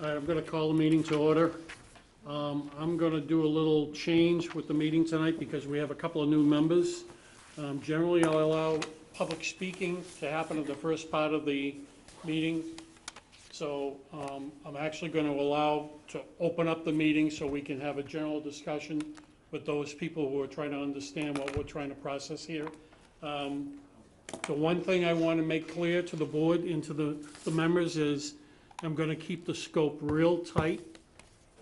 All right, I'm going to call the meeting to order. I'm going to do a little change with the meeting tonight because we have a couple of new members. Generally, I'll allow public speaking to happen at the first part of the meeting. So I'm actually going to allow to open up the meeting so we can have a general discussion with those people who are trying to understand what we're trying to process here. The one thing I want to make clear to the board and to the members is I'm going to keep the scope real tight,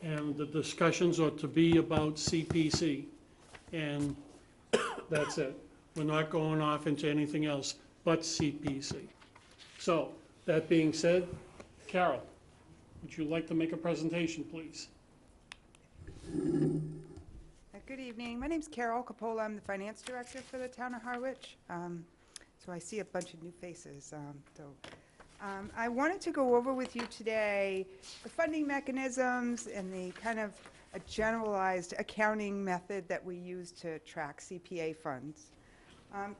and the discussions are to be about CPC, and that's it. We're not going off into anything else but CPC. So, that being said, Carol, would you like to make a presentation, please? Good evening. My name's Carol Capola. I'm the finance director for the town of Harwich. So I see a bunch of new faces. I wanted to go over with you today the funding mechanisms and the kind of a generalized accounting method that we use to track CPA funds.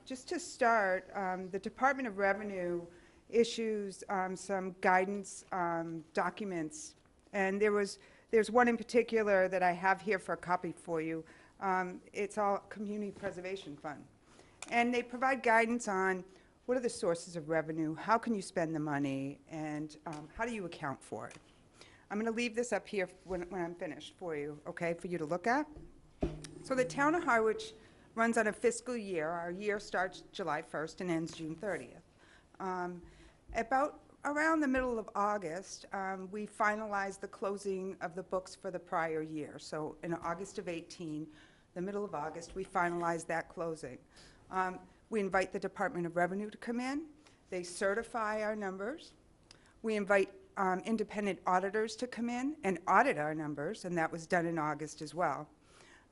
Just to start, the Department of Revenue issues some guidance documents, and there's one in particular that I have here for a copy for you. It's all Community Preservation Fund. And they provide guidance on what are the sources of revenue, how can you spend the money, and how do you account for it. I'm going to leave this up here when I'm finished for you, okay, for you to look at. So the town of Harwich runs on a fiscal year. Our year starts July 1st and ends June 30th. Around the middle of August, we finalized the closing of the books for the prior year. So in August of 18, the middle of August, we finalized that closing. We invite the Department of Revenue to come in. They certify our numbers. We invite independent auditors to come in and audit our numbers, and that was done in August as well.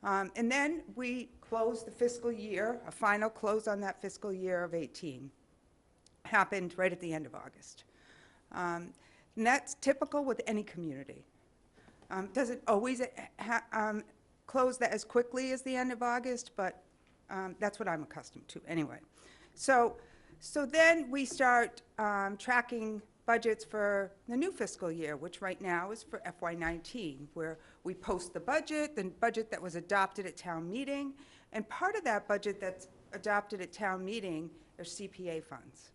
And then we close the fiscal year. A final close on that fiscal year of 18 happened right at the end of August. And that's typical with any community. Doesn't always close that as quickly as the end of August, but that's what I'm accustomed to anyway. So then we start tracking budgets for the new fiscal year, which right now is for FY19, where we post the budget that was adopted at town meeting, and part of that budget that's adopted at town meeting are CPA funds.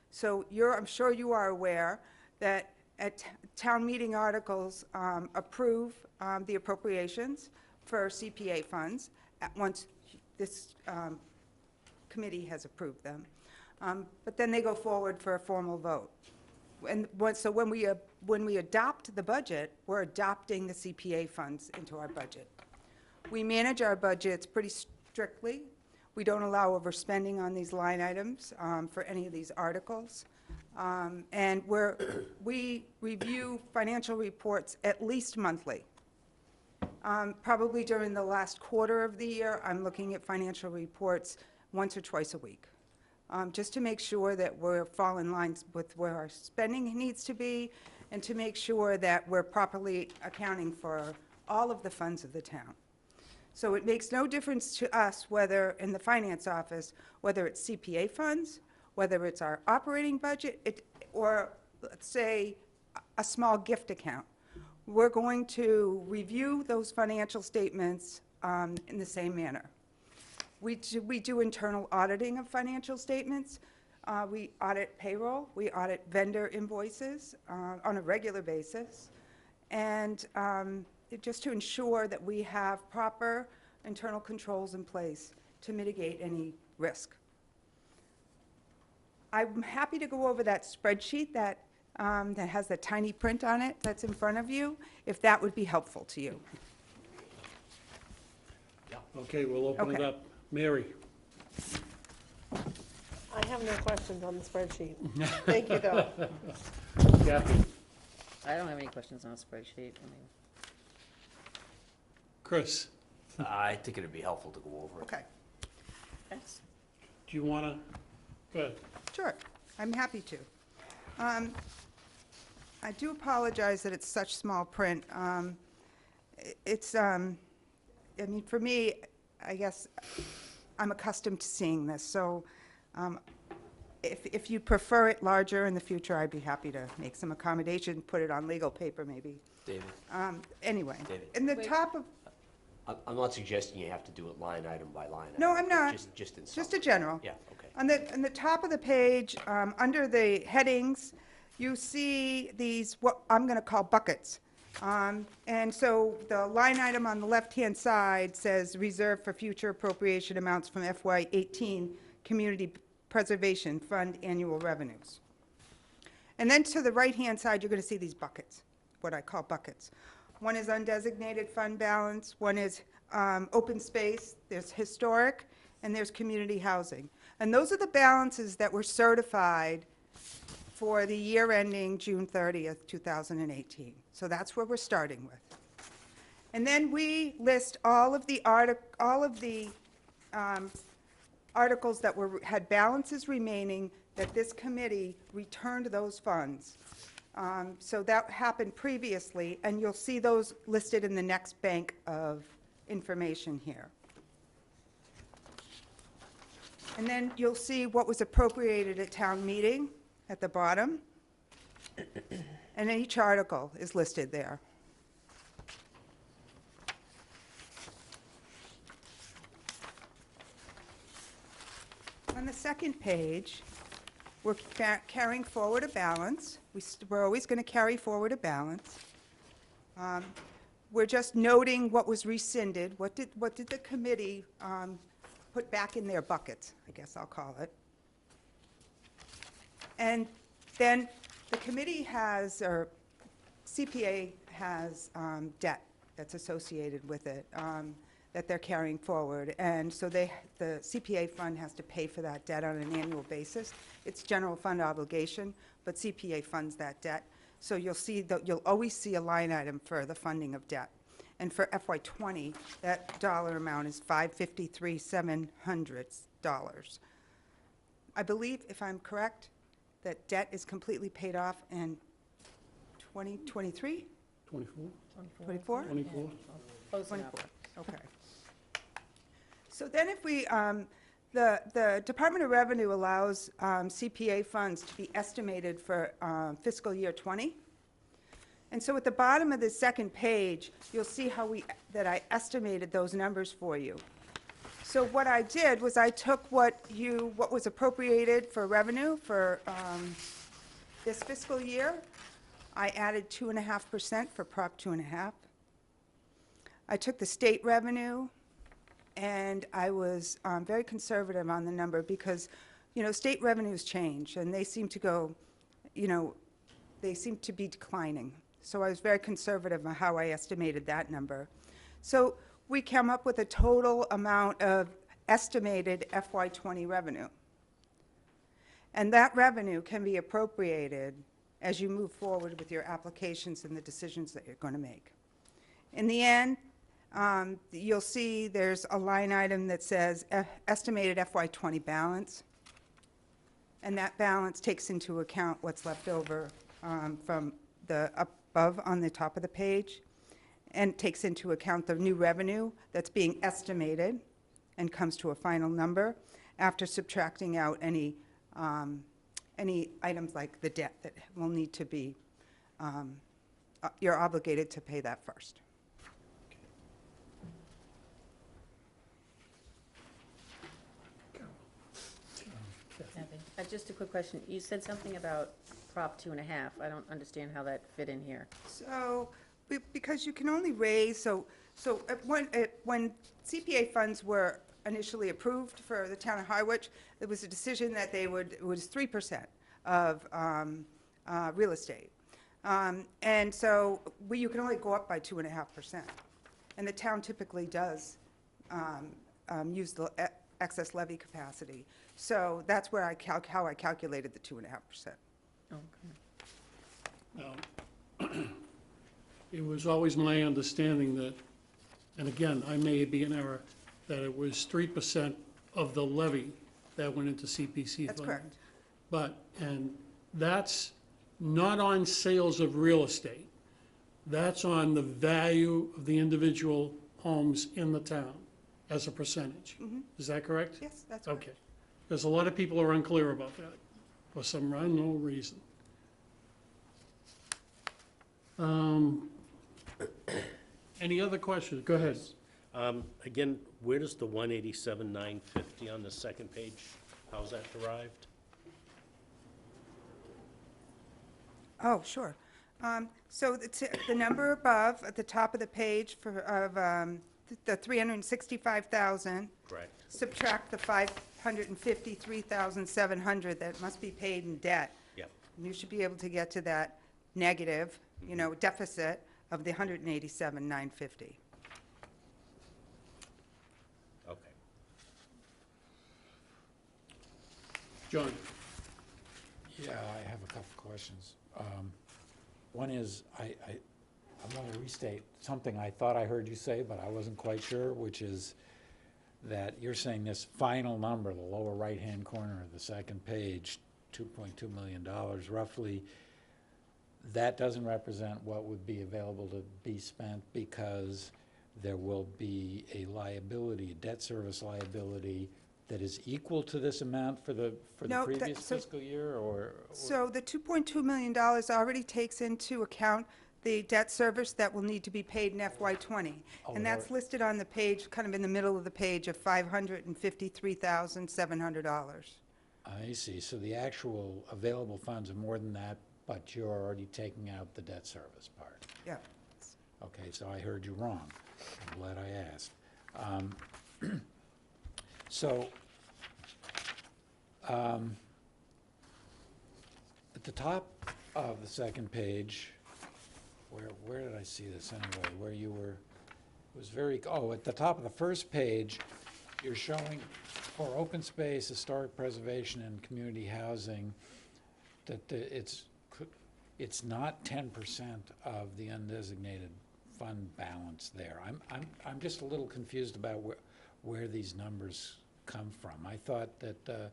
So I'm sure you are aware that at town meeting articles approve the appropriations for CPA funds once this committee has approved them. But then they go forward for a formal vote. And so when we adopt the budget, we're adopting the CPA funds into our budget. We manage our budgets pretty strictly. We don't allow overspending on these line items for any of these articles. And we review financial reports at least monthly. Probably during the last quarter of the year, I'm looking at financial reports once or twice a week, just to make sure that we're falling in line with where our spending needs to be, and to make sure that we're properly accounting for all of the funds of the town. So it makes no difference to us whether in the finance office, whether it's CPA funds, whether it's our operating budget, or let's say a small gift account. We're going to review those financial statements in the same manner. We do internal auditing of financial statements. We audit payroll. We audit vendor invoices on a regular basis. And just to ensure that we have proper internal controls in place to mitigate any risk. I'm happy to go over that spreadsheet that has the tiny print on it that's in front of you, if that would be helpful to you. Okay, we'll open it up. Mary. I have no questions on the spreadsheet. Thank you, though. Kathy. I don't have any questions on the spreadsheet. Chris. I think it'd be helpful to go over it. Okay. Thanks. Do you want to? Go ahead. Sure. I'm happy to. I do apologize that it's such small print. I mean, for me, I guess I'm accustomed to seeing this, so if you prefer it larger in the future, I'd be happy to make some accommodation, put it on legal paper maybe. David, Anyway, David. in the Wait. top of, I'm not suggesting you have to do it line item by line item. No, I'm but not. Just in just a summary. general. Yeah, okay. On the top of the page, under the headings, you see these, what I'm going to call buckets. And so the line item on the left-hand side says reserve for future appropriation amounts from FY18 Community Preservation Fund annual revenues. And then to the right-hand side, you're going to see these buckets, what I call buckets. One is undesignated fund balance, one is open space, there's historic, and there's community housing. And those are the balances that were certified for the year ending June 30th, 2018. So that's where we're starting with. And then we list all of the articles that had balances remaining that this committee returned those funds. So that happened previously, and you'll see those listed in the next bank of information here. And then you'll see what was appropriated at town meeting at the bottom. And then each article is listed there. On the second page, we're carrying forward a balance. We're always going to carry forward a balance. We're just noting what was rescinded. What did the committee put back in their buckets, I guess I'll call it. And then the committee has, or CPA has debt that's associated with it that they're carrying forward. And so the CPA fund has to pay for that debt on an annual basis. It's general fund obligation, but CPA funds that debt. So you'll always see a line item for the funding of debt. And for FY20, that dollar amount is $553,700. I believe, if I'm correct, that debt is completely paid off in 2023? 24? 24? 24? Close enough. Okay. So then if we, the Department of Revenue allows CPA funds to be estimated for fiscal year 20. And so at the bottom of the second page, you'll see that I estimated those numbers for you. So what I did was I took what was appropriated for revenue for this fiscal year. I added 2.5% for Prop 2.5. I took the state revenue, and I was very conservative on the number because, state revenues change, and they seem to go, they seem to be declining. So I was very conservative on how I estimated that number. So we came up with a total amount of estimated FY20 revenue. And that revenue can be appropriated as you move forward with your applications and the decisions that you're going to make. In the end, you'll see there's a line item that says estimated FY20 balance. And that balance takes into account what's left over from the above on the top of the page, and takes into account the new revenue that's being estimated and comes to a final number after subtracting out any items like the debt that will need to be, you're obligated to pay that first. Just a quick question. You said something about Prop 2.5. I don't understand how that fit in here. So, because you can only raise, when CPA funds were initially approved for the town of Harwich, there was a decision that it was 3% of real estate. And so you can only go up by 2.5%. And the town typically does use the excess levy capacity. So that's where how I calculated the 2.5%. Okay. Now, it was always my understanding that, and again, I may be in error, that it was 3% of the levy that went into CPC. That's funding. correct. And that's not on sales of real estate. That's on the value of the individual homes in the town as a percentage. Is that correct? Yes, that's correct. Okay. Because a lot of people are unclear about that. for some unknown reason. Any other questions? Go ahead. Again, where does the 187,950 on the second page, how's that derived? Oh, sure. So the number above, at the top of the page the 365,000, Correct. subtract the 553,700 that must be paid in debt. Yep. And you should be able to get to that negative, deficit of the 187,950. Okay. John? Yeah, I have a couple questions. One is, I want to restate something I thought I heard you say, but I wasn't quite sure, which is that you're saying this final number, the lower right-hand corner of the second page, $2.2 million roughly, that doesn't represent what would be available to be spent because there will be a liability, a debt service liability that is equal to this amount for the No, previous so- fiscal year, or? So the $2.2 million already takes into account the debt service that will need to be paid in FY '20. Oh, And that's listed on the page, kind of in the middle of the page, of $553,700. I see, so the actual available funds are more than that, but you're already taking out the debt service part. Yeah. Okay, so I heard you wrong. I'm glad I asked. So, at the top of the second page, where did I see this anyway? Where you were, it was at the top of the first page, you're showing for open space, historic preservation, and community housing, that it's not 10% of the undesignated fund balance there. I'm just a little confused about where these numbers come from. I thought that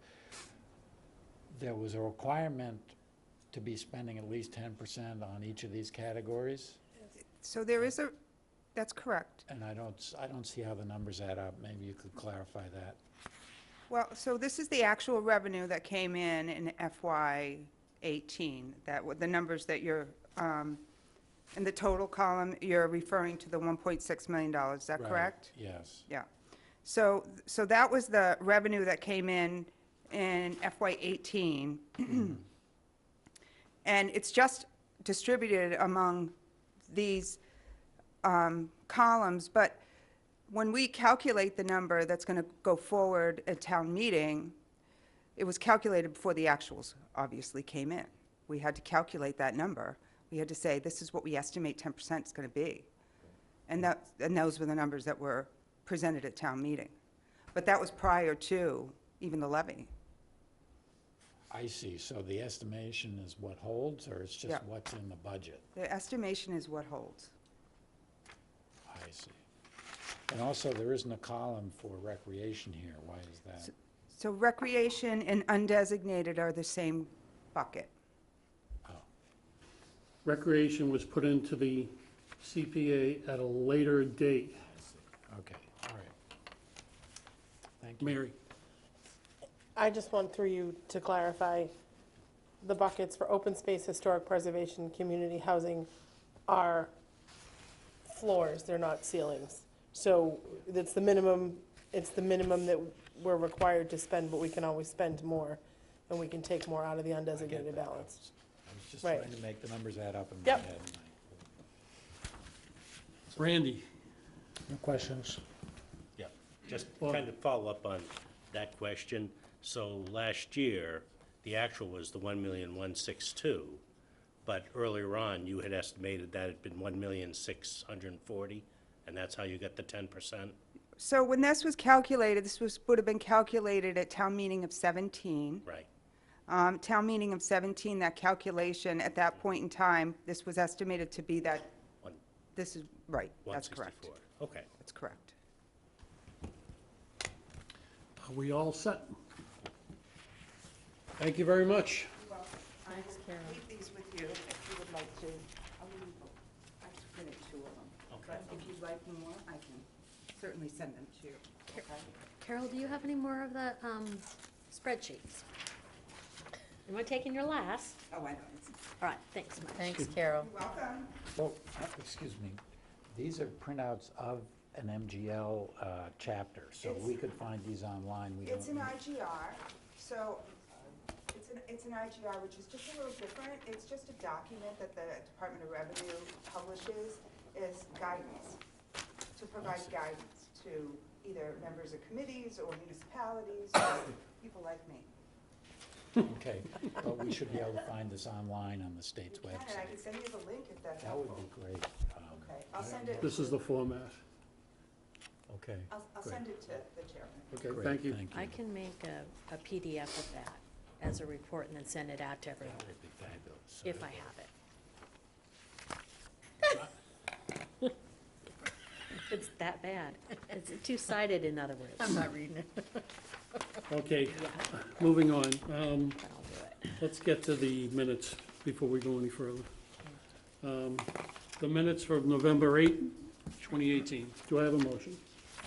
there was a requirement to be spending at least 10% on each of these categories, So there is that's correct. and I don't see how the numbers add up. Maybe you could clarify that. Well, so this is the actual revenue that came in FY '18, the numbers that you're, in the total column, you're referring to the $1.6 million, is that Right, correct? yes. Yeah. So that was the revenue that came in FY '18. And it's just distributed among these columns, but when we calculate the number that's going to go forward at town meeting, it was calculated before the actuals obviously came in. We had to calculate that number. We had to say, this is what we estimate 10% is going to be. And those were the numbers that were presented at town meeting. But that was prior to even the levy. I see. So the estimation is what holds, or it's just Yeah. what's in the budget? The estimation is what holds. I see. And also, there isn't a column for recreation here. Why is that? So recreation and undesignated are the same bucket. Oh, Recreation was put into the CPA at a later date. I see. Okay, all right. Thank you. Mary? I just want through you to clarify, the buckets for open space, historic preservation, community housing are floors, they're not ceilings. So it's the minimum that we're required to spend, but we can always spend more, and we can take more out of the I get undesignated that. balance. I was just Right. trying to make the numbers add up in my Yep. head. Randy? No questions. Yeah, just Well- kind of follow up on that question. So last year, the actual was the 1,162,000, but earlier on, you had estimated that had been 1,640,000, and that's how you got the 10%? So when this was calculated, would have been calculated at town meeting of 17. Right, Town meeting of 17, that calculation, at that point in time, this was estimated to be that, One- this is, right, that's correct. 164. Okay. That's correct. Are we all set? Thank you very much. Thanks, Carol. Leave these with you if you would like to. I'll leave, I printed 2 of them. Okay. But if you'd like more, I can certainly send them to you. Okay? Carol, do you have any more of the spreadsheets? Am I taking your last? Oh, I don't. All right, thanks, Mike. Thanks, Carol. You're welcome. So, excuse me, these are printouts of an MGL chapter, so we could find these online. We It's don't an need- IGR, so it's an IGR, which is just a little different. It's just a document that the Department of Revenue publishes as guidance, to provide guidance to either members of committees or municipalities or people like me. Okay, but we should be able to find this online on the state's You can, and I website. can send you the link if that's That would helpful. be great. Okay, I'll send it, This is the format. Okay, I'll great. send it to the chairman. Okay, Great, thank you. I can make a PDF of that as a report and then send it out to everyone, That would be fabulous. if I have it. It's that bad. It's two-sided, in other words. I'm not reading it, Okay, moving on. but I'll do it. Let's get to the minutes before we go any further. The minutes for November 8, 2018. Do I have a motion?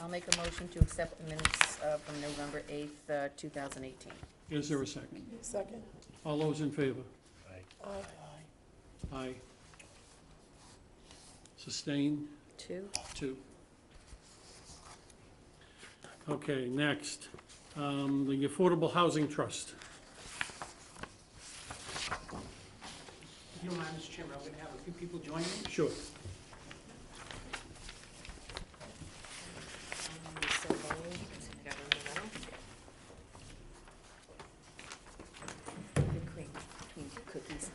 I'll make a motion to accept the minutes from November 8th, 2018. Is there a second? Second. All those in favor? Aye. Aye. Sustain? 2? 2. Okay, next, the Affordable Housing Trust. If you don't mind, Mr. Chairman, I'm going to have a few people join me. Sure. Good cream, between cookies.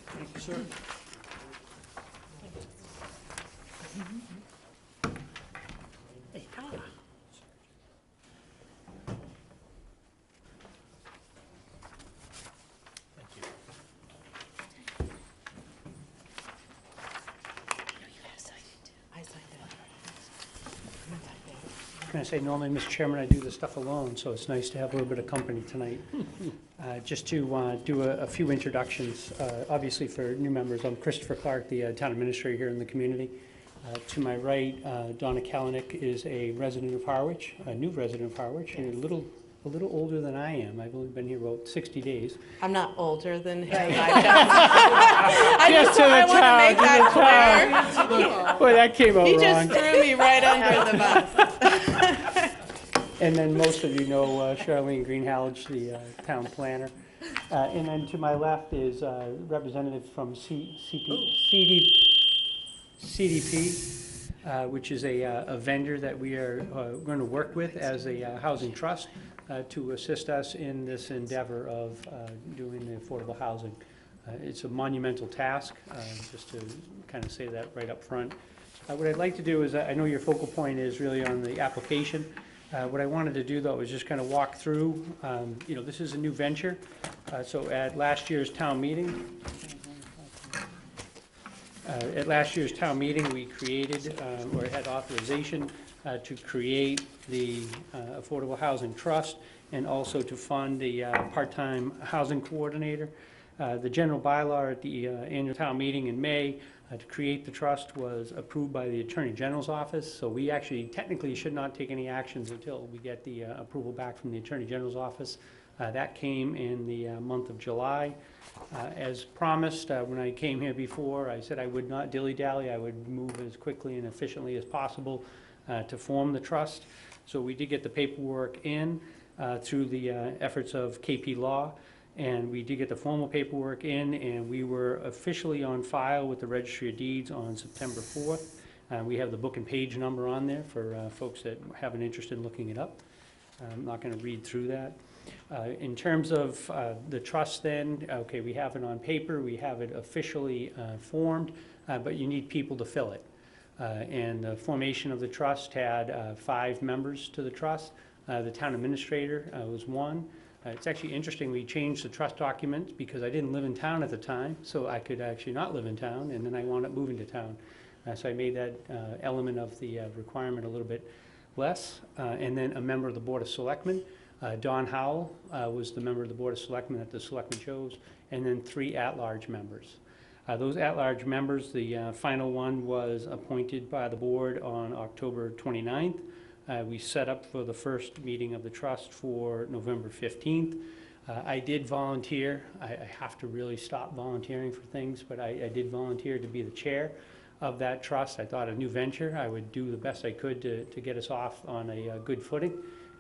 Thank you, sir. I signed it. I was going to say, normally, Mr. Chairman, I do this stuff alone, so it's nice to have a little bit of company tonight. Just to do a few introductions, obviously for new members, I'm Christopher Clark, the town administrator here in the community. To my right, Donna Kalanick is a resident of Harwich, a new resident of Harwich, and a little older than I am. I've only been here about 60 days. I'm not older than him. Just to the I want to make town, that clear. Boy, that came out He wrong. just threw me right under the bus. And then most of you know Charlene Greenhalgh, the town planner. And then to my left is representative from CDP, which is a vendor that we are going to work with as a housing trust to assist us in this endeavor of doing the affordable housing. It's a monumental task, just to kind of say that right up front. What I'd like to do is, I know your focal point is really on the application. What I wanted to do, though, is just kind of walk through, this is a new venture. So at last year's town meeting, we created, or had authorization to create the Affordable Housing Trust and also to fund the part-time housing coordinator. The general bylaw at the annual town meeting in May to create the trust was approved by the Attorney General's office, so we actually technically should not take any actions until we get the approval back from the Attorney General's office. That came in the month of July. As promised, when I came here before, I said I would not dilly-dally, I would move as quickly and efficiently as possible to form the trust. So we did get the paperwork in through the efforts of KP Law. And we did get the formal paperwork in, and we were officially on file with the Registry of Deeds on September 4th. We have the book and page number on there for folks that have an interest in looking it up. I'm not going to read through that. In terms of the trust then, okay, we have it on paper, we have it officially formed, but you need people to fill it. And the formation of the trust had 5 members to the trust. The town administrator was one. It's actually interesting, we changed the trust documents because I didn't live in town at the time, so I could actually not live in town, and then I wound up moving to town. So I made that element of the requirement a little bit less. And then a member of the Board of Selectmen, Don Howell was the member of the Board of Selectmen that the Selectmen chose, and then 3 at-large members. Those at-large members, the final one was appointed by the board on October 29th. We set up for the first meeting of the trust for November 15th. I did volunteer. I have to really stop volunteering for things, but I did volunteer to be the chair of that trust. I thought a new venture, I would do the best I could to get us off on a good footing,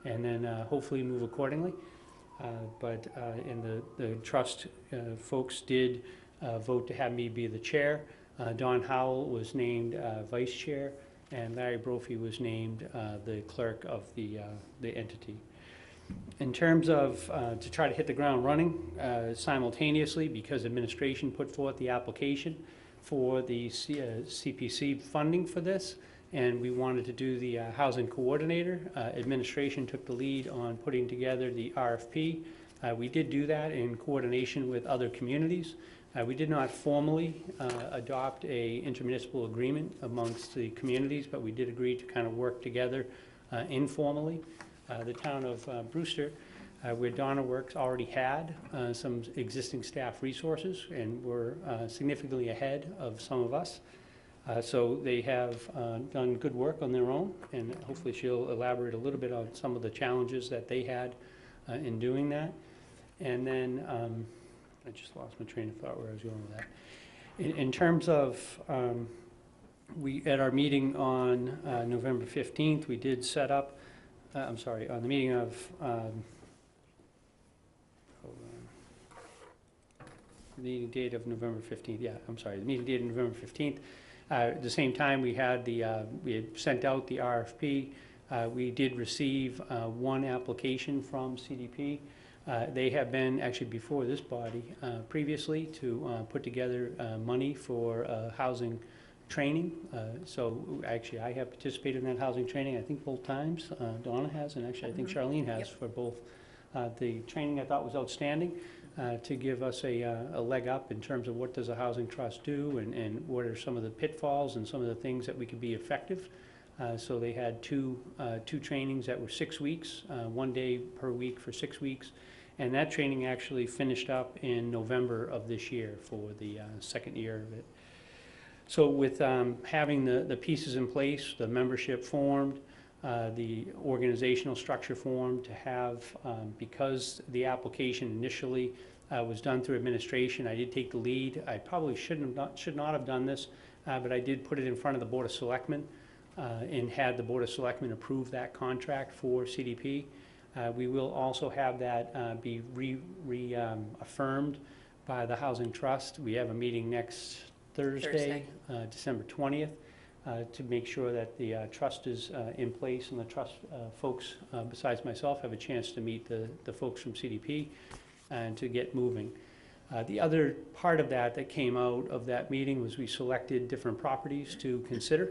and then hopefully move accordingly. And the trust folks did vote to have me be the chair. Don Howell was named vice chair, and Larry Brophy was named the clerk of the entity. In terms of, to try to hit the ground running simultaneously, because administration put forth the application for the CPC funding for this, and we wanted to do the housing coordinator. Administration took the lead on putting together the RFP. We did do that in coordination with other communities. We did not formally adopt a intermunicipal agreement amongst the communities, but we did agree to kind of work together informally. The town of Brewster, where Donna works, already had some existing staff resources and were significantly ahead of some of us. So they have done good work on their own, and hopefully she'll elaborate a little bit on some of the challenges that they had in doing that. And then, I just lost my train of thought where I was going with that. In terms of, at our meeting on November 15th, we did set up, on the meeting of, the date of November 15th, the meeting date of November 15th. At the same time, we had we had sent out the RFP. We did receive one application from CDP. They have been, actually before this body, previously to put together money for housing training. So actually, I have participated in that housing training, I think both times. Donna has, and actually I think Charlene has for both. The training I thought was outstanding to give us a leg up in terms of what does a housing trust do, and what are some of the pitfalls and some of the things that we could be effective. So they had two trainings that were 6 weeks, 1 day per week for 6 weeks. And that training actually finished up in November of this year for the second year of it. So with having the pieces in place, the membership formed, the organizational structure formed, to have, because the application initially was done through administration, I did take the lead. I probably should not have done this, but I did put it in front of the Board of Selectmen and had the Board of Selectmen approve that contract for CDP. We will also have that be reaffirmed by the Housing Trust. We have a meeting next Thursday. December 20th, to make sure that the trust is in place, and the trust folks, besides myself, have a chance to meet the folks from CDP and to get moving. The other part of that came out of that meeting was we selected different properties to consider.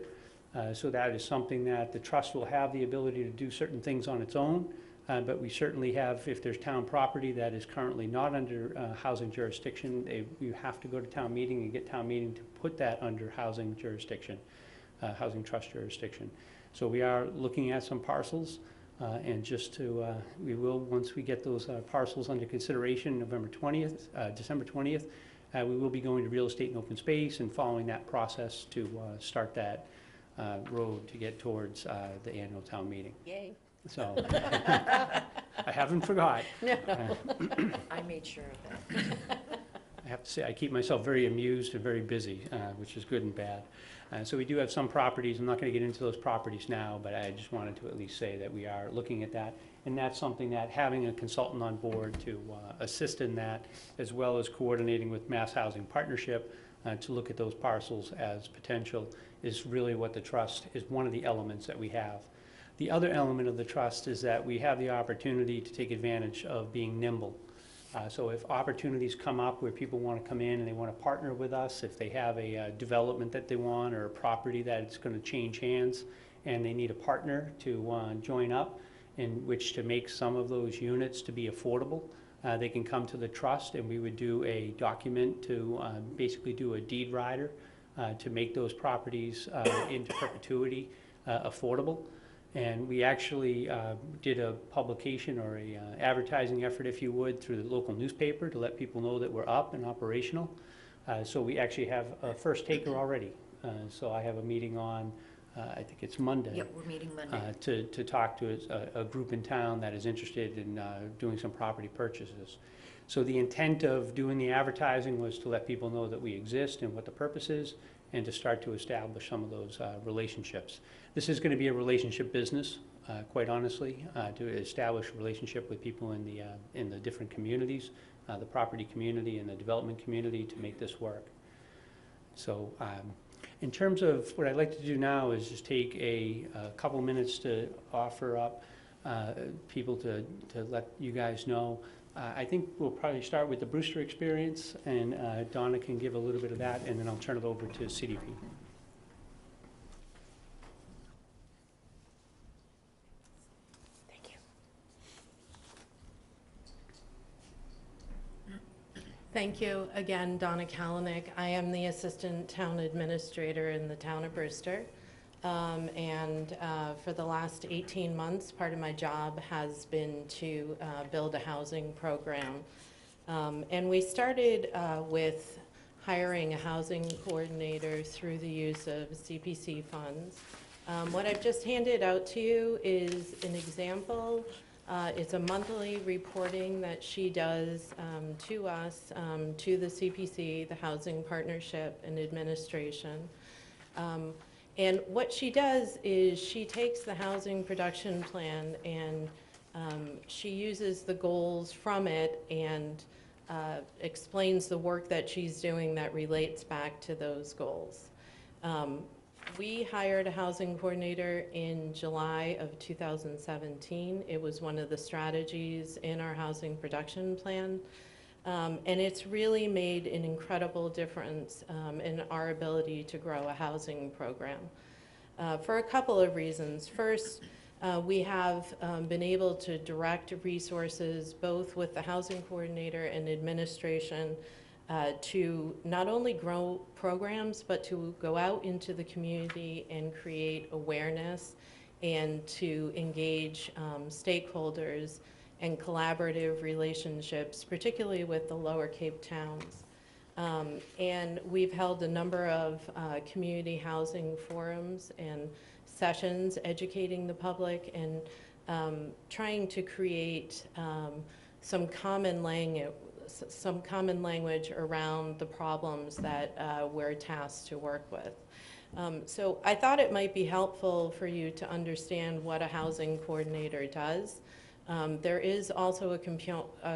So that is something that the trust will have the ability to do certain things on its own. But we certainly have, if there's town property that is currently not under housing jurisdiction, you have to go to town meeting and get town meeting to put that under housing jurisdiction, housing trust jurisdiction. So we are looking at some parcels, and just to, we will, once we get those parcels under consideration, December 20th, we will be going to real estate and open space and following that process to start that road to get towards the annual town meeting. Yay. So, I haven't forgot. No, I made sure of that. I have to say, I keep myself very amused and very busy, which is good and bad. So we do have some properties. I'm not going to get into those properties now, but I just wanted to at least say that we are looking at that. And that's something that having a consultant on board to assist in that, as well as coordinating with Mass Housing Partnership to look at those parcels as potential, is really what the trust is, one of the elements that we have. The other element of the trust is that we have the opportunity to take advantage of being nimble. So if opportunities come up where people want to come in and they want to partner with us, if they have a development that they want or a property that it's going to change hands and they need a partner to join up in which to make some of those units to be affordable, they can come to the trust, and we would do a document to basically do a deed rider to make those properties into perpetuity affordable. And we actually did a publication or a advertising effort, if you would, through the local newspaper to let people know that we're up and operational. So we actually have a first taker already. So I have a meeting on, I think it's Monday. Yep, we're meeting Monday. To talk to a group in town that is interested in doing some property purchases. So the intent of doing the advertising was to let people know that we exist and what the purpose is, and to start to establish some of those relationships. This is going to be a relationship business, quite honestly, to establish a relationship with people in the different communities, the property community and the development community, to make this work. So in terms of what I'd like to do now is just take a couple minutes to offer up people to let you guys know. I think we'll probably start with the Brewster experience, and Donna can give a little bit of that, and then I'll turn it over to CDP. Thank you. Thank you again, Donna Kalanick. I am the Assistant Town Administrator in the town of Brewster. For the last 18 months, part of my job has been to build a housing program. And we started with hiring a housing coordinator through the use of CPC funds. What I've just handed out to you is an example. It's a monthly reporting that she does to us, to the CPC, the Housing Partnership and Administration. And what she does is she takes the housing production plan and she uses the goals from it and explains the work that she's doing that relates back to those goals. We hired a housing coordinator in July of 2017. It was one of the strategies in our housing production plan. And it's really made an incredible difference in our ability to grow a housing program for a couple of reasons. First, we have been able to direct resources both with the housing coordinator and administration to not only grow programs, but to go out into the community and create awareness and to engage stakeholders and collaborative relationships, particularly with the Lower Cape towns. And we've held a number of community housing forums and sessions educating the public and trying to create some common language around the problems that we're tasked to work with. So I thought it might be helpful for you to understand what a housing coordinator does. There is also a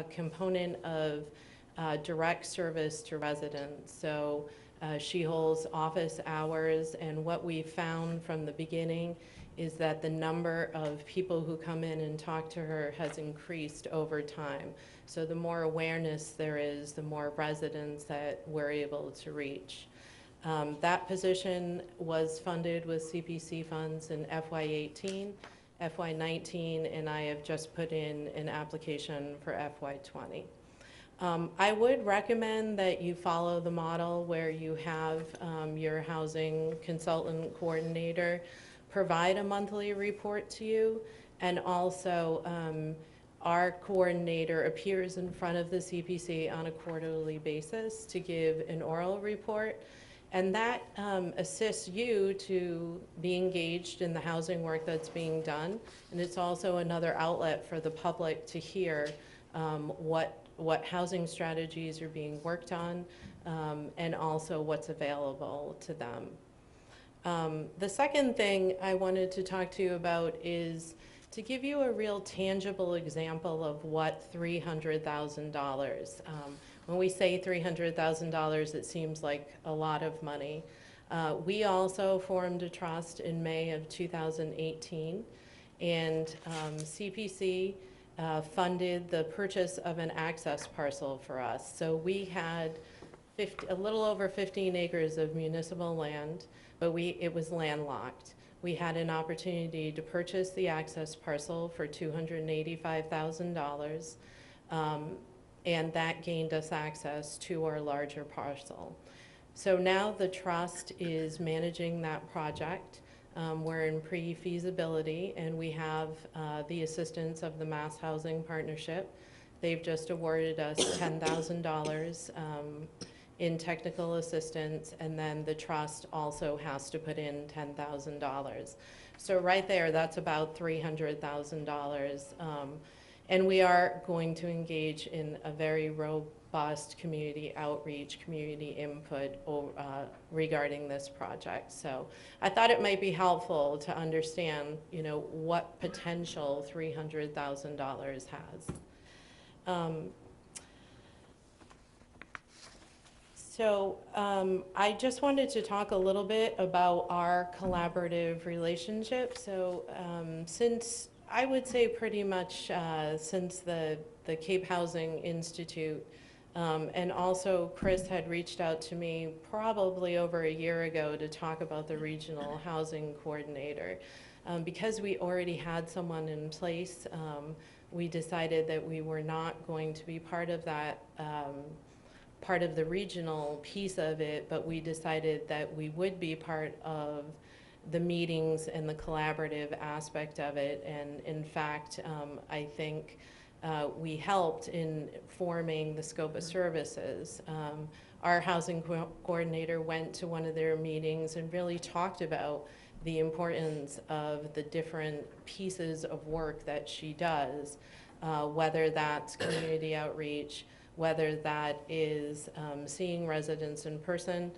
component of direct service to residents. So she holds office hours, and what we found from the beginning is that the number of people who come in and talk to her has increased over time. So the more awareness there is, the more residents that we're able to reach. That position was funded with CPC funds in FY18. FY19, and I have just put in an application for FY20. I would recommend that you follow the model where you have your housing consultant coordinator provide a monthly report to you, and also our coordinator appears in front of the CPC on a quarterly basis to give an oral report. And that assists you to be engaged in the housing work that's being done. And it's also another outlet for the public to hear what housing strategies are being worked on and also what's available to them. The second thing I wanted to talk to you about is to give you a real tangible example of what $300,000, when we say $300,000, it seems like a lot of money. We also formed a trust in May of 2018, and CPC funded the purchase of an access parcel for us. So we had a little over 15 acres of municipal land, but it was landlocked. We had an opportunity to purchase the access parcel for $285,000. And that gained us access to our larger parcel. So now the trust is managing that project. We're in pre-feasibility, and we have the assistance of the Mass Housing Partnership. They've just awarded us $10,000 in technical assistance, and then the trust also has to put in $10,000. So right there, that's about $300,000. And we are going to engage in a very robust community outreach, community input regarding this project. So I thought it might be helpful to understand, you know, what potential $300,000 has. I just wanted to talk a little bit about our collaborative relationship. So since, I would say pretty much since the Cape Housing Institute, and also Chris had reached out to me probably over a year ago to talk about the regional housing coordinator. Because we already had someone in place, we decided that we were not going to be part of that part of the regional piece of it, but we decided that we would be part of the meetings and the collaborative aspect of it. And in fact, I think we helped in forming the scope of services. Our housing coordinator went to one of their meetings and really talked about the importance of the different pieces of work that she does, whether that's community outreach, whether that is seeing residents in person.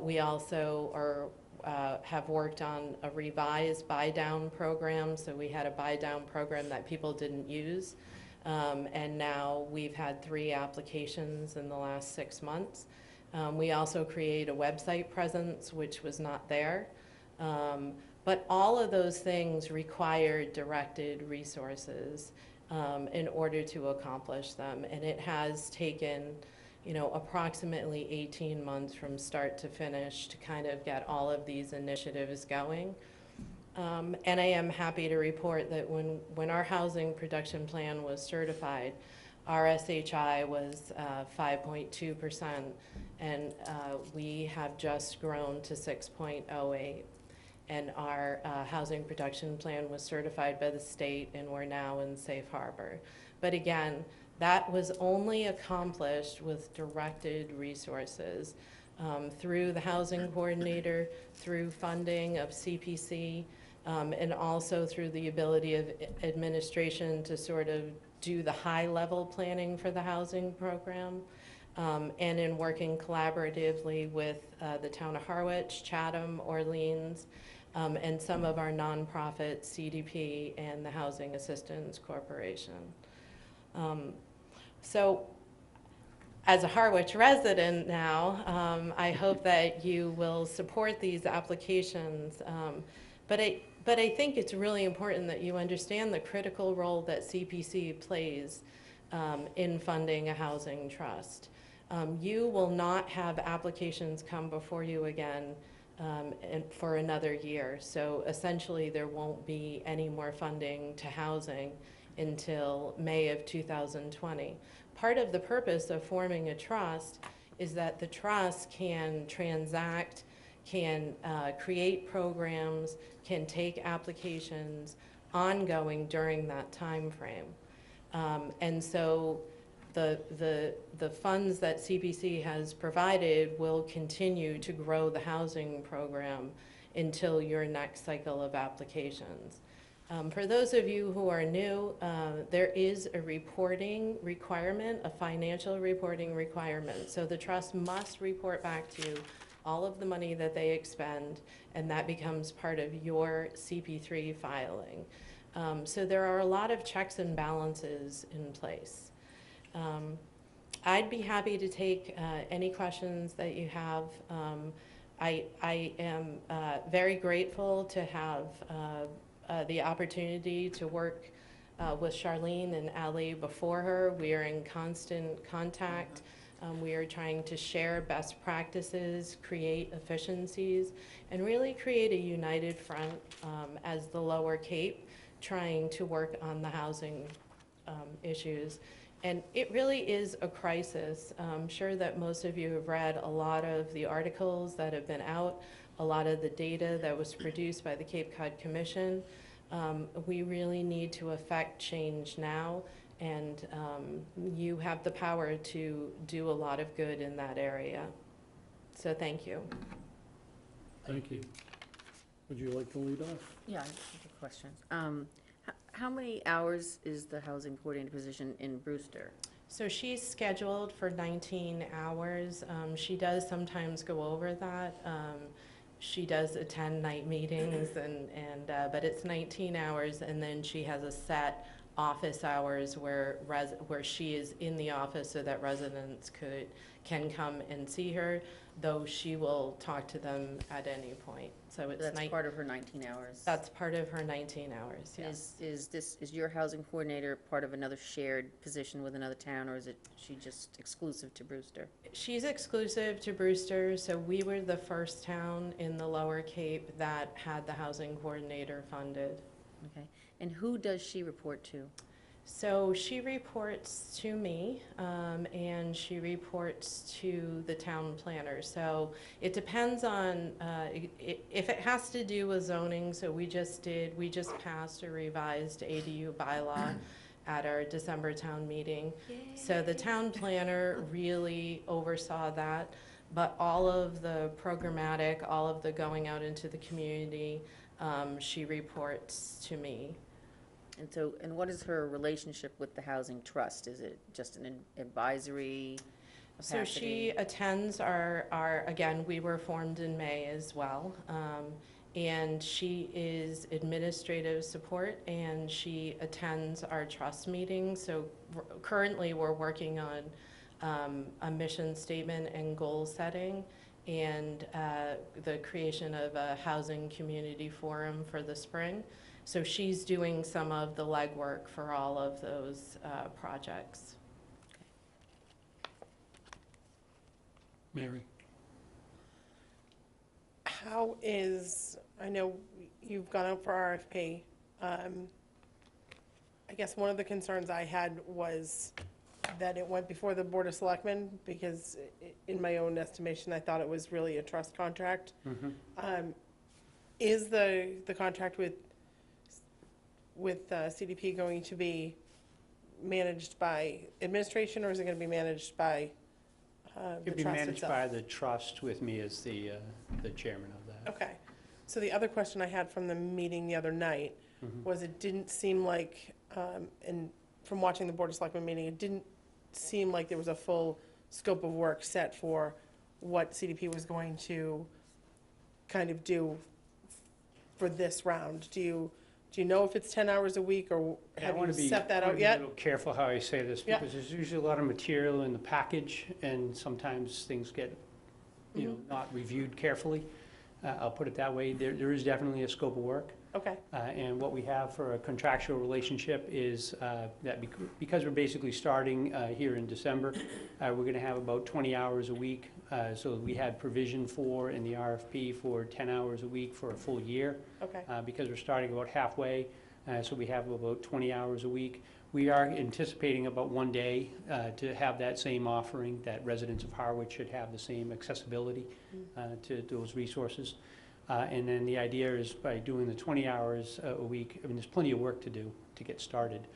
We also have worked on a revised buy-down program. So we had a buy-down program that people didn't use. And now we've had 3 applications in the last 6 months. We also create a website presence, which was not there. But all of those things require directed resources in order to accomplish them. And it has taken, you know, approximately 18 months from start to finish to kind of get all of these initiatives going. And I am happy to report that when our housing production plan was certified, our SHI was 5.2%, and we have just grown to 6.08. And our housing production plan was certified by the state, and we're now in safe harbor. But again, that was only accomplished with directed resources through the housing coordinator, through funding of CPC, and also through the ability of administration to sort of do the high-level planning for the housing program, and in working collaboratively with the town of Harwich, Chatham, Orleans, and some of our nonprofits, CDP, and the Housing Assistance Corporation. So as a Harwich resident now, I hope that you will support these applications. But I think it's really important that you understand the critical role that CPC plays in funding a housing trust. You will not have applications come before you again and for another year. So essentially there won't be any more funding to housing until May of 2020. Part of the purpose of forming a trust is that the trust can transact, can create programs, can take applications ongoing during that time frame. And so the funds that CPC has provided will continue to grow the housing program until your next cycle of applications. For those of you who are new, there is a reporting requirement, a financial reporting requirement. So the trust must report back to you all of the money that they expend, and that becomes part of your CP3 filing. So there are a lot of checks and balances in place. I'd be happy to take any questions that you have. I am very grateful to have the opportunity to work with Charlene and Ali before her. We are in constant contact. We are trying to share best practices, create efficiencies, and really create a united front as the Lower Cape, trying to work on the housing issues. And it really is a crisis. I'm sure that most of you have read a lot of the articles that have been out, a lot of the data that was produced by the Cape Cod Commission. We really need to affect change now, and You have the power to do a lot of good in that area. So thank you. Thank you. Would you like to lead off? Yeah, I have a question. How many hours is the housing coordinator position in Brewster? So she's scheduled for 19 hours. She does sometimes go over that. She does attend night meetings but it's 19 hours, and then she has a set office hours where she is in the office so that residents can come and see her, though she will talk to them at any point. So it's That's part of her 19 hours? That's part of her 19 hours, yes. Is your housing coordinator part of another shared position with another town, or is she just exclusive to Brewster? She's exclusive to Brewster, so we were the first town in the Lower Cape that had the housing coordinator funded. Okay, and who does she report to? So she reports to me, and she reports to the town planner. So it depends on, if it has to do with zoning, so we just passed a revised ADU bylaw at our December town meeting. So the town planner really oversaw that, but all of the programmatic, all of the going out into the community, she reports to me. And what is her relationship with the housing trust? Is it just an advisory capacity? So she attends again, we were formed in May as well. And she is administrative support, and she attends our trust meetings. So currently we're working on a mission statement and goal setting, and the creation of a housing community forum for the spring. So she's doing some of the legwork for all of those projects. Mary? How is, I know you've gone out for RFP. I guess one of the concerns I had was that it went before the Board of Selectmen, because in my own estimation, I thought it was really a trust contract. Is the contract with CDP going to be managed by administration, or is it going to be managed by the trust itself? It'd be managed by the trust with me as the chairman of that. Okay. So the other question I had from the meeting the other night was, it didn't seem like, and from watching the Board of Selectmen meeting, it didn't seem like there was a full scope of work set for what CDP was going to kind of do for this round. Do you know if it's 10 hours a week, or have you set that out yet? I want to be a little careful how I say this, Yeah. because there's usually a lot of material in the package, and sometimes things get, not reviewed carefully. I'll put it that way. There is definitely a scope of work. Okay. And what we have for a contractual relationship is that because we're basically starting here in December, we're going to have about 20 hours a week. So we had provision for, in the RFP, for 10 hours a week for a full year. Okay. Because we're starting about halfway, so we have about 20 hours a week. We are anticipating about one day to have that same offering, that residents of Harwich should have the same accessibility to those resources. And then the idea is, by doing the 20 hours a week, I mean, there's plenty of work to do to get started.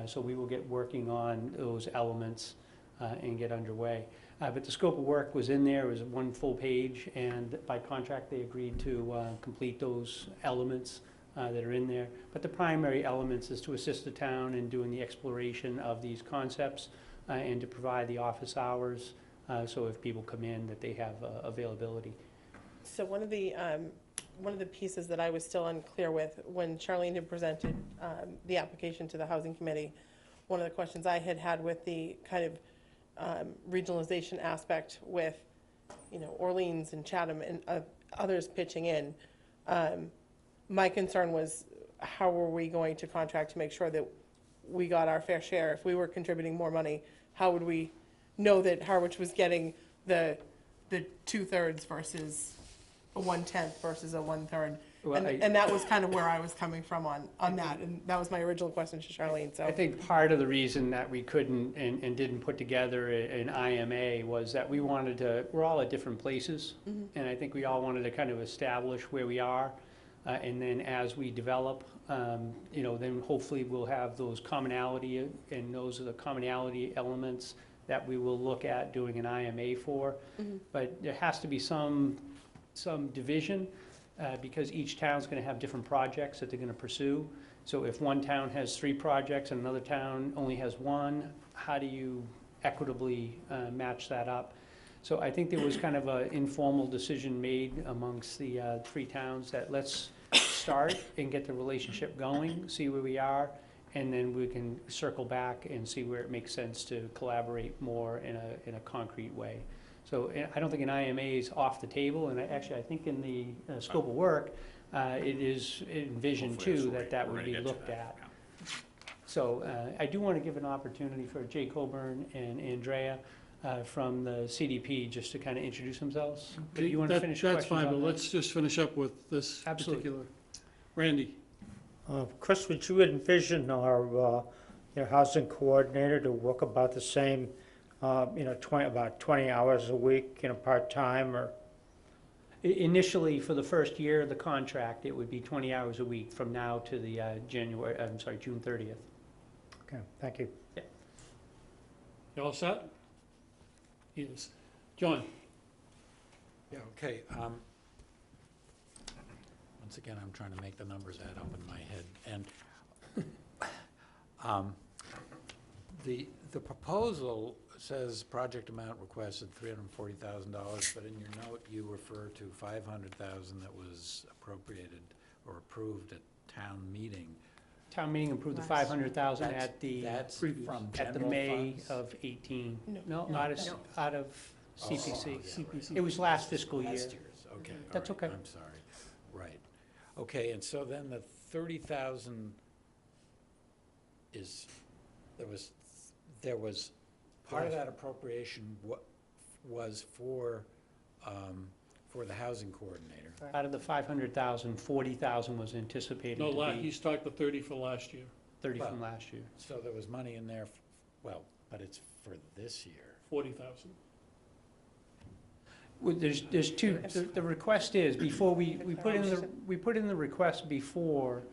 So we will get working on those elements and get underway. But the scope of work was in there. It was one full page, and by contract, they agreed to complete those elements that are in there. But the primary elements is to assist the town in doing the exploration of these concepts and to provide the office hours, so if people come in, that they have availability. So one of the pieces that I was still unclear with, when Charlene had presented the application to the Housing Committee, one of the questions I had with the kind of regionalization aspect with, Orleans and Chatham and others pitching in, my concern was, how were we going to contract to make sure that we got our fair share? If we were contributing more money, how would we know that Harwich was getting the 2/3 versus a 1/10 versus a 1/3? Well, And that was kind of where I was coming from on that, and that was my original question to Charlene, so. I think part of the reason that we couldn't and didn't put together an IMA was that we're all at different places, and I think we all wanted to kind of establish where we are. And then as we develop, then hopefully we'll have those commonality, and those are the commonality elements that we will look at doing an IMA for. But there has to be some division, because each town's gonna have different projects that they're gonna pursue. So if one town has 3 projects and another town only has 1, how do you equitably match that up? So I think there was kind of an informal decision made amongst the 3 towns that let's start and get the relationship going, see where we are, and then we can circle back and see where it makes sense to collaborate more in a concrete way. So I don't think an IMA is off the table, and I think in the scope of work, it is envisioned too that would be looked at. So I do want to give an opportunity for Jay Coburn and Andrea from the CDP just to kind of introduce themselves. Do you want to finish your That's questions fine, on but that? let's just finish up with this Absolutely. particular. Randy? Chris, would you envision our housing coordinator to work about the same, about 20 hours a week, part-time, or? Initially, for the first year of the contract, it would be 20 hours a week from now to the June 30th. Okay, thank you. You all set? Yes. John? Yeah, okay. Once again, I'm trying to make the numbers add up in my head. And the proposal says project amount requested $340,000, but in your note, you refer to $500,000 that was appropriated or approved at town meeting. Town meeting approved the 500,000 at the That's from at the general May funds? of 18. No. No, out of CPC. yeah, right. It was last fiscal year. Last year's, okay. all That's right, okay. I'm sorry. Right. Okay, and so then the 30,000 is, there was, part of that appropriation was for the housing coordinator. Out of the 500,000, 40,000 was anticipated No, to be he's talked the 30 for last year, 30 from Well- last year. So there was money in there, but it's for this year. 40,000. Well, there's two, the request is, before we put in the request before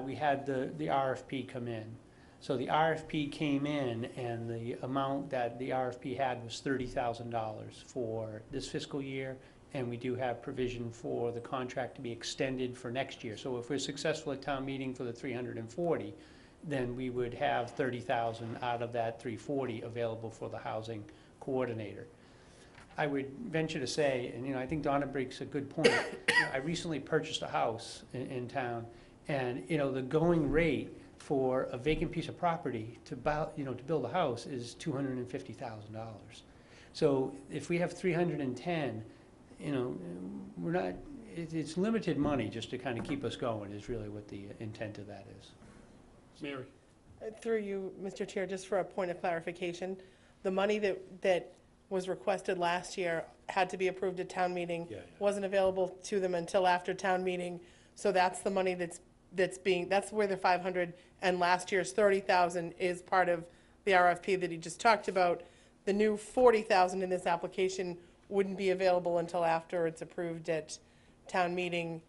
we had the RFP come in. So the RFP came in, and the amount that the RFP had was $30,000 for this fiscal year, and we do have provision for the contract to be extended for next year. So if we're successful at town meeting for the 340, then we would have 30,000 out of that 340 available for the housing coordinator. I would venture to say, and I think Donna breaks a good point. I recently purchased a house in town, and the going rate for a vacant piece of property to build a house is $250,000. So if we have 310, we're not. It's limited money just to kind of keep us going. Is really what the intent of that is. Mary? Through you, Mr. Chair, just for a point of clarification, the money that was requested last year had to be approved at town meeting. Yeah. Wasn't available to them until after town meeting, so that's the money that's where the 500 and last year's 30,000 is part of the RFP that he just talked about. The new 40,000 in this application wouldn't be available until after it's approved at town meeting,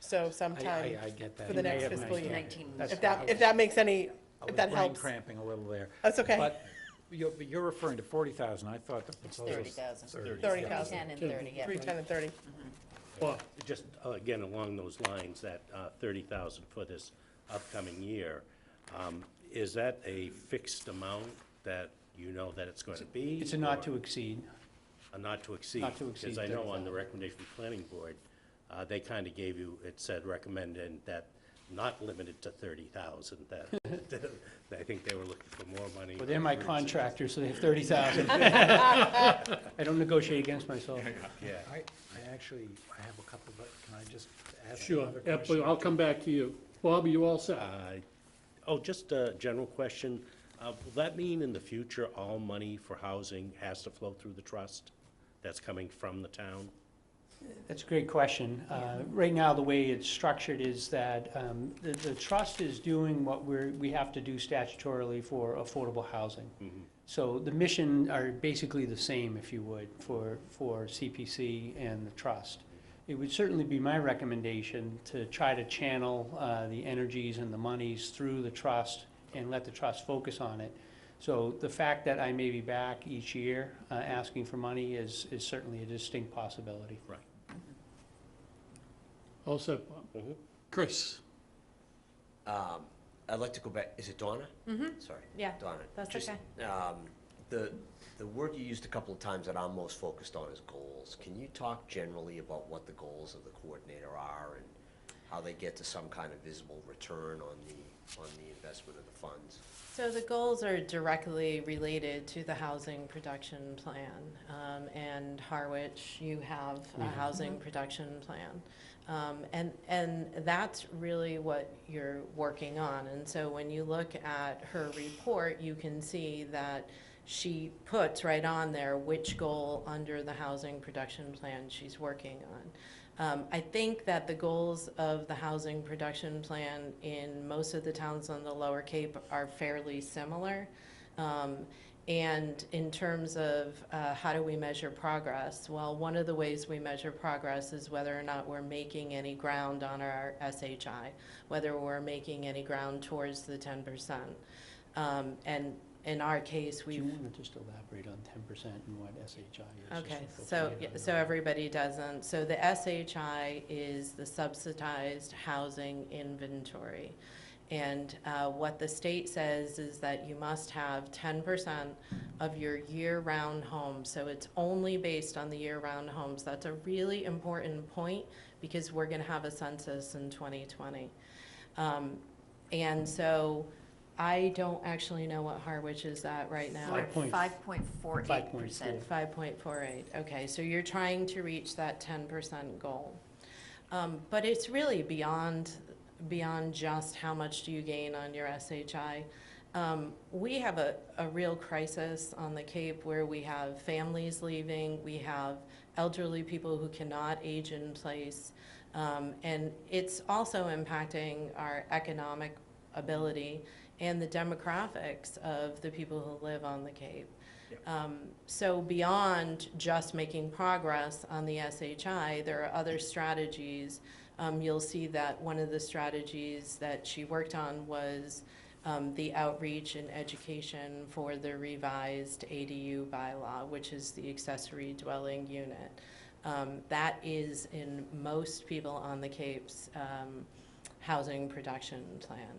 so sometime I get that. for the next May of fiscal year. 19. That's If that makes any, I if was that brain helps. cramping a little there. That's okay. But you're referring to 40,000. I thought the It's proposal was 30,000. 30,000. 10 and 30, yeah. 3, 10, and 30. Bob? Just, again, along those lines, that 30,000 for this upcoming year, is that a fixed amount that that it's going to be? It's a not to or exceed. A not to exceed? Not to exceed Because I know on 30,000. the recommendation from the planning board, they kind of gave you, it said recommended that not limited to 30,000, that, I think they were looking for more money. Well, they're my contractors, so they have 30,000. I don't negotiate against myself. Yeah. I have a couple, but can I just ask Sure, another yeah, question? but I'll come back to you. Bob, are you all set? Just a general question. Will that mean in the future, all money for housing has to flow through the trust that's coming from the town? That's a great question. Right now, the way it's structured is that the trust is doing what we have to do statutorily for affordable housing. So the mission are basically the same, if you would, for CPC and the trust. it would certainly be my recommendation to try to channel the energies and the monies through the trust and let the trust focus on it. So the fact that I may be back each year asking for money is certainly a distinct possibility. Right. All set, Bob. Mhm. Chris? I'd like to go back, is it Donna? Sorry. Yeah, Donna. that's Just, okay. The word you used a couple of times that I'm most focused on is goals. Can you talk generally about what the goals of the coordinator are and how they get to some kind of visible return on the investment of the funds? So the goals are directly related to the housing production plan. And Harwich, you have a housing production plan. And that's really what you're working on. And so when you look at her report, you can see that she puts right on there which goal under the housing production plan she's working on. I think that the goals of the housing production plan in most of the towns on the Lower Cape are fairly similar. And in terms of how do we measure progress, well, one of the ways we measure progress is whether or not we're making any ground on our SHI, whether we're making any ground towards the 10%. And in our case, Do you we've want to just elaborate on 10% and what SHI is? Okay, just so, folks may not so know. everybody doesn't. So the SHI is the subsidized housing inventory. And what the state says is that you must have 10% of your year-round homes. So it's only based on the year-round homes. That's a really important point because we're going to have a census in 2020. And so I don't actually know what Harwich is at right now. 5.48%. 5.48, okay, so you're trying to reach that 10% goal. But it's really beyond just how much do you gain on your SHI. We have a real crisis on the Cape where we have families leaving, we have elderly people who cannot age in place, and it's also impacting our economic ability and the demographics of the people who live on the Cape. So beyond just making progress on the SHI, there are other strategies. You'll see that one of the strategies that she worked on was the outreach and education for the revised ADU bylaw, which is the accessory dwelling unit. That is in most people on the Cape's housing production plan.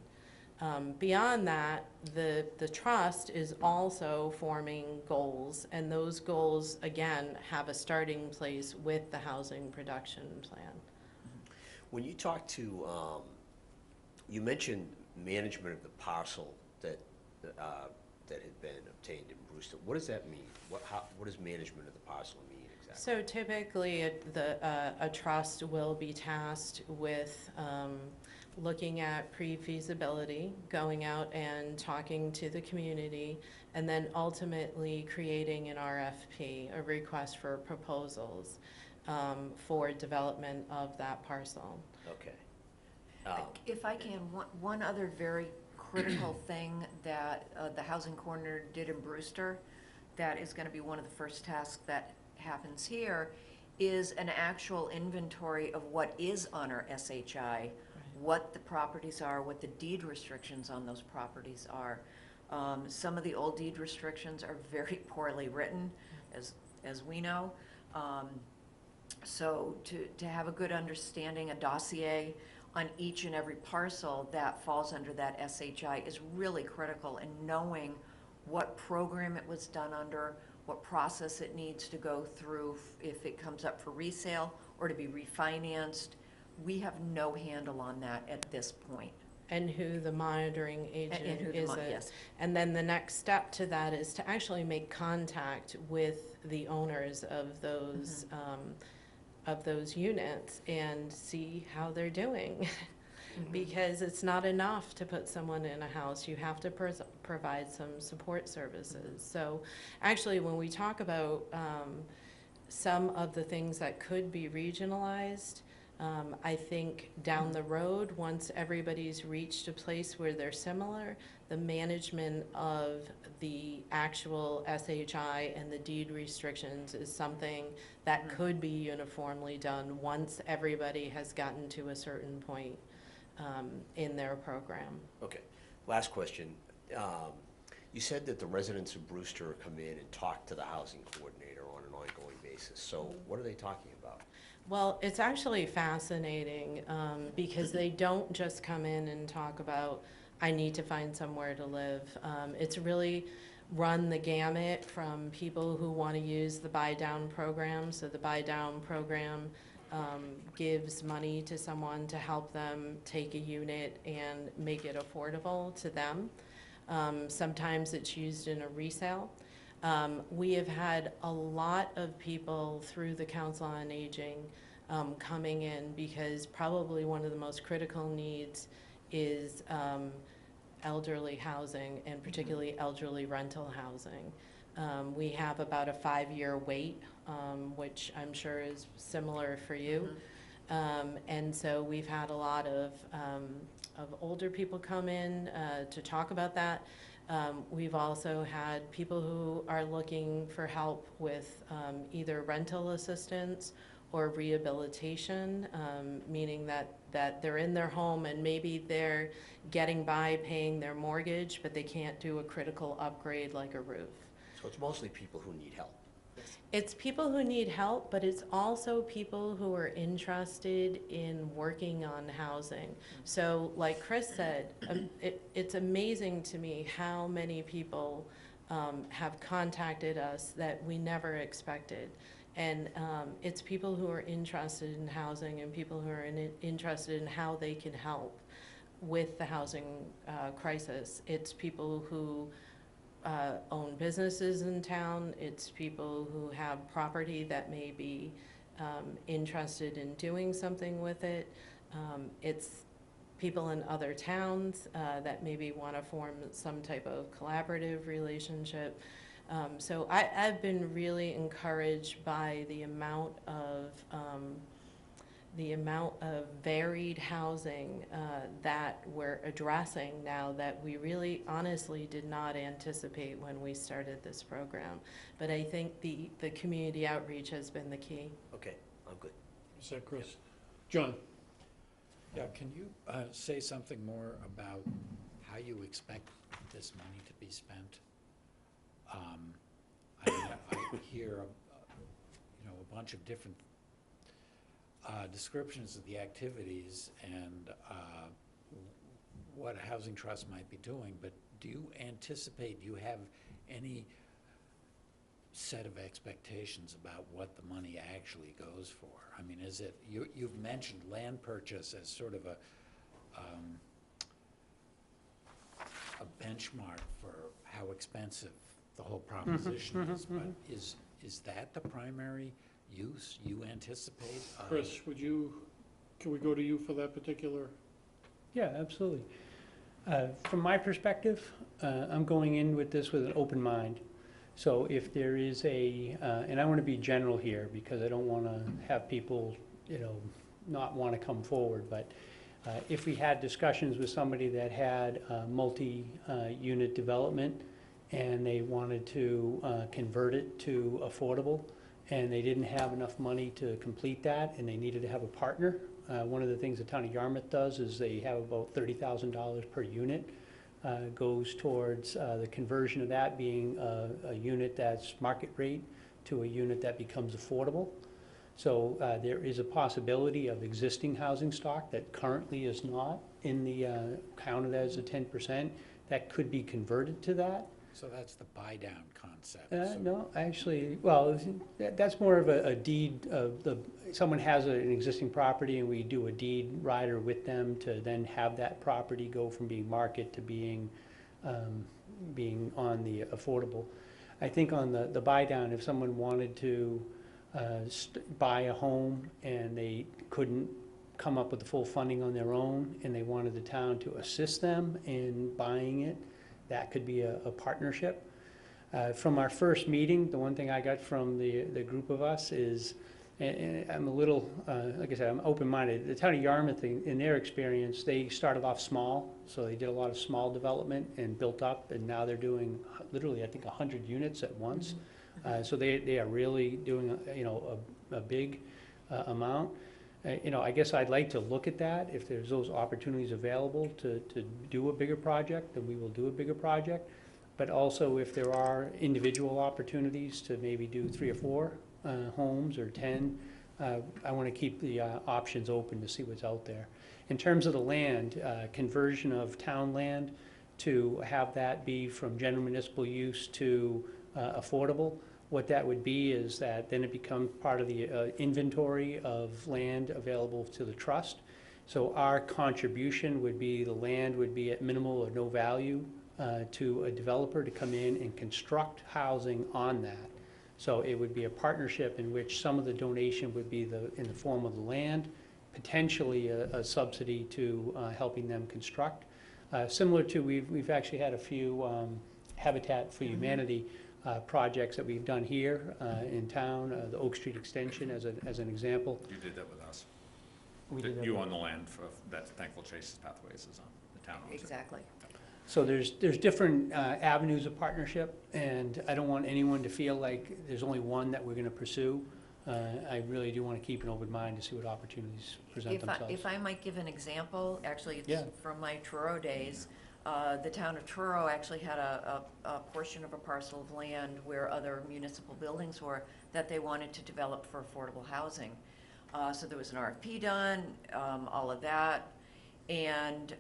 Beyond that, the trust is also forming goals, and those goals, again, have a starting place with the housing production plan. When you talk to, you mentioned management of the parcel that had been obtained in Brewster. What does that mean? What does management of the parcel mean exactly? So typically, a trust will be tasked with looking at pre-feasibility, going out and talking to the community, and then ultimately creating an RFP, a request for proposals, for development of that parcel. Okay. If I can, one other very critical thing that the housing coordinator did in Brewster, that is going to be one of the first tasks that happens here, is an actual inventory of what is on our SHI, what the properties are, what the deed restrictions on those properties are. Some of the old deed restrictions are very poorly written, as we know. So to have a good understanding, a dossier on each and every parcel that falls under that SHI is really critical in knowing what program it was done under, what process it needs to go through if it comes up for resale or to be refinanced. We have no handle on that at this point. And who the monitoring agent is. Yes. And then the next step to that is to actually make contact with the owners of those units and see how they're doing. Because it's not enough to put someone in a house, you have to provide some support services. So actually, when we talk about some of the things that could be regionalized, I think down the road, once everybody's reached a place where they're similar, the management of the actual SHI and the deed restrictions is something that could be uniformly done once everybody has gotten to a certain point in their program. Okay, last question. You said that the residents of Brewster come in and talk to the housing coordinator on an ongoing basis. So what are they talking about? Well, it's actually fascinating because they don't just come in and talk about, I need to find somewhere to live. It's really run the gamut from people who want to use the buy-down program. So the buy-down program gives money to someone to help them take a unit and make it affordable to them. Sometimes it's used in a resale. We have had a lot of people through the Council on Aging coming in because probably one of the most critical needs is elderly housing, and particularly elderly rental housing. We have about a 5-year wait, which I'm sure is similar for you. And so we've had a lot of older people come in to talk about that. We've also had people who are looking for help with either rental assistance or rehabilitation, meaning that they're in their home and maybe they're getting by paying their mortgage, but they can't do a critical upgrade like a roof. So it's mostly people who need help. It's people who need help, but it's also people who are interested in working on housing. So like Chris said, it's amazing to me how many people have contacted us that we never expected. And it's people who are interested in housing and people who are interested in how they can help with the housing crisis. It's people who own businesses in town. It's people who have property that may be interested in doing something with it. It's people in other towns that maybe want to form some type of collaborative relationship. So I've been really encouraged by the amount of varied housing that we're addressing now that we really honestly did not anticipate when we started this program. But I think the community outreach has been the key. Okay, I'm good. Is that Chris? John? Yeah, can you say something more about how you expect this money to be spent? I hear a bunch of different descriptions of the activities and what a housing trust might be doing, but do you have any set of expectations about what the money actually goes for? I mean, is it, you've mentioned land purchase as sort of a benchmark for how expensive the whole proposition is, but is that the primary use you anticipate? Chris, can we go to you for that particular? Yeah, absolutely. From my perspective, I'm going in with this with an open mind. So if there is and I want to be general here because I don't want to have people, not want to come forward, but if we had discussions with somebody that had multi-unit development and they wanted to convert it to affordable, and they didn't have enough money to complete that, and they needed to have a partner. One of the things the town of Yarmouth does is they have about $30,000 per unit. Goes towards the conversion of that being a unit that's market rate to a unit that becomes affordable. So there is a possibility of existing housing stock that currently is not in the counted as a 10% that could be converted to that. So that's the buy-down concept. No, actually, well, that's more of a deed someone has an existing property and we do a deed rider with them to then have that property go from being market to being on the affordable. I think on the buy-down, if someone wanted to buy a home and they couldn't come up with the full funding on their own and they wanted the town to assist them in buying it, that could be a partnership. From our first meeting, the one thing I got from the group of us is, and I'm a little, like I said, I'm open-minded. The town of Yarmouth, in their experience, they started off small, so they did a lot of small development and built up, and now they're doing literally, I think, 100 units at once. So they are really doing, a big amount. I guess I'd like to look at that. If there's those opportunities available to do a bigger project, then we will do a bigger project. But also, if there are individual opportunities to maybe do 3 or 4 homes or 10, I want to keep the options open to see what's out there. In terms of the land, conversion of town land to have that be from general municipal use to affordable, what that would be is that then it becomes part of the inventory of land available to the trust. So our contribution would be, the land would be at minimal or no value to a developer to come in and construct housing on that. So it would be a partnership in which some of the donation would be in the form of the land, potentially a subsidy to helping them construct. Similar to, we've actually had a few Habitat for Humanity projects that we've done here in town, the Oak Street Extension as an example. You did that with us. We did that You with- own the land for, that Thankful Chases Pathways is on, the town owns it. Exactly. So there's different avenues of partnership, and I don't want anyone to feel like there's only one that we're gonna pursue. I really do wanna keep an open mind to see what opportunities present themselves. If I might give an example, actually, Yeah. it's from my Truro days. The town of Truro actually had a portion of a parcel of land where other municipal buildings were that they wanted to develop for affordable housing. So there was an RFP done, all of that. And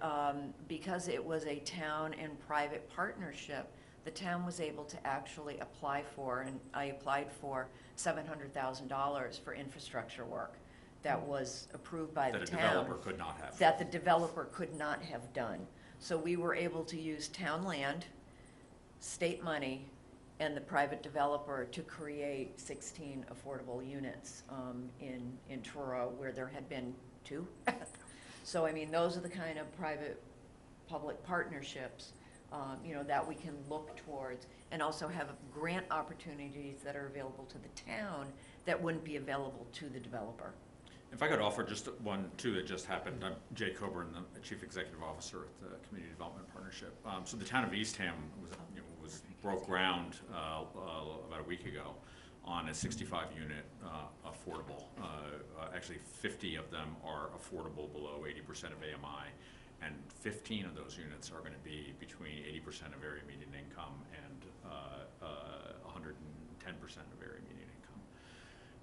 because it was a town and private partnership, the town was able to actually apply for, and I applied for $700,000 for infrastructure work that was approved by the That a town. developer could not have. That the developer could not have done. So we were able to use town land, state money, and the private developer to create 16 affordable units in Truro, where there had been 2. So, I mean, those are the kind of private-public partnerships, that we can look towards, and also have grant opportunities that are available to the town that wouldn't be available to the developer. If I could offer just one, too, that just happened. I'm Jay Coburn, the Chief Executive Officer at the Community Development Partnership. So the town of Eastham broke ground about a week ago on a 65-unit affordable. Actually, 50 of them are affordable below 80% of AMI, and 15 of those units are going to be between 80% of area median income and 110% of area median income.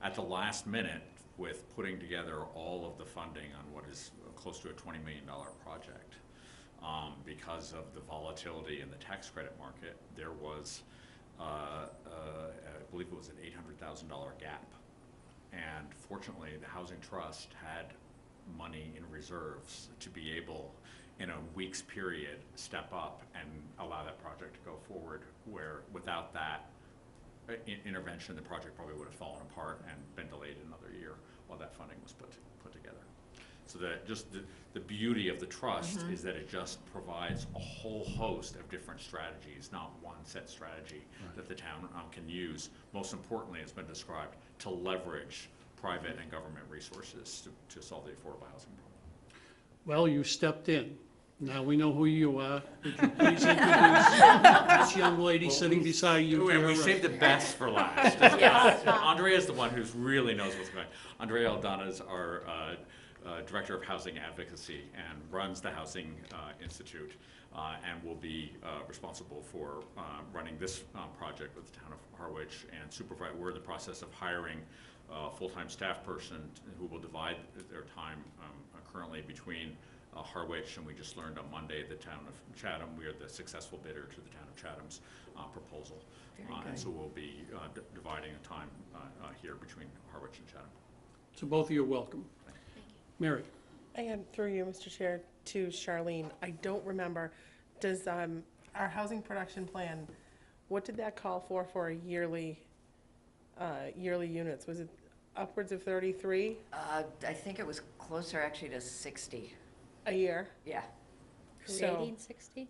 At the last minute, with putting together all of the funding on what is close to a $20 million project, because of the volatility in the tax credit market, there was, I believe it was an $800,000 gap. And fortunately, the Housing Trust had money in reserves to be able, in a week's period, step up and allow that project to go forward, where without that intervention, the project probably would have fallen apart and been delayed another year while that funding was put together. So that just the beauty of the trust is that it just provides a whole host of different strategies, not one set strategy that the town can use. Most importantly, it's been described, to leverage private and government resources to solve the affordable housing problem. Well, you stepped in. Now we know who you are. Would you please introduce this young lady sitting beside you? And we saved the best for last. Andrea is the one who really knows what's going on. Andrea Aldana is our Director of Housing Advocacy and runs the Housing Institute, and will be responsible for running this project with the town of Harwich and supervise. We're in the process of hiring a full-time staff person who will divide their time currently between Harwich, and we just learned on Monday the town of Chatham. We are the successful bidder to the town of Chatham's proposal. And so we'll be dividing the time here between Harwich and Chatham. So both of you are welcome. Mary? And through you, Mr. Chair, to Charlene, I don't remember, does our housing production plan, what did that call for a yearly units? Was it upwards of 33 I think it was closer actually to 60. a year? Yeah. So- Creating 60?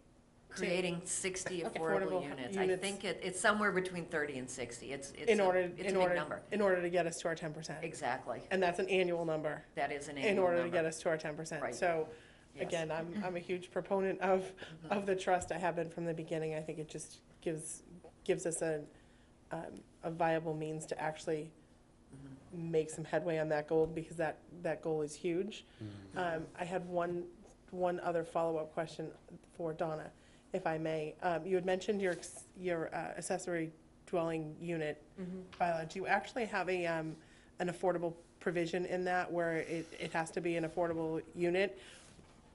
creating 60 Affordable affordable units. I units. think it's somewhere between 30 and 60. It's a in order, big number. in order to get us to our 10%. Exactly. And that's an annual number. That is an In annual order to get number. us to our 10%. Right. So, Yes. again, I'm a huge proponent of the trust. I have been from the beginning. I think it just gives us a viable means to actually make some headway on that goal, because that goal is huge. I had one other follow-up question for Donna, if I may. You had mentioned your accessory dwelling unit bylaw. Do you actually have an affordable provision in that where it has to be an affordable unit?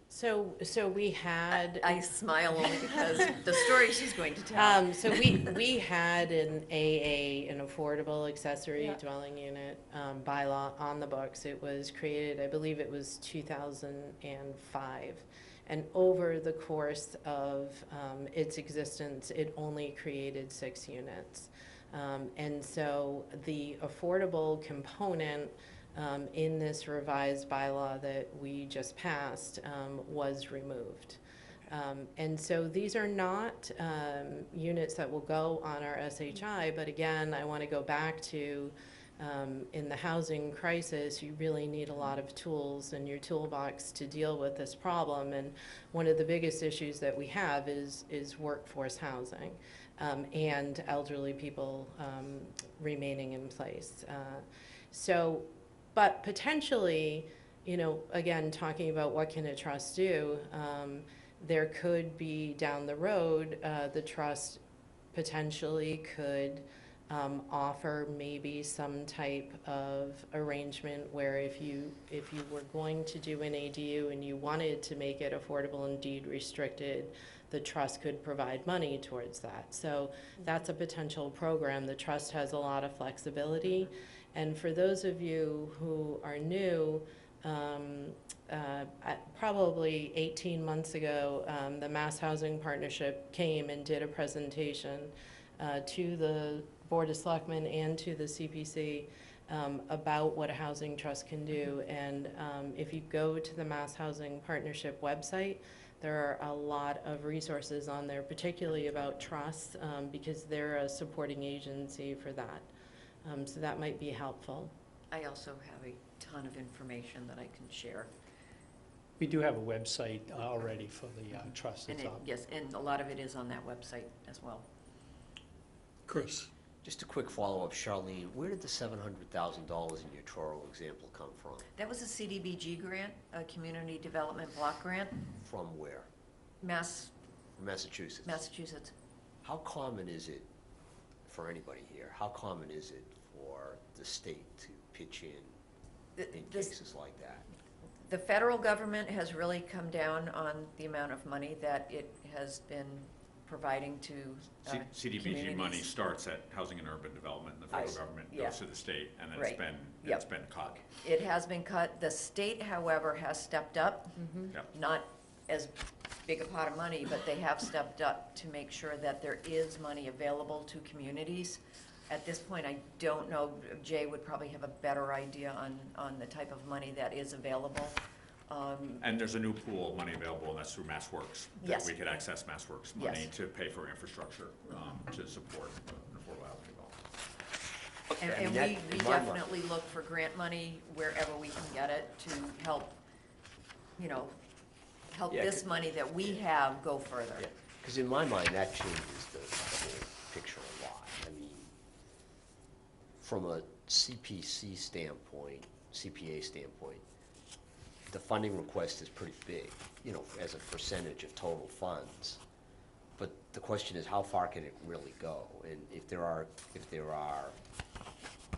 So we had. I smile only because the story she's going to tell. So we had an AA, an affordable accessory Yeah. dwelling unit bylaw on the books. It was created, I believe it was 2005. And over the course of its existence, it only created 6 units. And so the affordable component in this revised bylaw that we just passed was removed. And so these are not units that will go on our SHI, but again, I want to go back to in the housing crisis, you really need a lot of tools in your toolbox to deal with this problem. And one of the biggest issues that we have is workforce housing and elderly people remaining in place. But potentially, you know, again, talking about what can a trust do, there could be down the road, the trust potentially could offer maybe some type of arrangement where if you were going to do an ADU and you wanted to make it affordable and deed restricted, the trust could provide money towards that. So that's a potential program. The trust has a lot of flexibility. And for those of you who are new, probably 18 months ago, the Mass Housing Partnership came and did a presentation to the Board of Selectmen and to the CPC about what a housing trust can do. And if you go to the Mass Housing Partnership website, there are a lot of resources on there, particularly about trusts, because they're a supporting agency for that. So that might be helpful. I also have a ton of information that I can share. We do have a website already for the trust And itself. yes, and a lot of it is on that website as well. Chris? Just a quick follow-up, Charlene, where did the $700,000 in your Truro example come from? That was a CDBG grant, a Community Development Block Grant, From where? Massachusetts? Massachusetts. How common is it, for anybody here, how common is it for the state to pitch in cases like that? The federal government has really come down on the amount of money that it has been providing to CDBG communities. money starts at Housing and Urban Development, and the federal government yeah. goes to the state, and then Right. Yep. it's been cut. It has been cut. The state, however, has stepped up. Yep. Not as big a pot of money, but they have stepped up to make sure that there is money available to communities. At this point, I don't know, Jay would probably have a better idea on the type of money that is available. And there's a new pool of money available, and that's through MassWorks. Yes. That we could access MassWorks money Yes. to pay for infrastructure, to support affordable housing development. And, I mean, and that- we in my mind- definitely look for grant money wherever we can get it to help, you know, help Yeah, this 'cause- money that we have go further. Yeah, because in my mind, that changes the whole picture a lot. I mean, from a CPC standpoint, CPA standpoint, the funding request is pretty big, you know, as a percentage of total funds. But the question is, how far can it really go? And if there are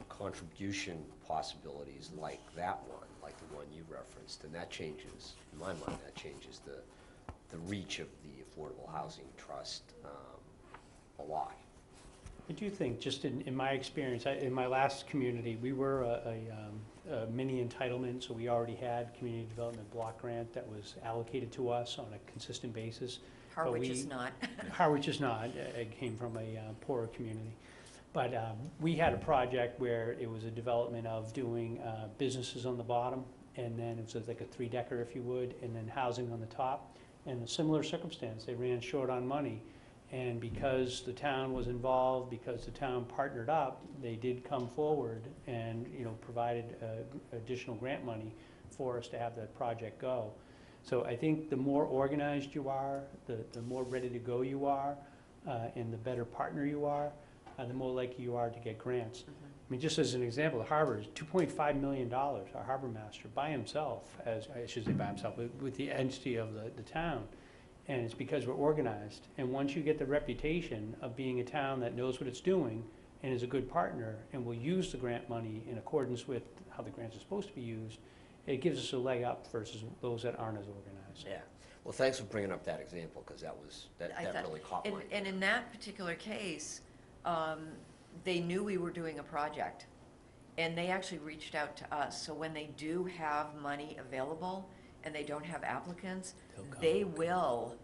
contribution possibilities like that one, like the one you referenced, then that changes, in my mind, that changes the reach of the Affordable Housing Trust a lot. I do think, just in my experience, in my last community, we were a mini entitlement, so we already had community development block grant that was allocated to us on a consistent basis. But Harwich is not. Harwich is not. It came from a poorer community. But we had a project where it was a development of doing businesses on the bottom, and then it was like a 3-decker, if you would, and then housing on the top. in a similar circumstance. They ran short on money. And because the town was involved, because the town partnered up, they did come forward and, provided additional grant money for us to have that project go. So I think the more organized you are, the more ready to go you are, and the better partner you are, the more likely you are to get grants. I mean, just as an example, the harbor is $2.5 million, our harbor master, by himself, I should say by himself, with the entity of the town. And it's because we're organized. And once you get the reputation of being a town that knows what it's doing and is a good partner and will use the grant money in accordance with how the grants are supposed to be used, it gives us a leg up versus those that aren't as organized. Yeah. Well, thanks for bringing up that example, because that really caught my. And in that particular case, they knew we were doing a project, and they actually reached out to us. So when they do have money available and they don't have applicants, they will,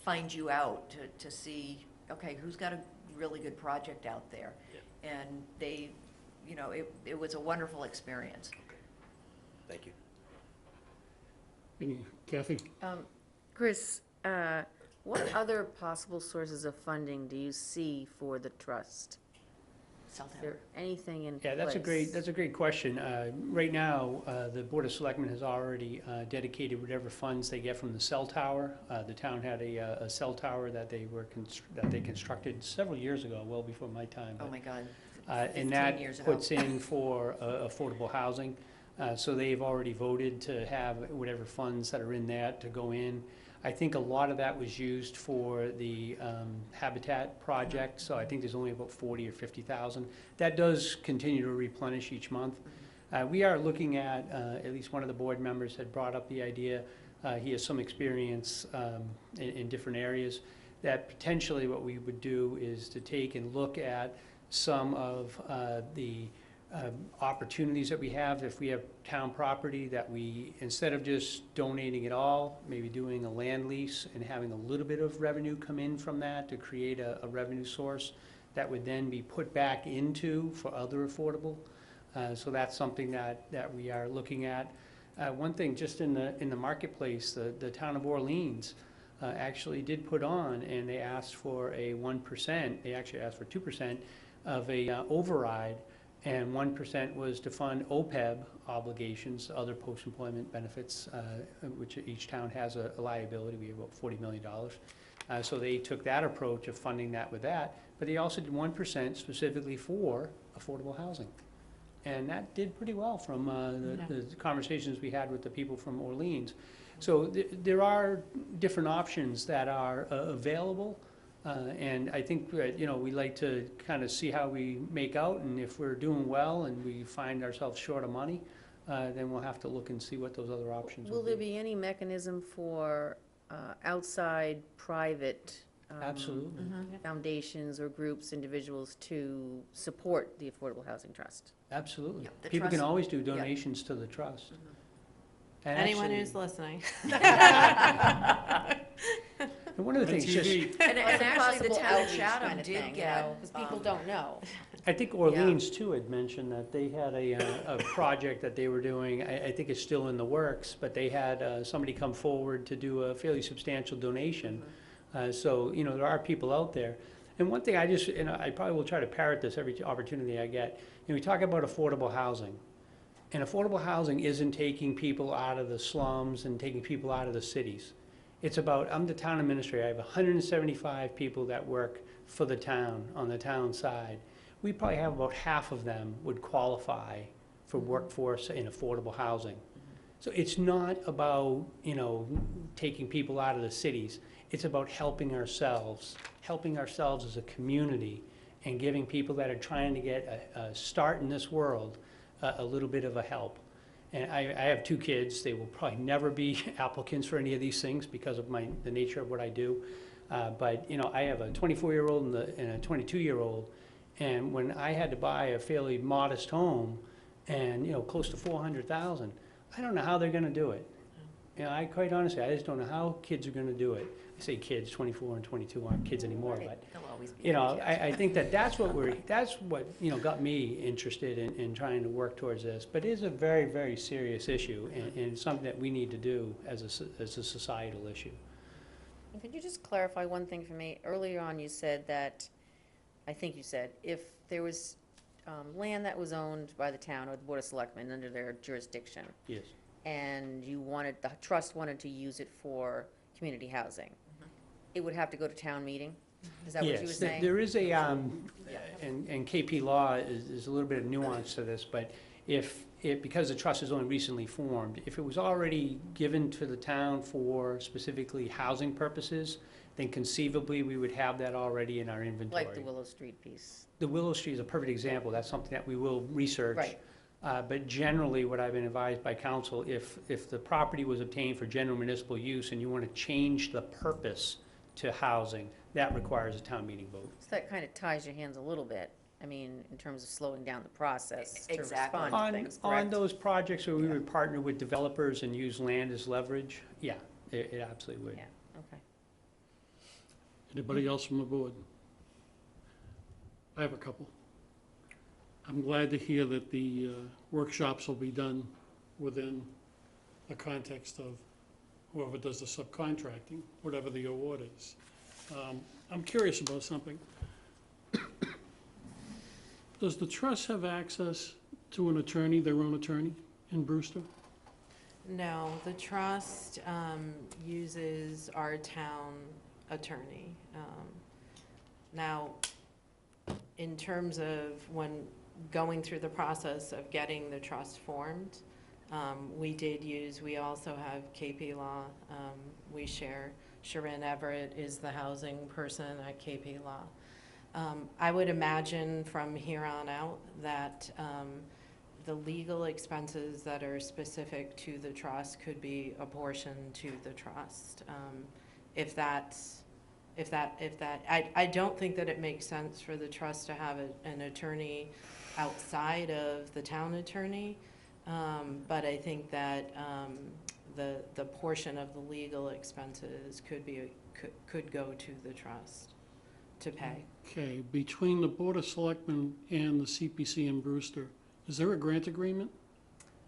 find you out to see, okay, who's got a really good project out there? Yeah. And they, it was a wonderful experience. Okay. Thank you. Kathy? Chris, what other possible sources of funding do you see for the trust? Cell Is tower. there anything in Yeah, place? that's a great question. Right now, the Board of Selectmen has already dedicated whatever funds they get from the cell tower. The town had a cell tower that they constructed several years ago, well before my time. Oh, my God. And 15 years that ago. puts in for affordable housing. So they've already voted to have whatever funds that are in that to go in. I think a lot of that was used for the Habitat project, so I think there's only about 40 or 50,000. That does continue to replenish each month. We are looking at least one of the board members had brought up the idea, he has some experience in different areas, that potentially what we would do is to take and look at some of the opportunities that we have, if we have town property, that we, instead of just donating it all, maybe doing a land lease and having a little bit of revenue come in from that to create a revenue source that would then be put back into for other affordable. So that's something that we are looking at. One thing, just in the marketplace, the town of Orleans actually did put on, and they asked for a 1%, they actually asked for 2% of a override, and 1% was to fund OPEB obligations, other post-employment benefits, which each town has a liability. We have about $40 million. So they took that approach of funding that with that, but they also did 1% specifically for affordable housing. And that did pretty well from the conversations we had with the people from Orleans. So there are different options that are available. And I think, we like to kind of see how we make out, and if we're doing well and we find ourselves short of money, then we'll have to look and see what those other options Will will there be. be any mechanism for outside private Absolutely. foundations or groups, individuals to support the Affordable Housing Trust? Absolutely. Yeah, the People can trust- always do donations to the trust. And Anyone actually- who's listening. And one of the things, just, And actually, the Possible town of outreach Chatham kind of did thing, get. because people don't know. I think Orleans too had mentioned that they had a project that they were doing, I think it's still in the works, but they had somebody come forward to do a fairly substantial donation. So, there are people out there. And one thing I probably will try to parrot this every opportunity I get. We talk about affordable housing. And affordable housing isn't taking people out of the slums and taking people out of the cities. It's about, I'm the town administrator, I have 175 people that work for the town, on the town side. We probably have about half of them would qualify for workforce in affordable housing. So it's not about, taking people out of the cities. It's about helping ourselves as a community, and giving people that are trying to get a start in this world a little bit of a help. And I have 2 kids. They will probably never be applicants for any of these things because of the nature of what I do. But I have a 24-year-old and a 22-year-old. And when I had to buy a fairly modest home and, close to $400,000, I don't know how they're going to do it. I quite honestly, I just don't know how kids are gonna do it. I say kids, 24 and 22 aren't kids anymore, but, They'll always be you know, kids. I think that's what, you know, got me interested in trying to work towards this. But it is a very, very serious issue, and it's something that we need to do as a societal issue. And could you just clarify one thing for me? Earlier on, you said that, I think you said, if there was land that was owned by the town or the Board of Selectmen under their jurisdiction, Yes. and the trust wanted to use it for community housing, it would have to go to town meeting? Is that what you were Yes, saying? there is a, and KP law is a little bit of nuance to this, but because the trust is only recently formed, if it was already given to the town for specifically housing purposes, then conceivably we would have that already in our inventory. Like the Willow Street piece? The Willow Street is a perfect example. That's something that we will research. Right. But generally, what I've been advised by council, if the property was obtained for general municipal use and you want to change the purpose to housing, that requires a town meeting vote. So that kind of ties your hands a little bit, I mean, in terms of slowing down the process to Exactly. respond to things, On correct? those projects where we would partner with developers and use land as leverage, yeah, it absolutely would. Yeah, okay. Anybody else from the board? I have a couple. I'm glad to hear that the workshops will be done within the context of whoever does the subcontracting, whatever the award is. I'm curious about something. Does the trust have access to an attorney, their own attorney in Brewster? No, the trust uses our town attorney. Now, in terms of when going through the process of getting the trust formed, we also have KP Law. We share, Sharon Everett is the housing person at KP Law. I would imagine from here on out that the legal expenses that are specific to the trust could be apportioned to the trust. I don't think that it makes sense for the trust to have an attorney outside of the town attorney, but I think that the portion of the legal expenses could go to the trust to pay. Okay, between the Board of Selectmen and the CPC in Brewster, is there a grant agreement?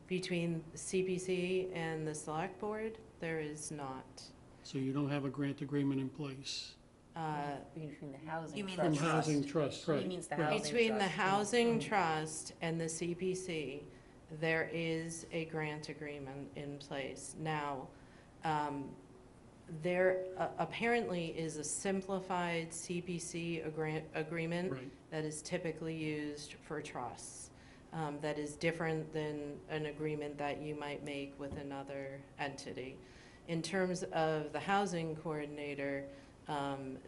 Between CPC and the select board, there is not. So you don't have a grant agreement in place? Between the housing You mean trust. the From Housing Trust, He right. means the right. housing Between the trust. housing trust and the CPC, there is a grant agreement in place. Now, there apparently is a simplified CPC agreement Right. that is typically used for trusts. That is different than an agreement that you might make with another entity. In terms of the housing coordinator,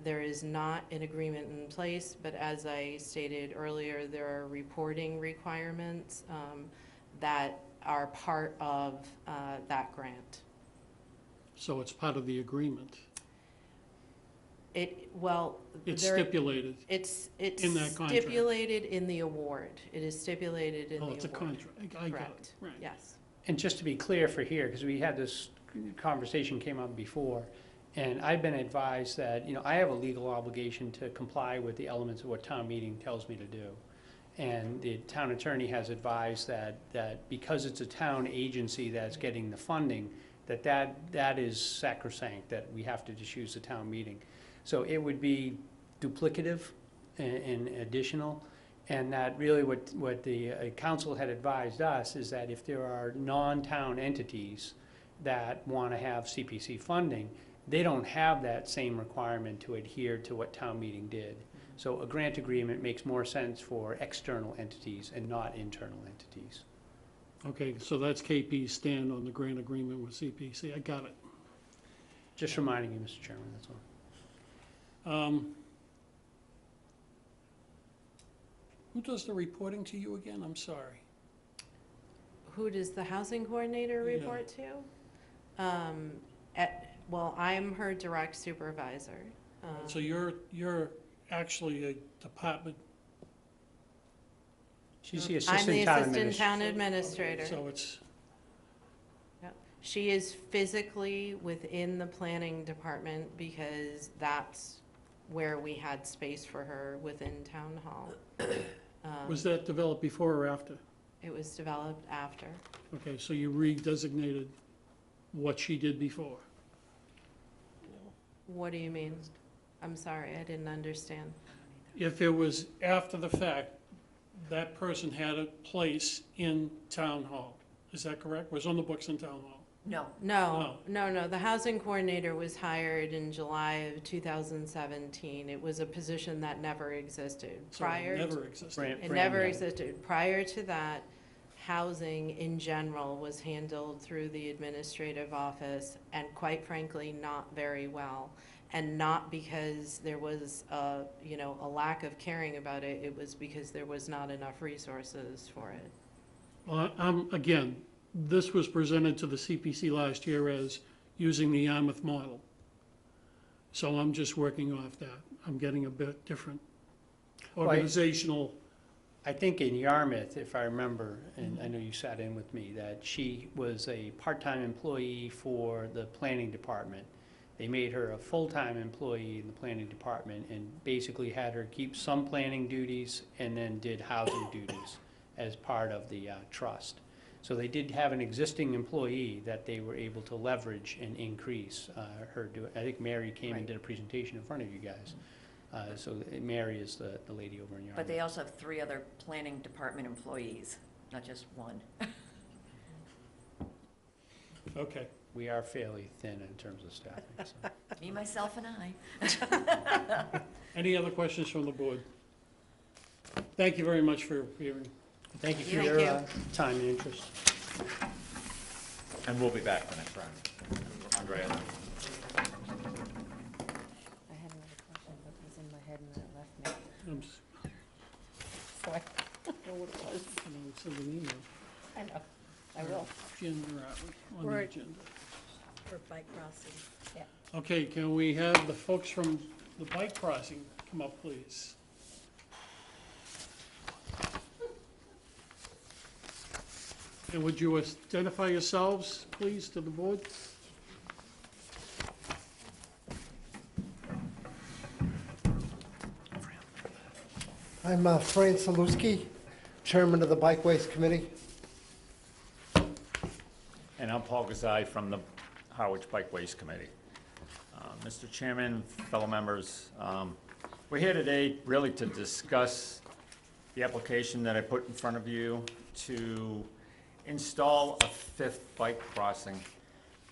there is not an agreement in place, but as I stated earlier, there are reporting requirements that are part of that grant. So it's part of the agreement? It's there- stipulated? It's in that contract. stipulated in the award. It is stipulated in the Oh, award. it's a contract, I got it, Correct, right. yes. And just to be clear for here, because we had this conversation came up before, and I've been advised that, you know, I have a legal obligation to comply with the elements of what town meeting tells me to do. And the town attorney has advised that because it's a town agency that's getting the funding, that is sacrosanct, that we have to just use the town meeting. So it would be duplicative and additional, and that really what the council had advised us is that if there are non-town entities that want to have CPC funding, they don't have that same requirement to adhere to what town meeting did. So a grant agreement makes more sense for external entities and not internal entities. Okay, so that's KP's stand on the grant agreement with CPC, I got it. Just reminding you, Mr. Chairman, that's all. Who does the reporting to you again? I'm sorry. Who does the housing coordinator Yeah. report to? Well, I'm her direct supervisor. So you're actually a department, She's the I'm assistant the town assistant administrator. town administrator. so it's, She is physically within the planning department because that's where we had space for her within town hall. Was that developed before or after? It was developed after. Okay, so you redesignated what she did before. What do you mean? I'm sorry, I didn't understand. If it was after the fact, that person had a place in town hall. Is that correct? Was on the books in town hall? No, No. The housing coordinator was hired in July of 2017. It was a position that never existed. So it never existed. It never existed. Prior to that, housing in general was handled through the administrative office, and quite frankly, not very well. And not because there was a lack of caring about it, it was because there was not enough resources for it. Well, again, this was presented to the CPC last year as using the Yarmouth model. So I'm just working off that. I'm getting a bit different organizational. I think in Yarmouth, if I remember, and I know you sat in with me, that she was a part-time employee for the planning department. They made her a full-time employee in the planning department and basically had her keep some planning duties and then did housing duties as part of the trust. So they did have an existing employee that they were able to leverage and increase her. I think Mary came and did a presentation in front of you guys. So Mary is the lady over in Yarmouth. but they also have 3 other planning department employees, not just one. Okay. We are fairly thin in terms of staffing. So. Me, myself, and I. Any other questions from the board? Thank you very much for appearing. Thank you for Thank your you. time and interest. And we'll be back the next round. Andrea? I had another question, but it was in my head and then it left me. I'm s- So I don't know what it was. I'll send an email. I know, I will. Agenda, on the We're- agenda. For bike crossing. Yeah. Okay, can we have the folks from the bike crossing come up, please? And would you identify yourselves, please, to the board? I'm Fran Saluski, Chairman of the Bikeways Committee. And I'm Paul Gazai from the Harwich Bikeways Committee. Mr. Chairman, fellow members, we're here today really to discuss the application that I put in front of you to install a 5th bike crossing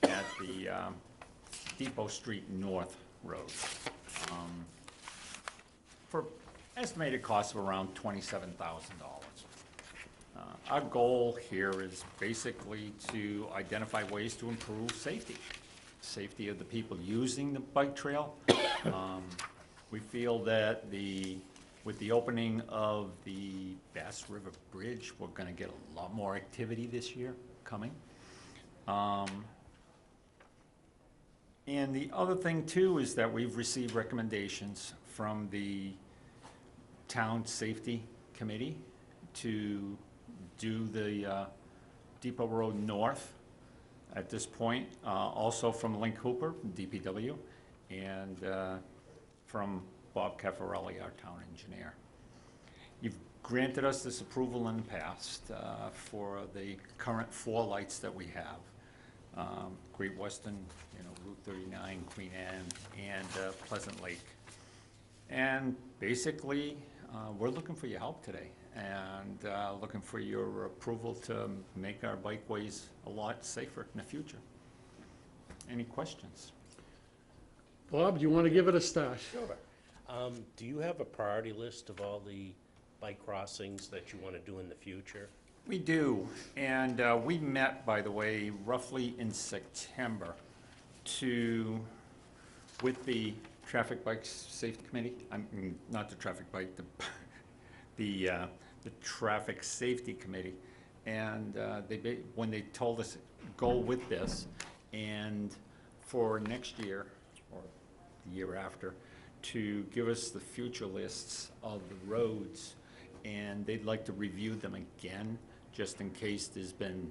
at the Depot Street North Road for estimated cost of around $27,000. Our goal here is basically to identify ways to improve safety of the people using the bike trail. We feel that with the opening of the Bass River Bridge, we're gonna get a lot more activity this year coming. And the other thing too is that we've received recommendations from the Town Safety Committee to do the Depot Road North at this point, also from Link Hooper, DPW, and from Bob Caffarelli, our town engineer. You've granted us this approval in the past for the current 4 lights that we have. Great Western, Route 39, Queen Anne, and Pleasant Lake. And basically, we're looking for your help today and looking for your approval to make our bikeways a lot safer in the future. Any questions? Bob, do you want to give it a start? Sure. Do you have a priority list of all the bike crossings that you want to do in the future? We do, and we met, by the way, roughly in September with the Traffic Bike Safety Committee, not the Traffic Bike, the Traffic Safety Committee, and when they told us go with this, and for next year, or the year after, to give us the future lists of the roads, and they'd like to review them again, just in case there's been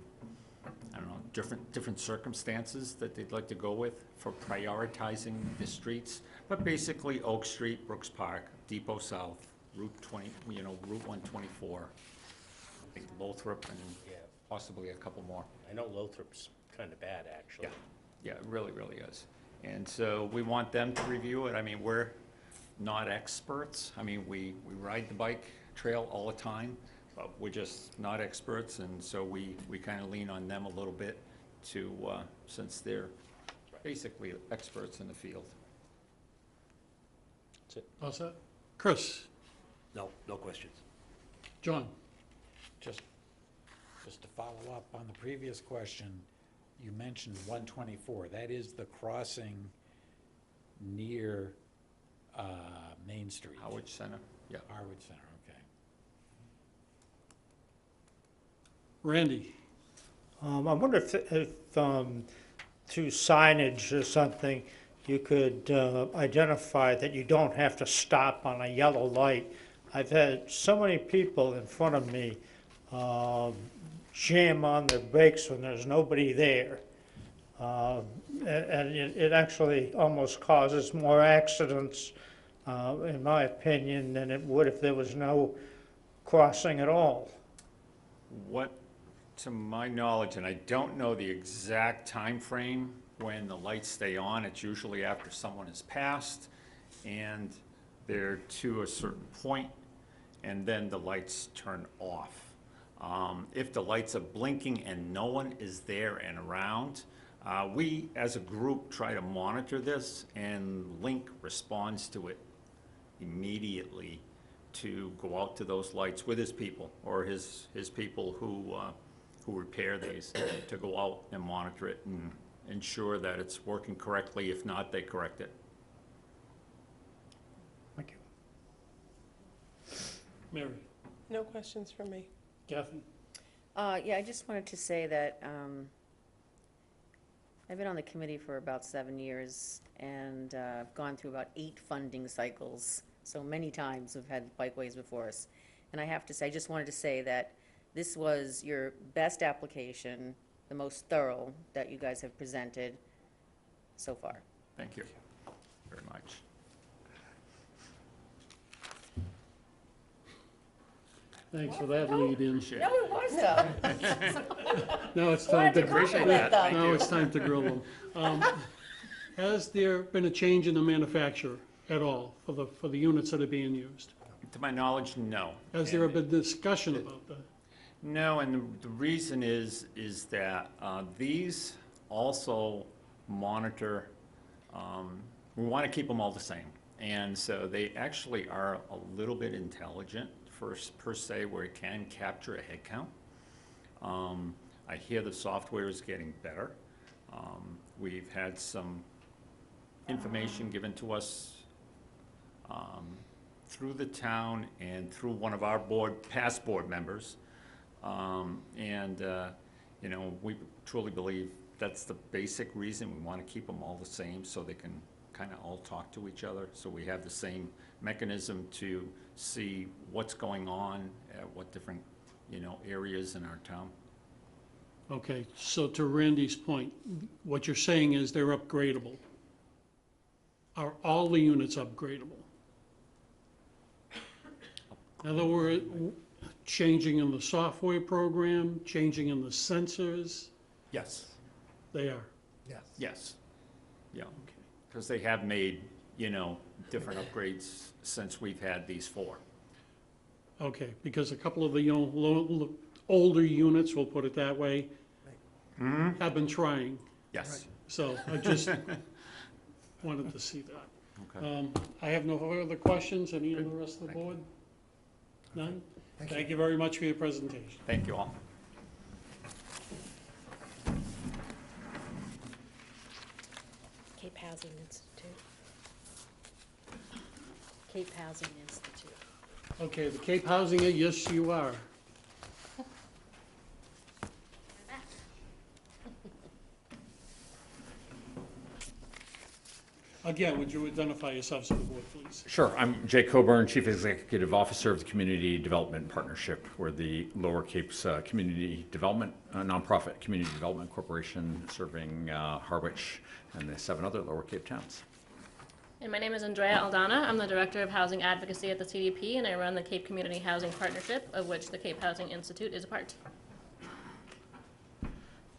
I don't know, different circumstances that they'd like to go with for prioritizing the streets. But basically Oak Street, Brooks Park, Depot South, Route 20, Route 124, I think Lothrop, and possibly a couple more. I know Lothrop's kind of bad, actually. Yeah, it really, really is. And so we want them to review it. I mean, we're not experts. I mean, we ride the bike trail all the time, but we're just not experts, and so we kind of lean on them a little bit to, since they're basically experts in the field. That's it. All set? Chris? No, no questions. John? Just to follow up on the previous question, you mentioned 124. That is the crossing near Main Street. Harwich Center, yeah. Harwich Center, okay. Randy? I wonder if through signage or something, you could identify that you don't have to stop on a yellow light. I've had so many people in front of me jam on their brakes when there's nobody there. And it actually almost causes more accidents, in my opinion, than it would if there was no crossing at all. What, to my knowledge, and I don't know the exact time frame when the lights stay on, it's usually after someone has passed and they're to a certain point, and then the lights turn off. If the lights are blinking and no one is there and around, we as a group try to monitor this, and Link responds to it immediately to go out to those lights with his people, or his people who repair these, to go out and monitor it and ensure that it's working correctly. If not, they correct it. Thank you. Mary? No questions from me. Kathy? Yeah, I just wanted to say that I've been on the committee for about 7 years, and I've gone through about 8 funding cycles. So many times we've had bikeways before us. And I have to say, I just wanted to say that this was your best application, the most thorough that you guys have presented so far. Thank you very much. Thanks for that lead-in. Appreciate No, it. it was though. Now it's time to, Appreciate that. Thank now you. it's time to grill them. Has there been a change in the manufacturer at all for the units that are being used? To my knowledge, no. Has there been discussion about that? No, and the reason is that these also monitor, we want to keep them all the same. And so they actually are a little bit intelligent per se, where it can capture a head count. I hear the software is getting better. We've had some information given to us through the town and through one of our past board members. You know, we truly believe that's the basic reason. We want to keep them all the same so they can kind of all talk to each other. So we have the same mechanism to see what's going on at what different, areas in our town. Okay, so to Randy's point, what you're saying is they're upgradable. Are all the units upgradable? In other words, changing in the software program, changing in the sensors, Yes. they are. Yes. Yes. Yeah. Because they have made, different upgrades since we've had these 4. Okay, because a couple of the older units, we'll put it that way, have been trying. Yes. So I just wanted to see that. Okay. I have no further questions. Any of the rest of the board? None? Thank you very much for your presentation. Thank you all. Cape Housing Institute. Cape Housing Institute. Okay, the Cape Housing, yes, you are. Again, would you identify yourself to the board, please? Sure. I'm Jay Coburn, Chief Executive Officer of the Community Development Partnership. We're the Lower Cape's community development, nonprofit community development corporation serving Harwich and the 7 other Lower Cape towns. And my name is Andrea Aldana. I'm the Director of Housing Advocacy at the CDP, and I run the Cape Community Housing Partnership, of which the Cape Housing Institute is a part.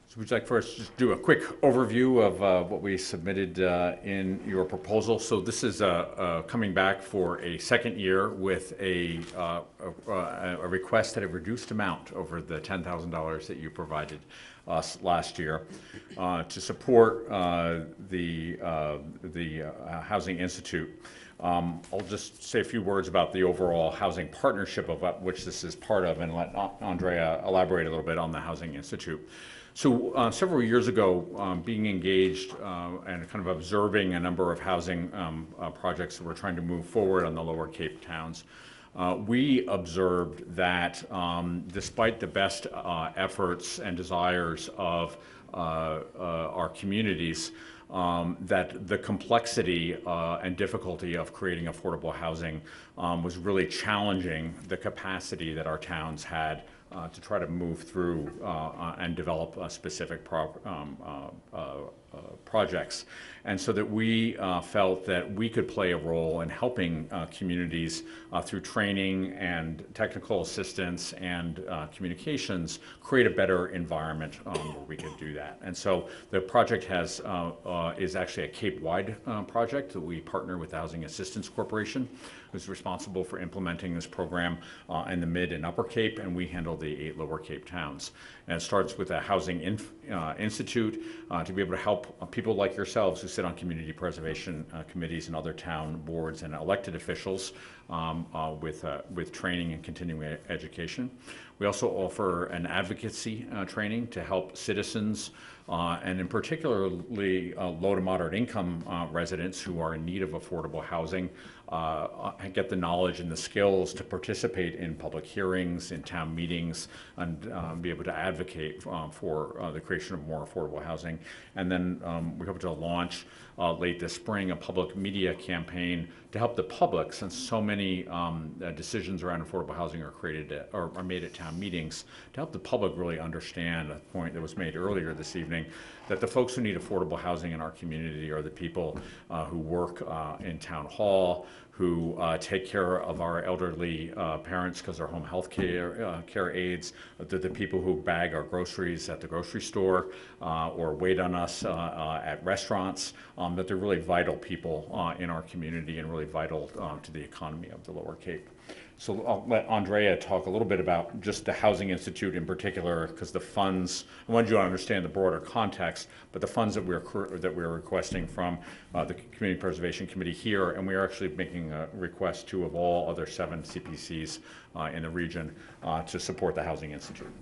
So would you like for us to just do a quick overview of what we submitted in your proposal? So this is coming back for a second year with a request at a reduced amount over the $10,000 that you provided us last year to support the Housing Institute. I'll just say a few words about the overall housing partnership of which this is part of, and let Andrea elaborate a little bit on the Housing Institute. So several years ago, being engaged and kind of observing a number of housing projects that we're trying to move forward on the Lower Cape towns, we observed that despite the best efforts and desires of our communities, that the complexity and difficulty of creating affordable housing was really challenging the capacity that our towns had to try to move through and develop specific projects. And so that we felt that we could play a role in helping communities through training and technical assistance and communications create a better environment where we could do that. And so the project is actually a Cape-wide project that we partner with the Housing Assistance Corporation, who's responsible for implementing this program in the Mid and Upper Cape, and we handle the 8 Lower Cape towns. And it starts with a Housing Institute to be able to help people like yourselves who sit on community preservation committees and other town boards and elected officials with training and continuing education. We also offer an advocacy training to help citizens and in particularly low to moderate income residents who are in need of affordable housing get the knowledge and the skills to participate in public hearings, in town meetings, and be able to advocate for the creation of more affordable housing. And then we hope to launch late this spring a public media campaign to help the public, since so many decisions around affordable housing are made at town meetings, to help the public really understand a point that was made earlier this evening, that the folks who need affordable housing in our community are the people who work in town hall, who take care of our elderly parents because they're home health care aides, the people who bag our groceries at the grocery store or wait on us at restaurants, that they're really vital people in our community and really vital to the economy of the Lower Cape. So I'll let Andrea talk a little bit about just the Housing Institute in particular, because the funds, I wanted you to understand the broader context, but the funds that we're requesting from the Community Preservation Committee here, and we are actually making a request too of all other 7 CPCs in the region to support the Housing Institute.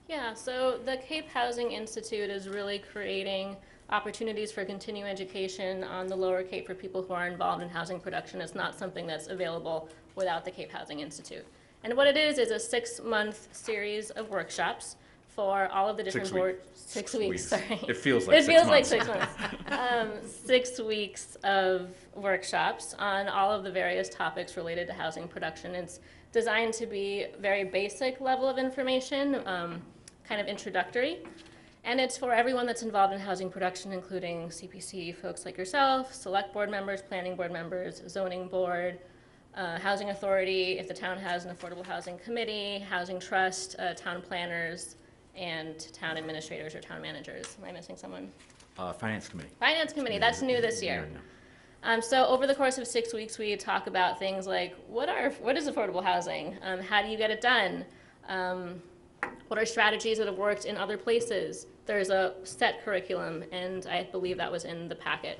Yeah, so the Cape Housing Institute is really creating opportunities for continuing education on the Lower Cape for people who are involved in housing production. It's not something that's available without the Cape Housing Institute. And what it is a 6-month series of workshops for all of the different boards. 6 weeks, sorry. It feels like 6 months. Like 6 months. 6 weeks of workshops on all of the various topics related to housing production. It's designed to be very basic level of information, kind of introductory. And it's for everyone that's involved in housing production, including CPC folks like yourself, select board members, planning board members, zoning board, housing authority, if the town has an affordable housing committee, housing trust, town planners, and town administrators or town managers. Am I missing someone? Finance Committee. Finance Committee, that's new this year. So over the course of 6 weeks, we talk about things like, what is affordable housing? How do you get it done? What are strategies that have worked in other places? There's a set curriculum, and I believe that was in the packet.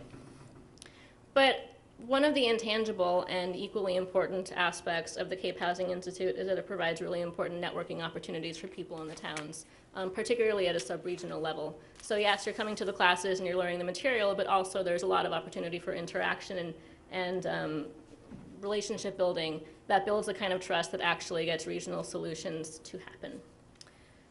But one of the intangible and equally important aspects of the Cape Housing Institute is that it provides really important networking opportunities for people in the towns, particularly at a sub-regional level. So yes, you're coming to the classes and you're learning the material, but also there's a lot of opportunity for interaction and relationship building that builds the kind of trust that actually gets regional solutions to happen.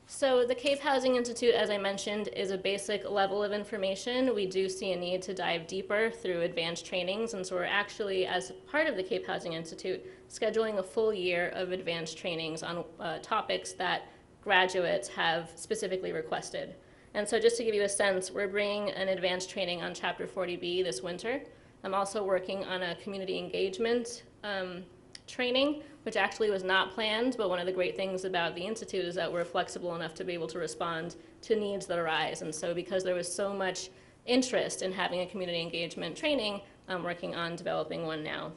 So the Cape Housing Institute, as I mentioned, is a basic level of information. We do see a need to dive deeper through advanced trainings, and so we're actually, as part of the Cape Housing Institute, scheduling a full year of advanced trainings on topics that graduates have specifically requested. And so just to give you a sense, we're bringing an advanced training on Chapter 40B this winter. I'm also working on a community engagement training, which actually was not planned, but one of the great things about the Institute is that we're flexible enough to be able to respond to needs that arise. And so because there was so much interest in having a community engagement training, I'm working on developing one now.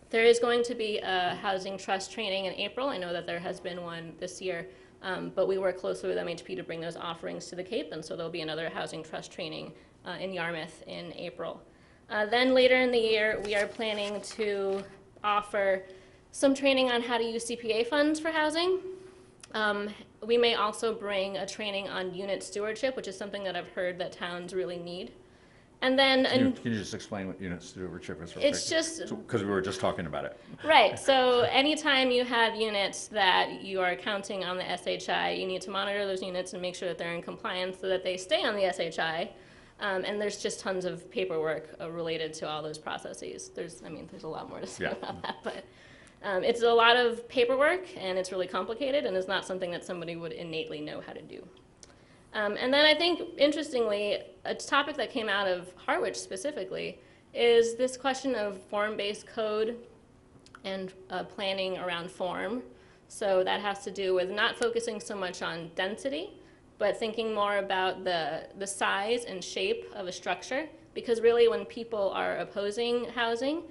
There is going to be a housing trust training in April. I know that there has been one this year, but we work closely with MHP to bring those offerings to the Cape, and so there'll be another housing trust training in Yarmouth in April. Then later in the year, we are planning to offer some training on how to use CPA funds for housing. We may also bring a training on unit stewardship, which is something that I've heard that towns really need. And then, Can you just explain what unit stewardship is? It's just, Because we were just talking about it. right, so anytime you have units that you are counting on the SHI, you need to monitor those units and make sure that they're in compliance so that they stay on the SHI. And there's just tons of paperwork related to all those processes. There's a lot more to say about that, but it's a lot of paperwork, and it's really complicated, and it's not something that somebody would innately know how to do. And then I think, interestingly, a topic that came out of Harwich specifically is this question of form-based code and planning around form. So that has to do with not focusing so much on density, but thinking more about the size and shape of a structure. Because really, when people are opposing housing,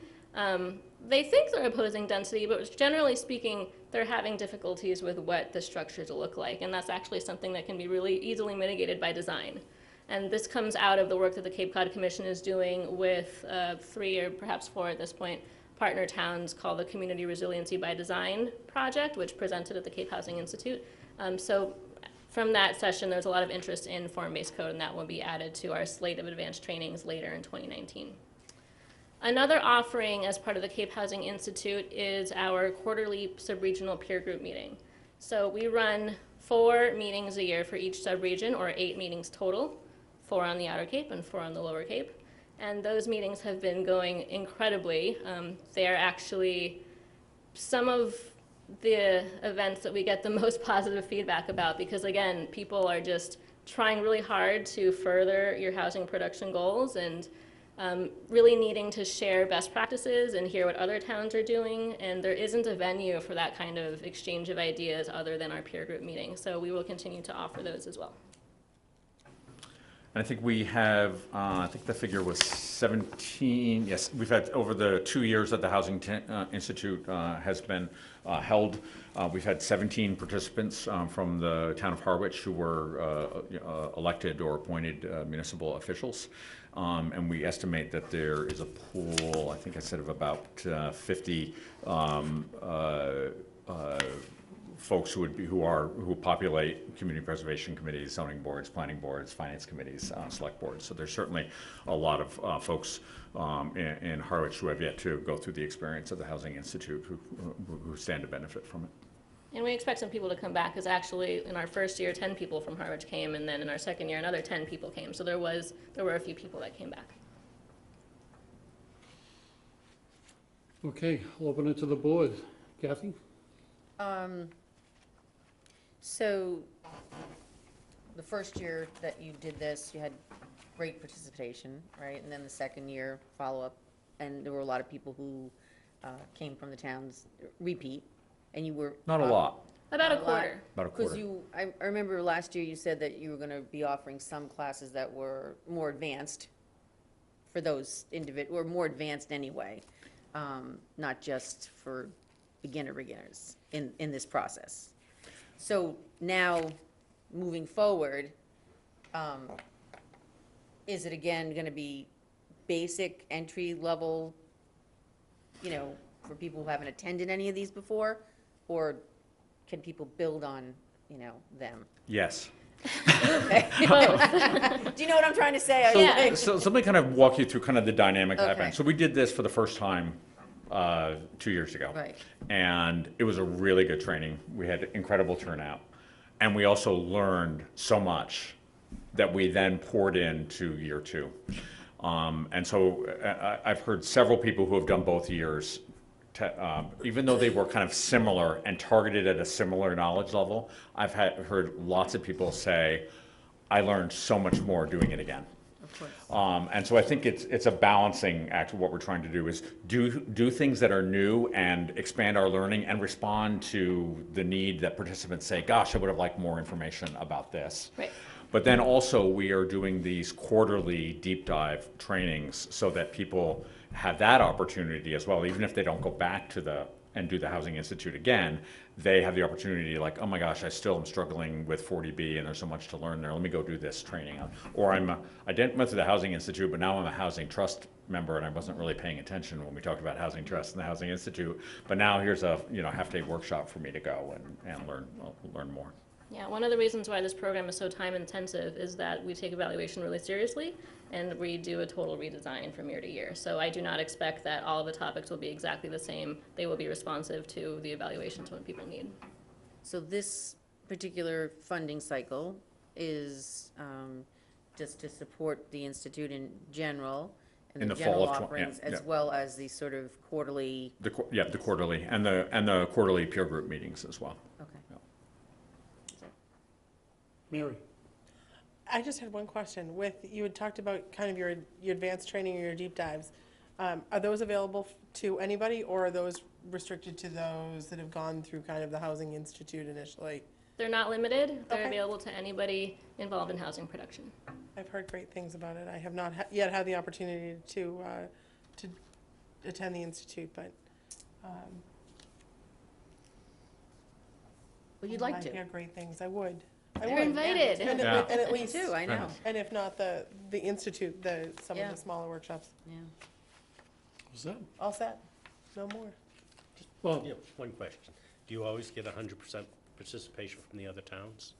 they think they're opposing density, but generally speaking, they're having difficulties with what the structures look like. And that's actually something that can be really easily mitigated by design. And this comes out of the work that the Cape Cod Commission is doing with 3 or perhaps 4 at this point partner towns called the Community Resiliency by Design Project, which presented at the Cape Housing Institute. So from that session, there's a lot of interest in form-based code, and that will be added to our slate of advanced trainings later in 2019. Another offering as part of the Cape Housing Institute is our quarterly sub-regional peer group meeting. So we run 4 meetings a year for each sub-region, or 8 meetings total, 4 on the Outer Cape and 4 on the Lower Cape. And those meetings have been going incredibly. They are actually some of the events that we get the most positive feedback about, because again, people are just trying really hard to further your housing production goals and really needing to share best practices and hear what other towns are doing, and there isn't a venue for that kind of exchange of ideas other than our peer group meeting, so we will continue to offer those as well. And I think we have, I think the figure was 17, yes, we've had over the 2 years that the Housing Institute has been held, we've had 17 participants from the town of Harwich who were elected or appointed municipal officials. And we estimate that there is a pool, I think I said, of about 50 folks who populate community preservation committees, zoning boards, planning boards, finance committees, select boards. So there's certainly a lot of folks in Harwich who have yet to go through the experience of the Housing Institute who stand to benefit from it. And we expect some people to come back, because actually in our first year, 10 people from Harwich came, and then in our second year, another 10 people came. So there were a few people that came back. Okay, I'll open it to the board. Kathy? So the first year that you did this, you had great participation, right? And then the second year, follow-up, and there were a lot of people who came from the towns, repeat, and you were... Not a lot. About a quarter. About a quarter. Because I remember last year you said that you were going to be offering some classes that were more advanced for those or more advanced anyway, not just for beginners in this process. So now, moving forward, is it again going to be basic entry level, for people who haven't attended any of these before, or can people build on, them? Yes. Okay. Do you know what I'm trying to say? Yeah. So let me kind of walk you through kind of the dynamic that Okay. happened. So we did this for the first time 2 years ago. Right. And it was a really good training. We had incredible turnout. And we also learned so much that we then poured into year 2. And so I've heard several people who have done both years, even though they were kind of similar and targeted at a similar knowledge level, I've heard lots of people say, I learned so much more doing it again. Of course. And so I think it's a balancing act. What we're trying to do is do things that are new and expand our learning and respond to the need that participants say, gosh, I would have liked more information about this. Right. But then also we are doing these quarterly deep dive trainings so that people have that opportunity as well. Even if they don't go back to and do the Housing Institute again, they have the opportunity like, oh my gosh, I still am struggling with 40B and there's so much to learn there. Let me go do this training. Or I didn't went to the Housing Institute, but now I'm a Housing Trust member and I wasn't really paying attention when we talked about Housing Trust and the Housing Institute. But now here's a half-day workshop for me to go and learn more. Yeah, one of the reasons why this program is so time intensive is that we take evaluation really seriously and we do a total redesign from year to year. So I do not expect that all of the topics will be exactly the same. They will be responsive to the evaluations when people need. So this particular funding cycle is just to support the Institute in general and In the the fall general of offerings, yeah. as well as the sort of quarterly. The quarterly and the quarterly peer group meetings as well. Okay. Mary? I just had one question. You had talked about kind of your advanced training or your deep dives. Are those available to anybody, or are those restricted to those that have gone through kind of the Housing Institute initially? They're not limited. They're Okay. available to anybody involved in housing production. I've heard great things about it. I have not yet had the opportunity to attend the Institute, but Well, you'd like I to. hear great things. I would. I They're would. invited. And, Yeah. and at least, Too, I know. and if not the Institute, some Yeah. of the smaller workshops. Yeah. Was that? All set? No more. Well, Yeah, one question. Do you always get 100% participation from the other towns?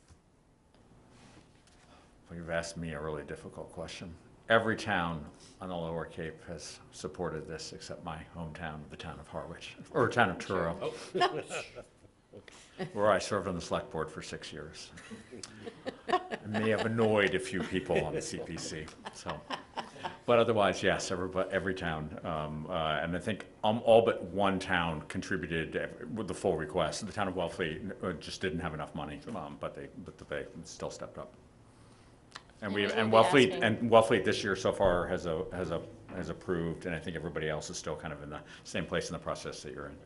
Well, you've asked me a really difficult question. Every town on the Lower Cape has supported this except my hometown, the town of Harwich, or town of Truro, where I served on the select board for 6 years. I may have annoyed a few people on the CPC, so. But otherwise, yes, every town, and I think all but one town contributed with the full request. The town of Wellfleet just didn't have enough money, but they still stepped up. And And we'll be asking. Wellfleet this year so far has approved, and I think everybody else is still kind of in the same place in the process that you're in.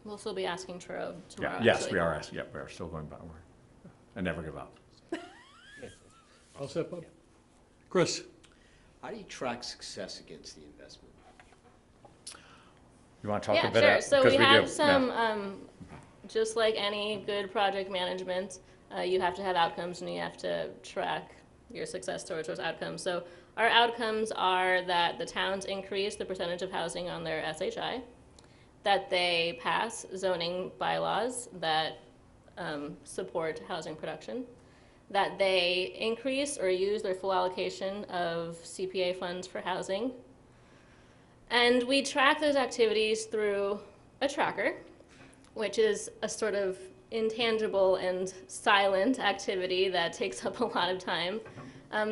We'll still be asking Truro tomorrow. Yeah, yes, actually. we are asking. Yeah, we are still going backward, and never give up. all set, Bob? Chris? How do you track success against the investment? You want to talk Yeah, a bit? sure. So we do, have yeah. some, just like any good project management, you have to have outcomes and you have to track your success towards those outcomes. So our outcomes are that the towns increase the percentage of housing on their SHI, that they pass zoning bylaws that support housing production, that they increase or use their full allocation of CPA funds for housing. And we track those activities through a tracker, which is a sort of intangible and silent activity that takes up a lot of time,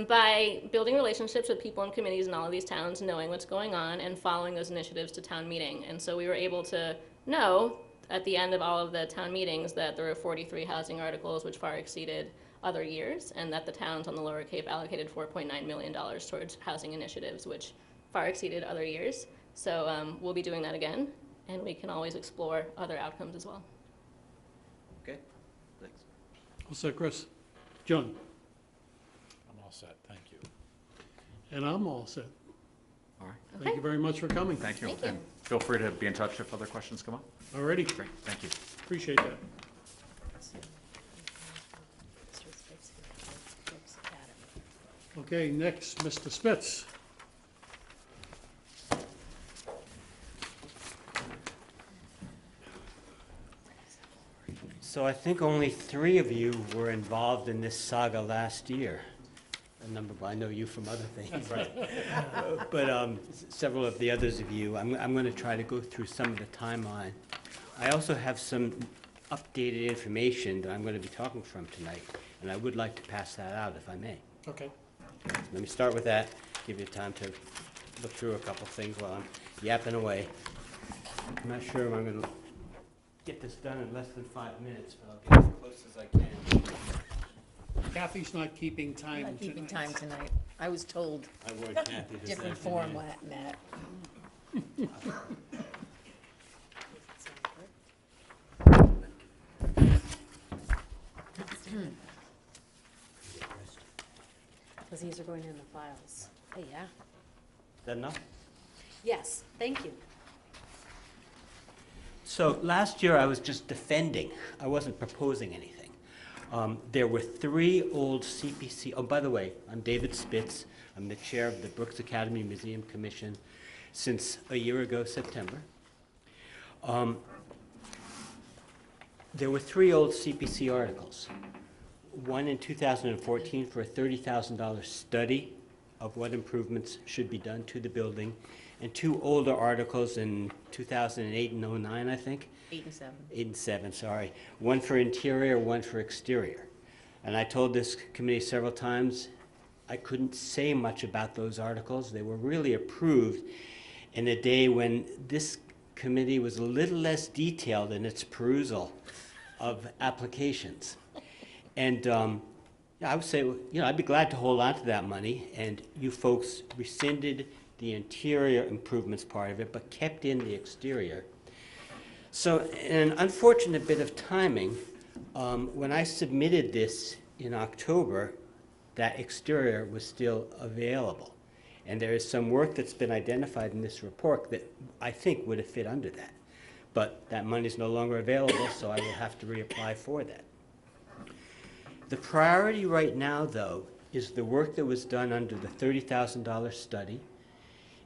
by building relationships with people and committees in all of these towns, knowing what's going on and following those initiatives to town meeting. And so we were able to know at the end of all of the town meetings that there were 43 housing articles, which far exceeded other years, and that the towns on the Lower Cape allocated $4.9 million towards housing initiatives, which far exceeded other years. So we'll be doing that again, and we can always explore other outcomes as well. Okay, thanks. All set, Chris? John? I'm all set, thank you. And I'm all set. All right, Thank you very much for coming. thank you. Thank you. And feel free to be in touch if other questions come up. Alrighty, Great, thank you. appreciate that. Okay, next, Mr. Spitz. So I think only 3 of you were involved in this saga last year. I know you from other things. But several of the others of you, I'm going to try to go through some of the timeline. I also have some updated information that I'm going to be talking from tonight, and I would like to pass that out if I may. Okay. Let me start with that, give you time to look through a couple things while I'm yapping away. I'm not sure if I'm going to get this done in less than 5 minutes, but I'll get as close as I can. Kathy's not keeping time Not keeping tonight. time tonight. I was told I wore Kathy this different afternoon. form, Matt. Because these are going in the files. Hey, yeah. Is that enough? Yes, thank you. So last year I was just defending. I wasn't proposing anything. There were 3 old CPC, oh, by the way, I'm David Spitz. I'm the chair of the Brooks Academy Museum Commission since a year ago, September. There were 3 old CPC articles. One in 2014 for a $30,000 study of what improvements should be done to the building, and 2 older articles in 2008 and 09, I think. 8 and 7. 8 and 7, sorry. One for interior, one for exterior. And I told this committee several times, I couldn't say much about those articles. They were really approved in a day when this committee was a little less detailed in its perusal of applications. And yeah, I would say, I'd be glad to hold on to that money, and you folks rescinded the interior improvements part of it, but kept in the exterior. So, in an unfortunate bit of timing, when I submitted this in October, that exterior was still available. And there is some work that's been identified in this report that I think would have fit under that. But that money is no longer available, so I will have to reapply for that. The priority right now, though, is the work that was done under the $30,000 study.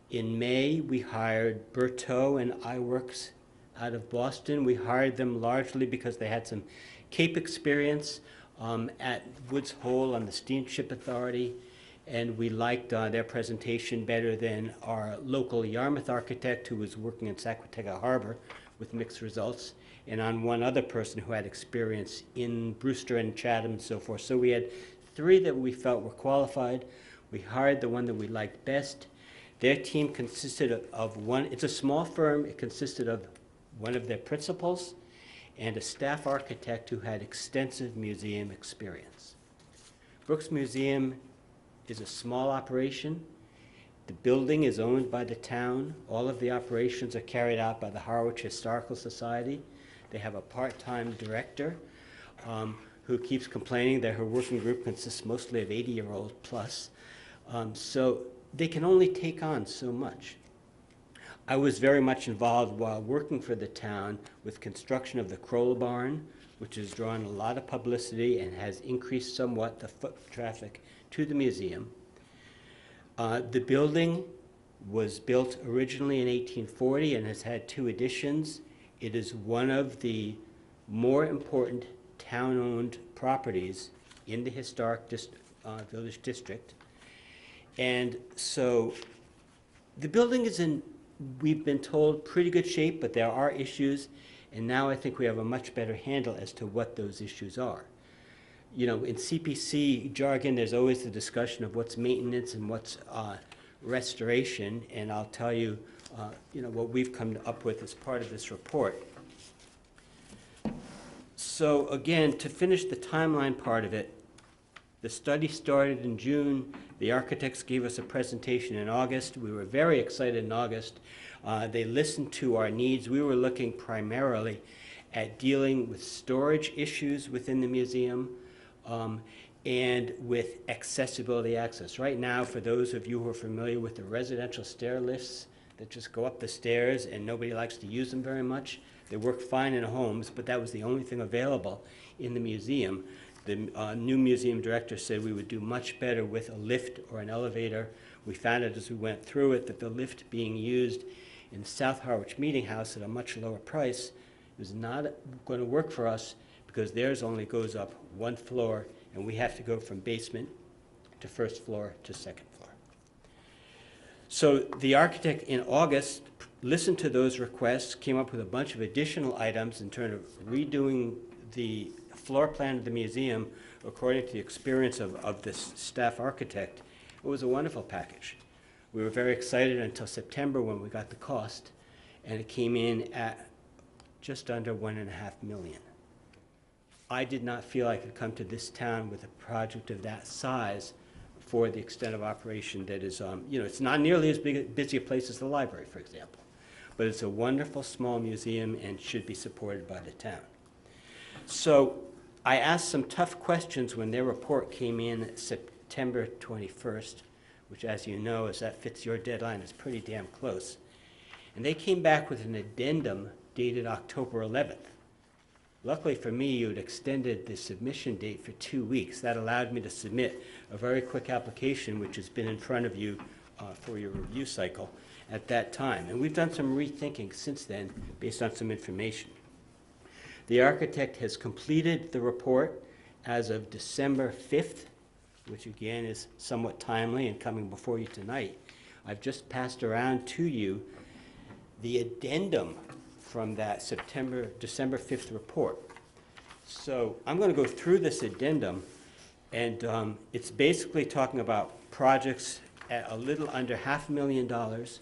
In May, we hired Berto and iWorks out of Boston. We hired them largely because they had some Cape experience at Woods Hole on the Steamship Authority, and we liked their presentation better than our local Yarmouth architect who was working in Saquatega Harbor with mixed results, and on one other person who had experience in Brewster and Chatham and so forth. So we had 3 that we felt were qualified. We hired the one that we liked best. Their team consisted of one, it's a small firm, it consisted of one of their principals and a staff architect who had extensive museum experience. Brooks Museum is a small operation. The building is owned by the town. All of the operations are carried out by the Harwich Historical Society. They have a part-time director who keeps complaining that her working group consists mostly of 80-year-old plus. So they can only take on so much. I was very much involved while working for the town with construction of the Kroll Barn, which has drawn a lot of publicity and has increased somewhat the foot traffic to the museum. The building was built originally in 1840 and has had 2 additions. It is one of the more important town-owned properties in the historic village district. And so the building is in, we've been told, pretty good shape, but there are issues, and now I think we have a much better handle as to what those issues are. In CPC jargon, there's always the discussion of what's maintenance and what's restoration, and I'll tell you, what we've come up with as part of this report. So again, to finish the timeline part of it, the study started in June. The architects gave us a presentation in August. We were very excited in August. They listened to our needs. We were looking primarily at dealing with storage issues within the museum and with accessibility access. Right now, for those of you who are familiar with the residential stair lifts that just go up the stairs and nobody likes to use them very much, they work fine in homes, but that was the only thing available in the museum. The new museum director said we would do much better with a lift or an elevator. We found out as we went through it that the lift being used in South Harwich Meeting House at a much lower price was not going to work for us because theirs only goes up 1 floor and we have to go from basement to 1st floor to 2nd floor. So the architect in August listened to those requests, came up with a bunch of additional items in terms of redoing the floor plan of the museum according to the experience of this staff architect. It was a wonderful package. We were very excited until September when we got the cost, and it came in at just under $1.5 million. I did not feel I could come to this town with a project of that size for the extent of operation that is, it's not nearly as busy a place as the library, for example. But it's a wonderful small museum and should be supported by the town. So I asked some tough questions when their report came in September 21st, which, as you know, as that fits your deadline, is pretty damn close. And they came back with an addendum dated October 11th. Luckily for me, you had extended the submission date for 2 weeks. That allowed me to submit a very quick application, which has been in front of you for your review cycle at that time. And we've done some rethinking since then based on some information. The architect has completed the report as of December 5th, which again is somewhat timely and coming before you tonight. I've just passed around to you the addendum from that December 5th report. So I'm going to go through this addendum, and it's basically talking about projects at a little under $500,000,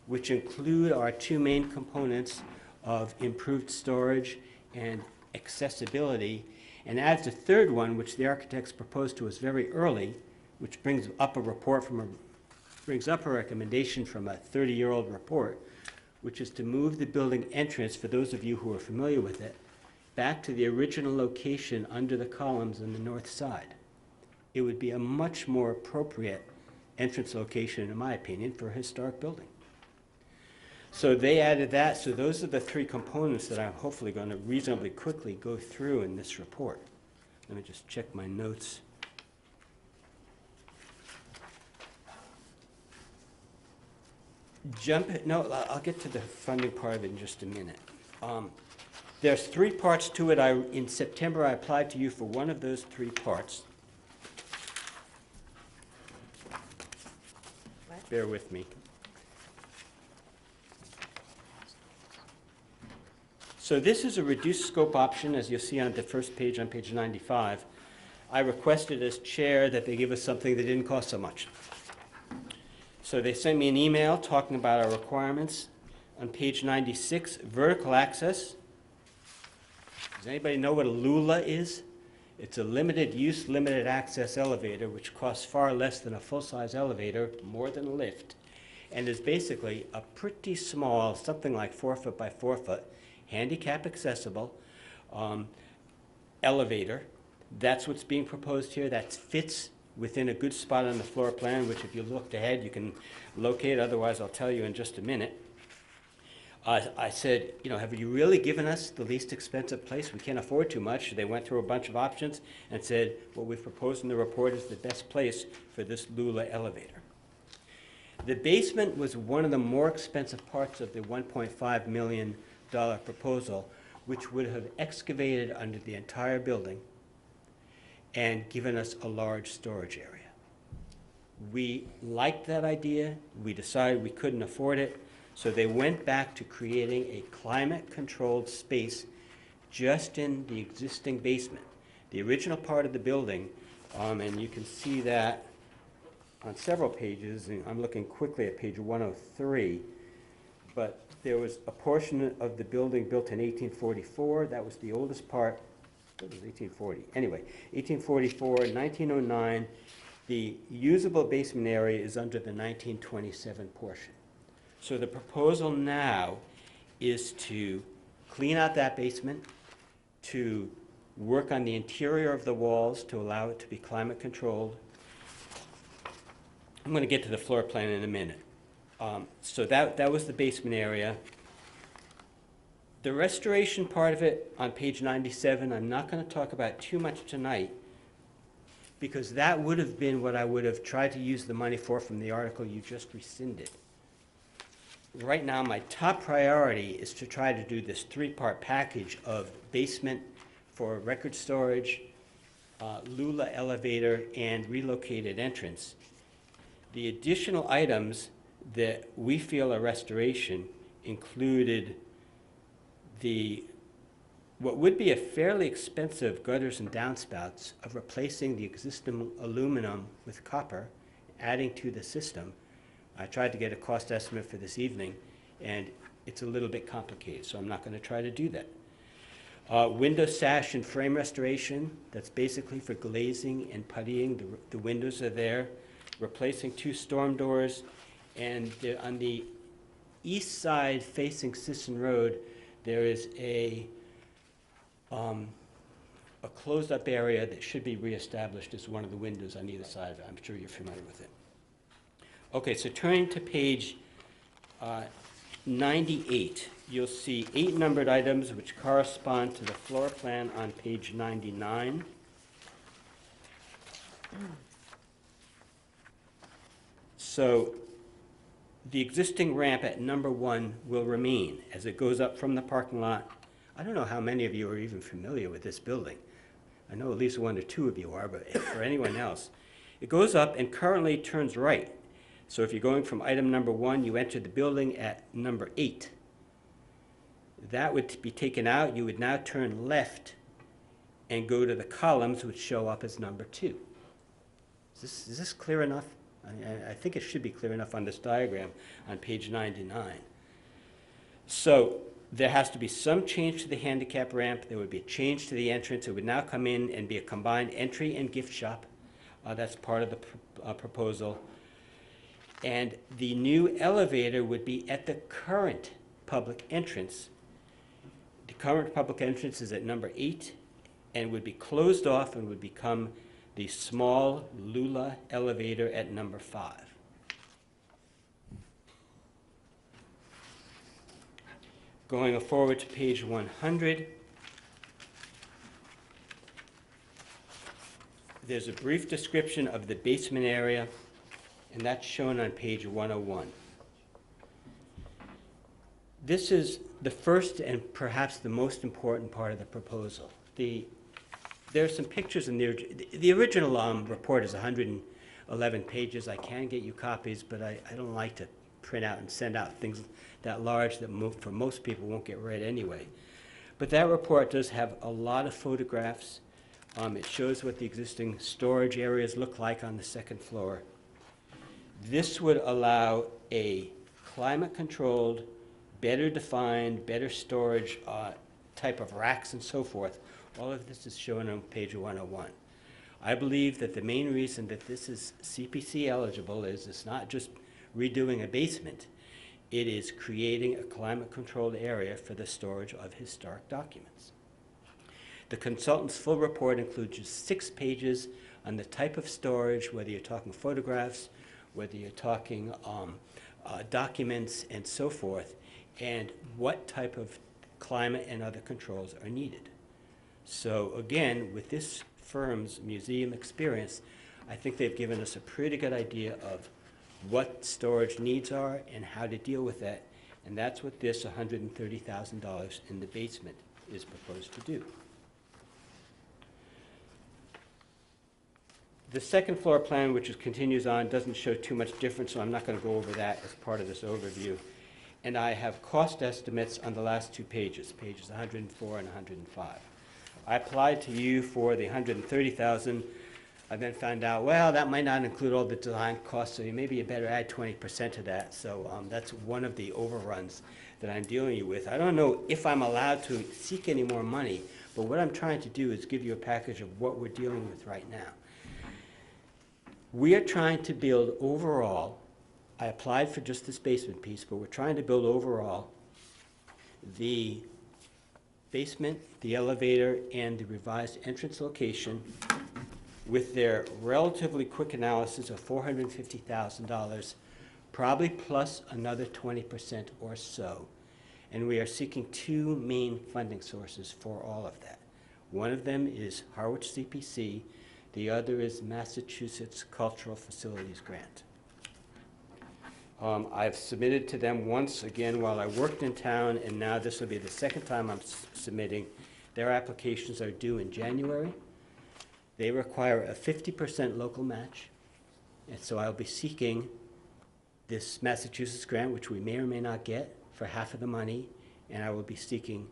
which include our two main components of improved storage and accessibility, and adds a third one, which the architects proposed to us very early, which brings up a recommendation from a 30-year-old report, which is to move the building entrance, for those of you who are familiar with it, back to the original location under the columns on the north side. It would be a much more appropriate entrance location, in my opinion, for a historic building. So they added that, so those are the three components that I'm hopefully going to reasonably quickly go through in this report. Let me just check my notes. I'll get to the funding part of it in just a minute. There's three parts to it. In September, I applied to you for one of those three parts. What? Bear with me. So this is a reduced scope option, as you'll see on the first page, on page 95. I requested as chair that they give us something that didn't cost so much. So they sent me an email talking about our requirements. On page 96, vertical access. Does anybody know what a LULA is? It's a limited use, limited access elevator, which costs far less than a full-size elevator, more than a lift, and is basically a pretty small, something like 4 foot by 4 foot, handicap accessible elevator. That's what's being proposed here. That fits within a good spot on the floor plan, which if you looked ahead, you can locate. Otherwise, I'll tell you in just a minute. I said, have you really given us the least expensive place? We can't afford too much. They went through a bunch of options and said, what we've proposed in the report is the best place for this LULA elevator. The basement was one of the more expensive parts of the $1.5 million proposal, which would have excavated under the entire building and given us a large storage area. We liked that idea. We decided we couldn't afford it, so they went back to creating a climate-controlled space just in the existing basement. The original part of the building, and you can see that on several pages, and I'm looking quickly at page 103, but there was a portion of the building built in 1844. That was the oldest part. It was 1840. Anyway, 1844, 1909. The usable basement area is under the 1927 portion. So the proposal now is to clean out that basement, to work on the interior of the walls to allow it to be climate controlled. I'm going to get to the floor plan in a minute. So that was the basement area. The restoration part of it on page 97, I'm not going to talk about too much tonight, because that would have been what I would have tried to use the money for from the article you just rescinded. Right now, my top priority is to try to do this three-part package of basement for record storage, LULA elevator, and relocated entrance. The additional items that we feel are restoration included what would be a fairly expensive gutters and downspouts of replacing the existing aluminum with copper, adding to the system. I tried to get a cost estimate for this evening, and it's a little bit complicated, so I'm not going to try to do that. Window sash and frame restoration, that's basically for glazing and puttying. The windows are there. Replacing 2 storm doors, and on the east side facing Sisson Road, there is a closed-up area that should be reestablished as one of the windows on either side of it. I'm sure you're familiar with it. Okay, so turning to page 98, you'll see 8 numbered items which correspond to the floor plan on page 99. So the existing ramp at number 1 will remain as it goes up from the parking lot. I don't know how many of you are even familiar with this building. I know at least 1 or 2 of you are, but for anyone else, it goes up and currently turns right. So if you're going from item number 1, you enter the building at number 8. That would be taken out. You would now turn left and go to the columns, which show up as number 2. Is this clear enough? I think it should be clear enough on this diagram on page 99. So there has to be some change to the handicap ramp. There would be a change to the entrance. It would now come in and be a combined entry and gift shop. That's part of the proposal. And the new elevator would be at the current public entrance. The current public entrance is at number 8 and would be closed off and would become the small Lula elevator at number 5. Going forward to page 100, there's a brief description of the basement area, and that's shown on page 101. This is the first and perhaps the most important part of the proposal. There are some pictures in there. The original report is 111 pages. I can get you copies, but I don't like to print out and send out things that large that for most people won't get read anyway. But that report does have a lot of photographs. It shows what the existing storage areas look like on the 2nd floor. This would allow a climate-controlled, better defined, better storage type of racks and so forth. All of this is shown on page 101. I believe that the main reason that this is CPC eligible is it's not just redoing a basement. It is creating a climate-controlled area for the storage of historic documents. The consultant's full report includes just 6 pages on the type of storage, whether you're talking photographs, whether you're talking documents and so forth, and what type of climate and other controls are needed. So again, with this firm's museum experience, I think they've given us a pretty good idea of what storage needs are and how to deal with that, and that's what this $130,000 in the basement is proposed to do. The 2nd floor plan, which continues on, doesn't show too much difference, so I'm not going to go over that as part of this overview. And I have cost estimates on the last 2 pages, pages 104 and 105. I applied to you for the $130,000. I then found out, well, that might not include all the design costs, so maybe you better add 20% to that. So that's one of the overruns that I'm dealing with. I don't know if I'm allowed to seek any more money, but what I'm trying to do is give you a package of what we're dealing with right now. We are trying to build overall, I applied for just this basement piece, but we're trying to build overall the basement, the elevator, and the revised entrance location with their relatively quick analysis of $450,000, probably plus another 20% or so. And we are seeking 2 main funding sources for all of that. One of them is Harwich CPC. The other is Massachusetts Cultural Facilities Grant. I've submitted to them once again while I worked in town, and now this will be the 2nd time I'm submitting. Their applications are due in January. They require a 50% local match, and so I'll be seeking this Massachusetts grant, which we may or may not get, for half of the money, and I will be seeking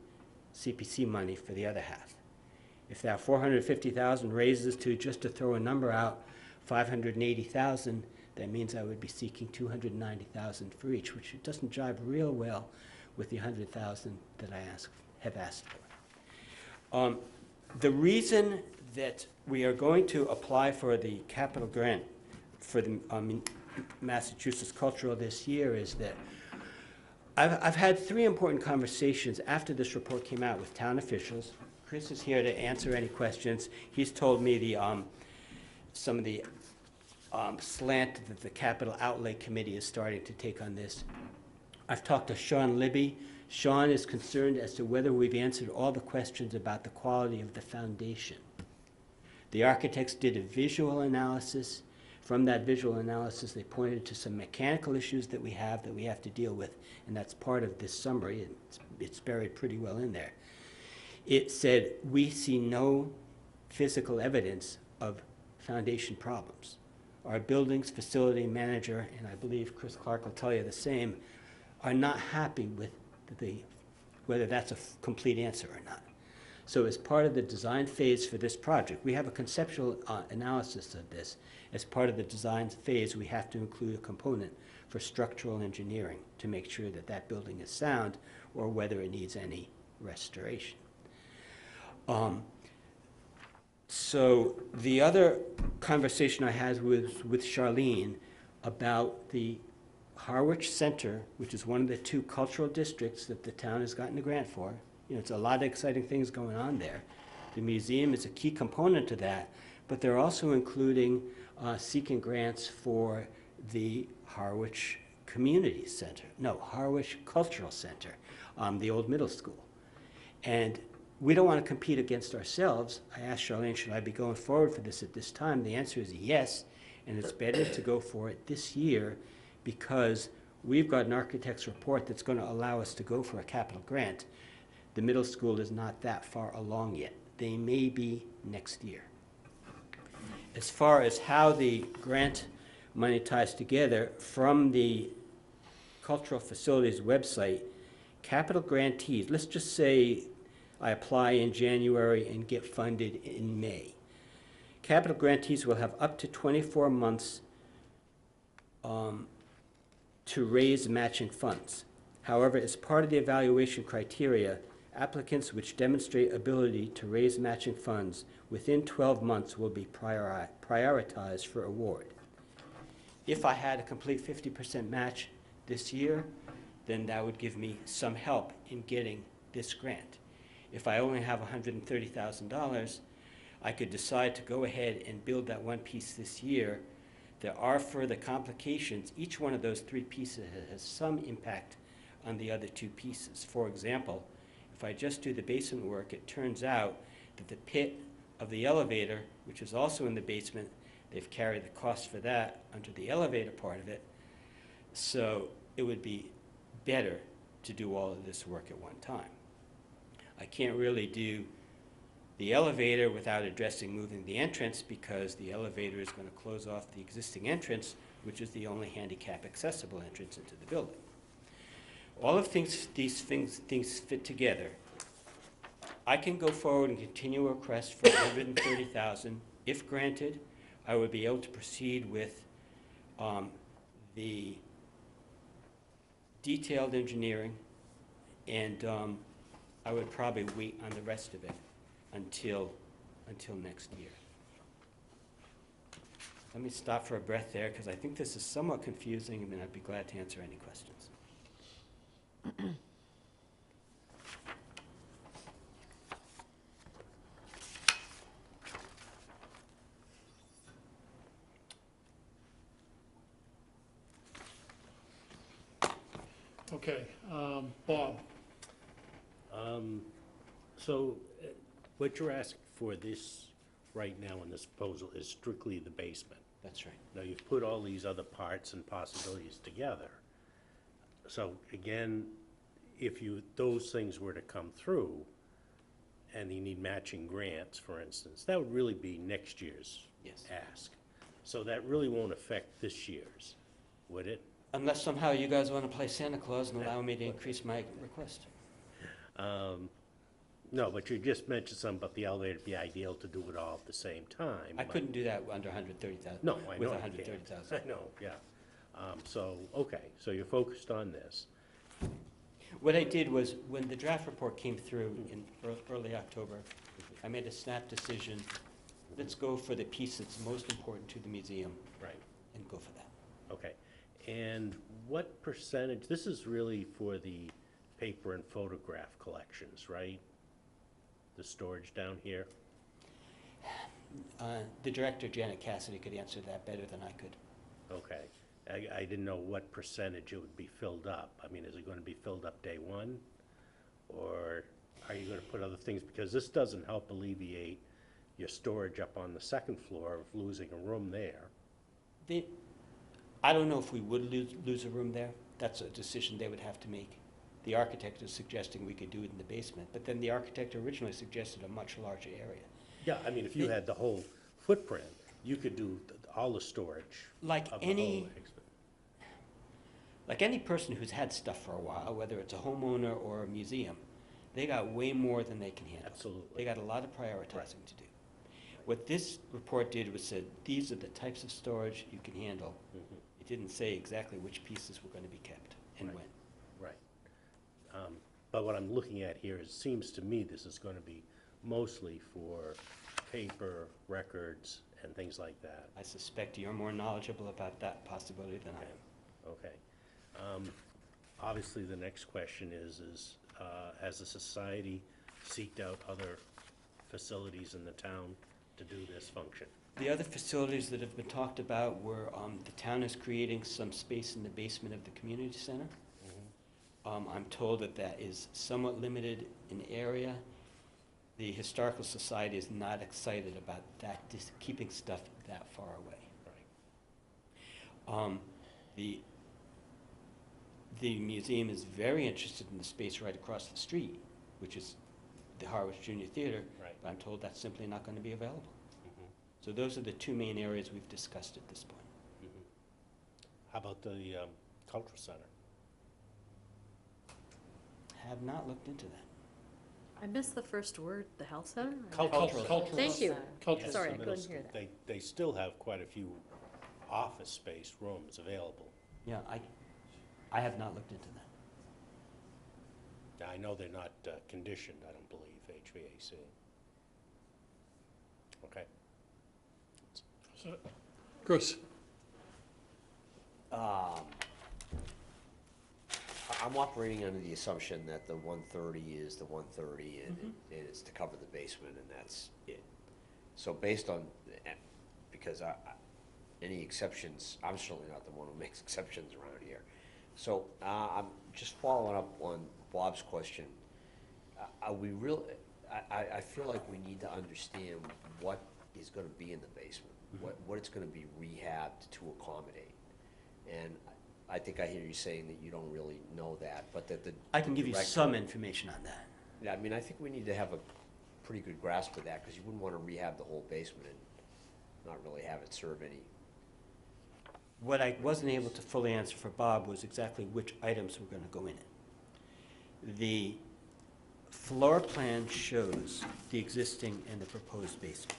CPC money for the other half. If that 450,000 raises to, just to throw a number out, 580,000, that means I would be seeking 290,000 for each, which doesn't jive real well with the 100,000 that I have asked for. The reason that we are going to apply for the capital grant for the Massachusetts Cultural this year is that I've had 3 important conversations after this report came out with town officials. Chris is here to answer any questions. He's told me some of the slant that the Capital Outlay Committee is starting to take on this. I've talked to Sean Libby. Sean is concerned as to whether we've answered all the questions about the quality of the foundation. The architects did a visual analysis. From that visual analysis, they pointed to some mechanical issues that we have to deal with, and that's part of this summary. It's buried pretty well in there. It said, we see no physical evidence of foundation problems. Our buildings facility manager, and I believe Chris Clark will tell you the same, are not happy with whether that's a complete answer or not. So as part of the design phase for this project, we have a conceptual analysis of this. As part of the design phase, we have to include a component for structural engineering to make sure that that building is sound or whether it needs any restoration. So the other conversation I had was with Charlene about the Harwich Center, which is one of the 2 cultural districts that the town has gotten a grant for. You know, it's a lot of exciting things going on there. The museum is a key component to that, but they're also including seeking grants for the Harwich Community Center, no, Harwich Cultural Center, the old middle school. And we don't want to compete against ourselves. I asked Charlene, should I be going forward for this at this time? The answer is yes, and it's better to go for it this year because we've got an architect's report that's going to allow us to go for a capital grant. The middle school is not that far along yet. They may be next year. As far as how the grant money ties together, from the Cultural Facilities website, capital grantees, let's just say I apply in January and get funded in May. Capital grantees will have up to 24 months to raise matching funds. However, as part of the evaluation criteria, applicants which demonstrate ability to raise matching funds within 12 months will be prioritized for award. If I had a complete 50% match this year, then that would give me some help in getting this grant. If I only have $130,000, I could decide to go ahead and build that one piece this year. There are further complications. Each one of those 3 pieces has some impact on the other 2 pieces. For example, if I just do the basement work, it turns out that the pit of the elevator, which is also in the basement, they've carried the cost for that under the elevator part of it. So it would be better to do all of this work at one time. I can't really do the elevator without addressing moving the entrance because the elevator is going to close off the existing entrance, which is the only handicap accessible entrance into the building. All of these things fit together. I can go forward and continue a request for $130,000. If granted, I would be able to proceed with the detailed engineering, and I would probably wait on the rest of it until next year. Let me stop for a breath there because I think this is somewhat confusing, and then I'd be glad to answer any questions. Okay, Bob. So what you're asking for this right now in this proposal is strictly the basement. That's right. Now, you've put all these other parts and possibilities together. So again, if those things were to come through and you need matching grants, for instance, that would really be next year's ask. So that really won't affect this year's, would it? Unless somehow you guys want to play Santa Claus and allow me to increase my request. No, but you just mentioned something about the elevator, it'd be ideal to do it all at the same time. I but- couldn't do that under 130,000. No, I know With you 130,000. can't. I know, yeah. So, okay, so you're focused on this. What I did was, when the draft report came through in early October, I made a snap decision, let's go for the piece that's most important to the museum Right. and go for that. Okay. And what percentage, this is really for the paper and photograph collections, right? The storage down here? The director, Janet Cassidy, could answer that better than I could. Okay. I didn't know what percentage it would be filled up. I mean, is it going to be filled up day one? Or are you going to put other things? Because this doesn't help alleviate your storage up on the second floor of losing a room there. I don't know if we would lose a room there. That's a decision they would have to make. The architect is suggesting we could do it in the basement, but then the architect originally suggested a much larger area. Yeah, I mean, if you had the whole footprint, you could do all the storage Like of the whole any, exhibit. like any person who's had stuff for a while, whether it's a homeowner or a museum, they got way more than they can handle. Absolutely. They got a lot of prioritizing to do. What this report did was said, these are the types of storage you can handle. It didn't say exactly which pieces were going to be kept and Right. when. Right. But what I'm looking at here, it seems to me this is going to be mostly for paper, records, and things like that. I suspect you're more knowledgeable about that possibility than I am. Okay. Obviously, the next question is has the society seeked out other facilities in the town to do this function? The other facilities that have been talked about were, the town is creating some space in the basement of the community center. I'm told that that is somewhat limited in area. The Historical Society is not excited about that, keeping stuff that far away. Right. The museum is very interested in the space right across the street, which is the Harwich Junior Theater. Right. But I'm told that's simply not going to be available. So those are the two main areas we've discussed at this point. How about the cultural center? Have not looked into that. I missed the first word, the health center? Cultural. Thank you. Cultural Sorry, I Middle couldn't hear school, that. They still have quite a few office space rooms available. Yeah, I have not looked into that. Now, I know they're not conditioned, I don't believe, HVAC. Okay. Chris? I'm operating under the assumption that the 130 is the 130 and it's to cover the basement and that's it. So based on, because any exceptions, I'm certainly not the one who makes exceptions around here. So I'm just following up on Bob's question. Are we real, I feel like we need to understand what is gonna be in the basement, what it's gonna be rehabbed to accommodate. And I think I hear you saying that you don't really know that, but that the. I can give you director- some information on that. Yeah, I mean, I think we need to have a pretty good grasp of that, because you wouldn't want to rehab the whole basement and not really have it serve any. What I wasn't able to fully answer for Bob was exactly which items were going to go in it. The floor plan shows the existing and the proposed basement.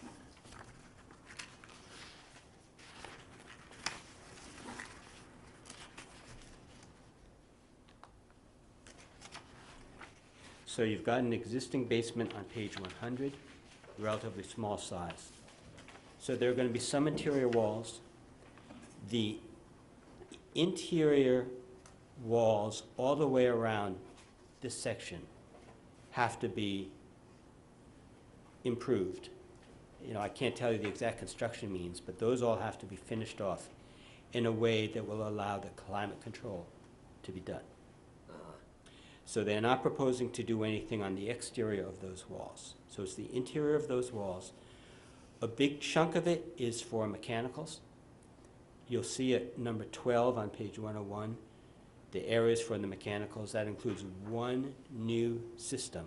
So you've got an existing basement on page 100, relatively small size. So there are going to be some interior walls. The interior walls all the way around this section have to be improved. You know, I can't tell you the exact construction means, but those all have to be finished off in a way that will allow the climate control to be done. So they're not proposing to do anything on the exterior of those walls. So it's the interior of those walls. A big chunk of it is for mechanicals. You'll see at number 12 on page 101, the areas for the mechanicals. That includes one new system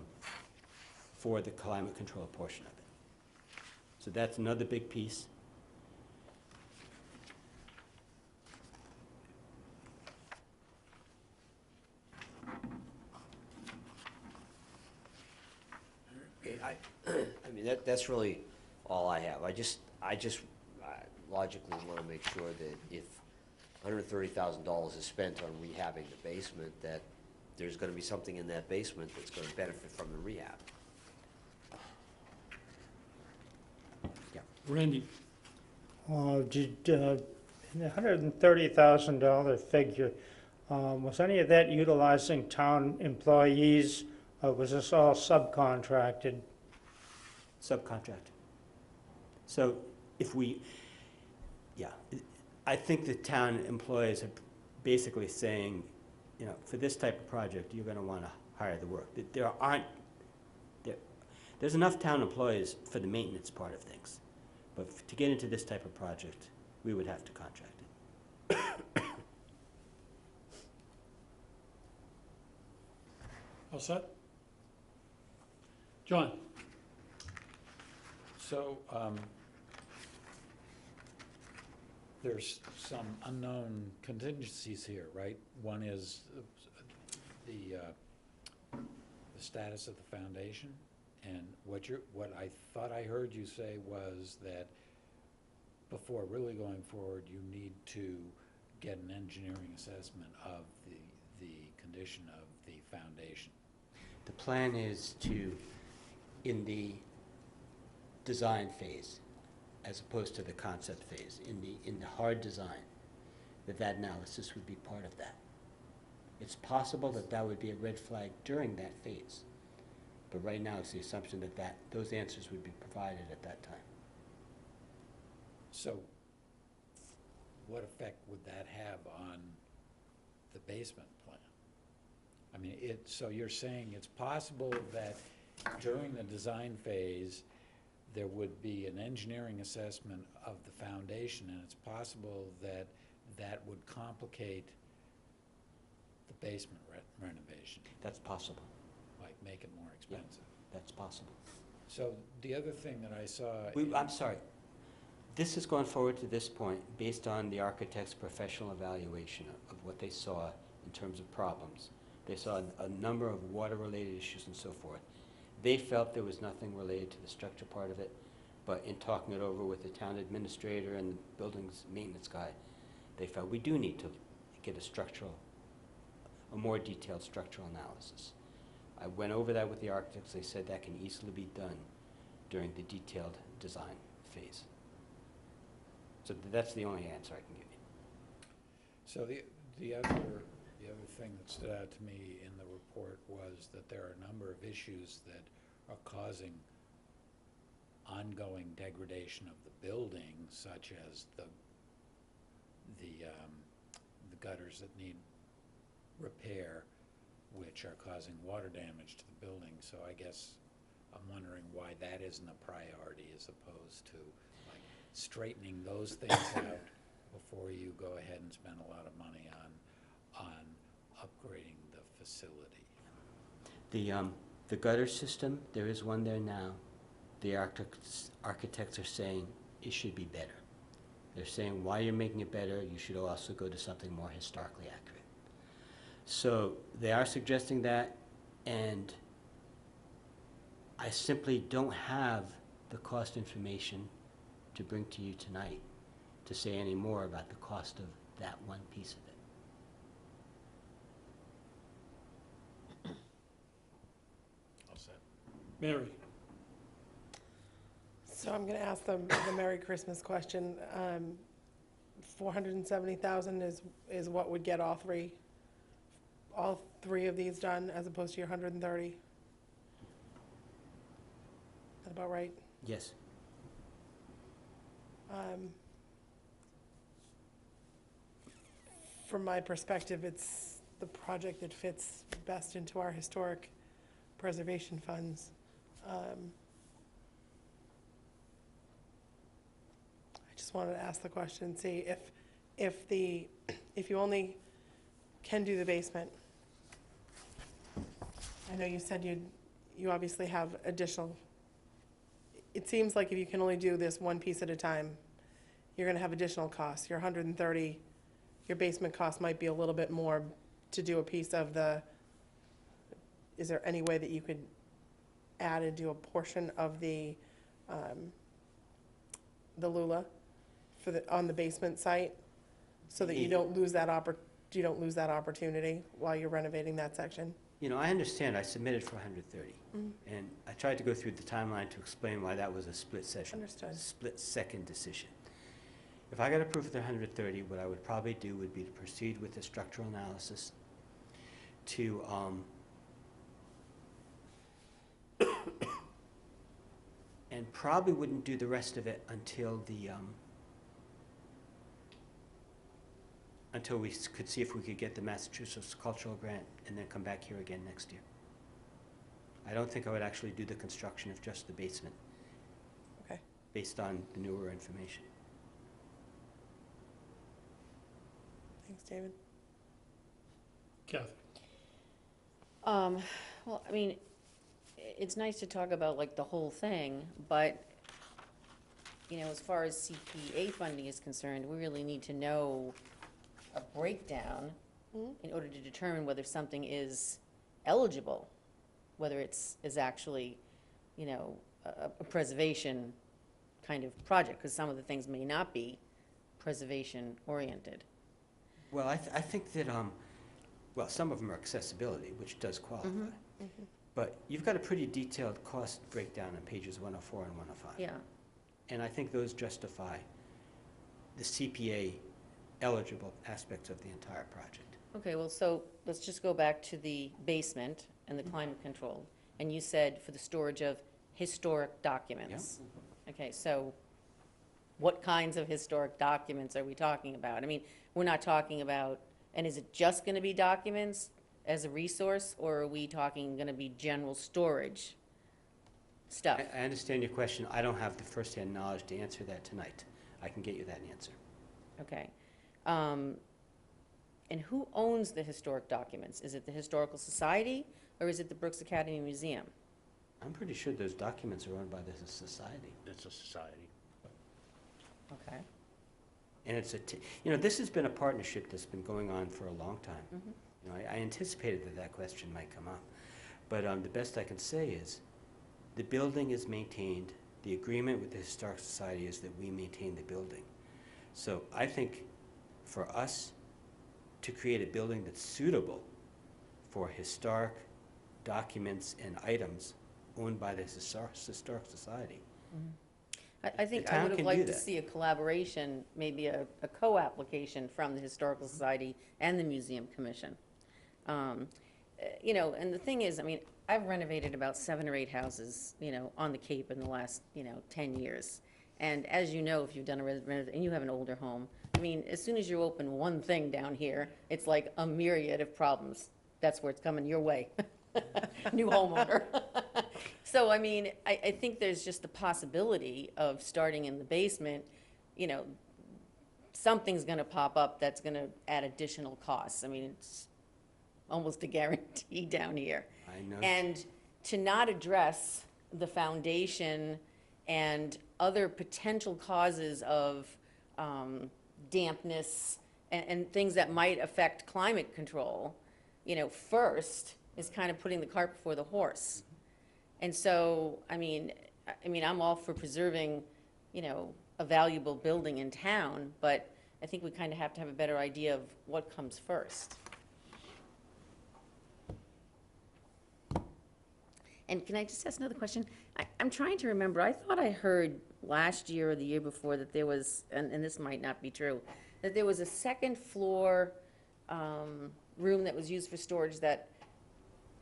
for the climate control portion of it. So that's another big piece. I mean, that's really all I have. I just logically want to make sure that if $130,000 is spent on rehabbing the basement, that there's going to be something in that basement that's going to benefit from the rehab. Randy? The $130,000 figure, was any of that utilizing town employees, or was this all subcontracted? Subcontract. So if we, yeah, I think the town employees are basically saying, you know, for this type of project, you're gonna wanna hire the work. There's enough town employees for the maintenance part of things. But to get into this type of project, we would have to contract it. All set? John? So, there's some unknown contingencies here, right? One is the status of the foundation, and what I thought I heard you say was that before really going forward, you need to get an engineering assessment of the condition of the foundation. The plan is to, in the design phase, as opposed to the concept phase, in the hard design, that analysis would be part of that. It's possible that would be a red flag during that phase, but right now it's the assumption that those answers would be provided at that time. So, what effect would that have on the basement plan? I mean, so you're saying it's possible that during the design phase, there would be an engineering assessment of the foundation, and it's possible that that would complicate the basement renovation, That's possible. like make it more expensive. That's possible. So the other thing that I saw. I'm sorry. This has gone forward to this point based on the architect's professional evaluation of what they saw in terms of problems. They saw a number of water-related issues and so forth. They felt there was nothing related to the structure part of it, but in talking it over with the town administrator and the building's maintenance guy, they felt we do need to get a more detailed structural analysis. I went over that with the architects. They said that can easily be done during the detailed design phase. So that's the only answer I can give you. So the other thing that stood out to me in the report was that there are a number of issues that are causing ongoing degradation of the building, such as the gutters that need repair, which are causing water damage to the building. So I guess I'm wondering why that isn't a priority as opposed to like straightening those things out before you go ahead and spend a lot of money on upgrading the facility. The gutter system, there is one there now. The architects are saying it should be better. They're saying while you're making it better, you should also go to something more historically accurate. So they are suggesting that, and I simply don't have the cost information to bring to you tonight to say any more about the cost of that one piece of it. All set. Mary? So I'm gonna ask the Merry Christmas question. 470,000 is what would get all three of these done, as opposed to your 130? Is that about right? Yes. From my perspective, it's the project that fits best into our historic preservation funds. I just wanted to ask the question, see if you only can do the basement. I know you said you obviously have additional. It seems like if you can only do this one piece at a time, you're gonna have additional costs. Your 130, your basement cost might be a little bit more to do a piece of the, is there any way that you could added to a portion of the Lula for on the basement site, so that you don't lose that opportunity while you're renovating that section? You know, I understand, I submitted for 130. And I tried to go through the timeline to explain why that was a split session. Understood. Split-second decision. If I got approved for the 130, what I would probably do would be to proceed with the structural analysis to, and probably wouldn't do the rest of it until until we could see if we could get the Massachusetts Cultural Grant and then come back here again next year. I don't think I would actually do the construction of just the basement. Okay. Based on the newer information. Thanks, David. Kathy? Well, I mean, it's nice to talk about like the whole thing, but, you know, as far as CPA funding is concerned, we really need to know a breakdown in order to determine whether something is eligible, whether is actually, you know, a preservation kind of project, because some of the things may not be preservation-oriented. Well, I think that, well, some of them are accessibility, which does qualify. But you've got a pretty detailed cost breakdown on pages 104 and 105. Yeah. And I think those justify the CPA eligible aspects of the entire project. Okay, well, so let's just go back to the basement and the climate control. And you said for the storage of historic documents. Okay, so what kinds of historic documents are we talking about? I mean, we're not talking about, and is it just going to be documents as a resource, or are we talking going to be general storage stuff? I understand your question. I don't have the firsthand knowledge to answer that tonight. I can get you that answer. Okay. And who owns the historic documents? Is it the Historical Society, or is it the Brooks Academy Museum? I'm pretty sure those documents are owned by the society. It's a society. Okay. And it's you know, this has been a partnership that's been going on for a long time. You know, I anticipated that question might come up. But the best I can say is the building is maintained. The agreement with the Historic Society is that we maintain the building. So I think for us to create a building that's suitable for historic documents and items owned by the Historic Society. I think I would have liked to see a collaboration, maybe a co-application from the Historical Society and the Museum Commission. You know, and the thing is, I mean, I've renovated about 7 or 8 houses, you know, on the Cape in the last, 10 years. And as you know, if you've done a renovation, and you have an older home, I mean, as soon as you open one thing down here, it's like a myriad of problems. That's where it's coming your way. New homeowner. So, I mean, I think there's just the possibility of starting in the basement, you know, something's going to pop up that's going to add additional costs. I mean, it's almost a guarantee down here. I know. And to not address the foundation and other potential causes of dampness and things that might affect climate control, you know, first is kind of putting the cart before the horse. And so, I mean, I'm all for preserving, you know, a valuable building in town, but I think we kind of have to have a better idea of what comes first. And can I just ask another question? I'm trying to remember, I thought I heard last year or the year before that there was, and this might not be true, that there was a second floor room that was used for storage that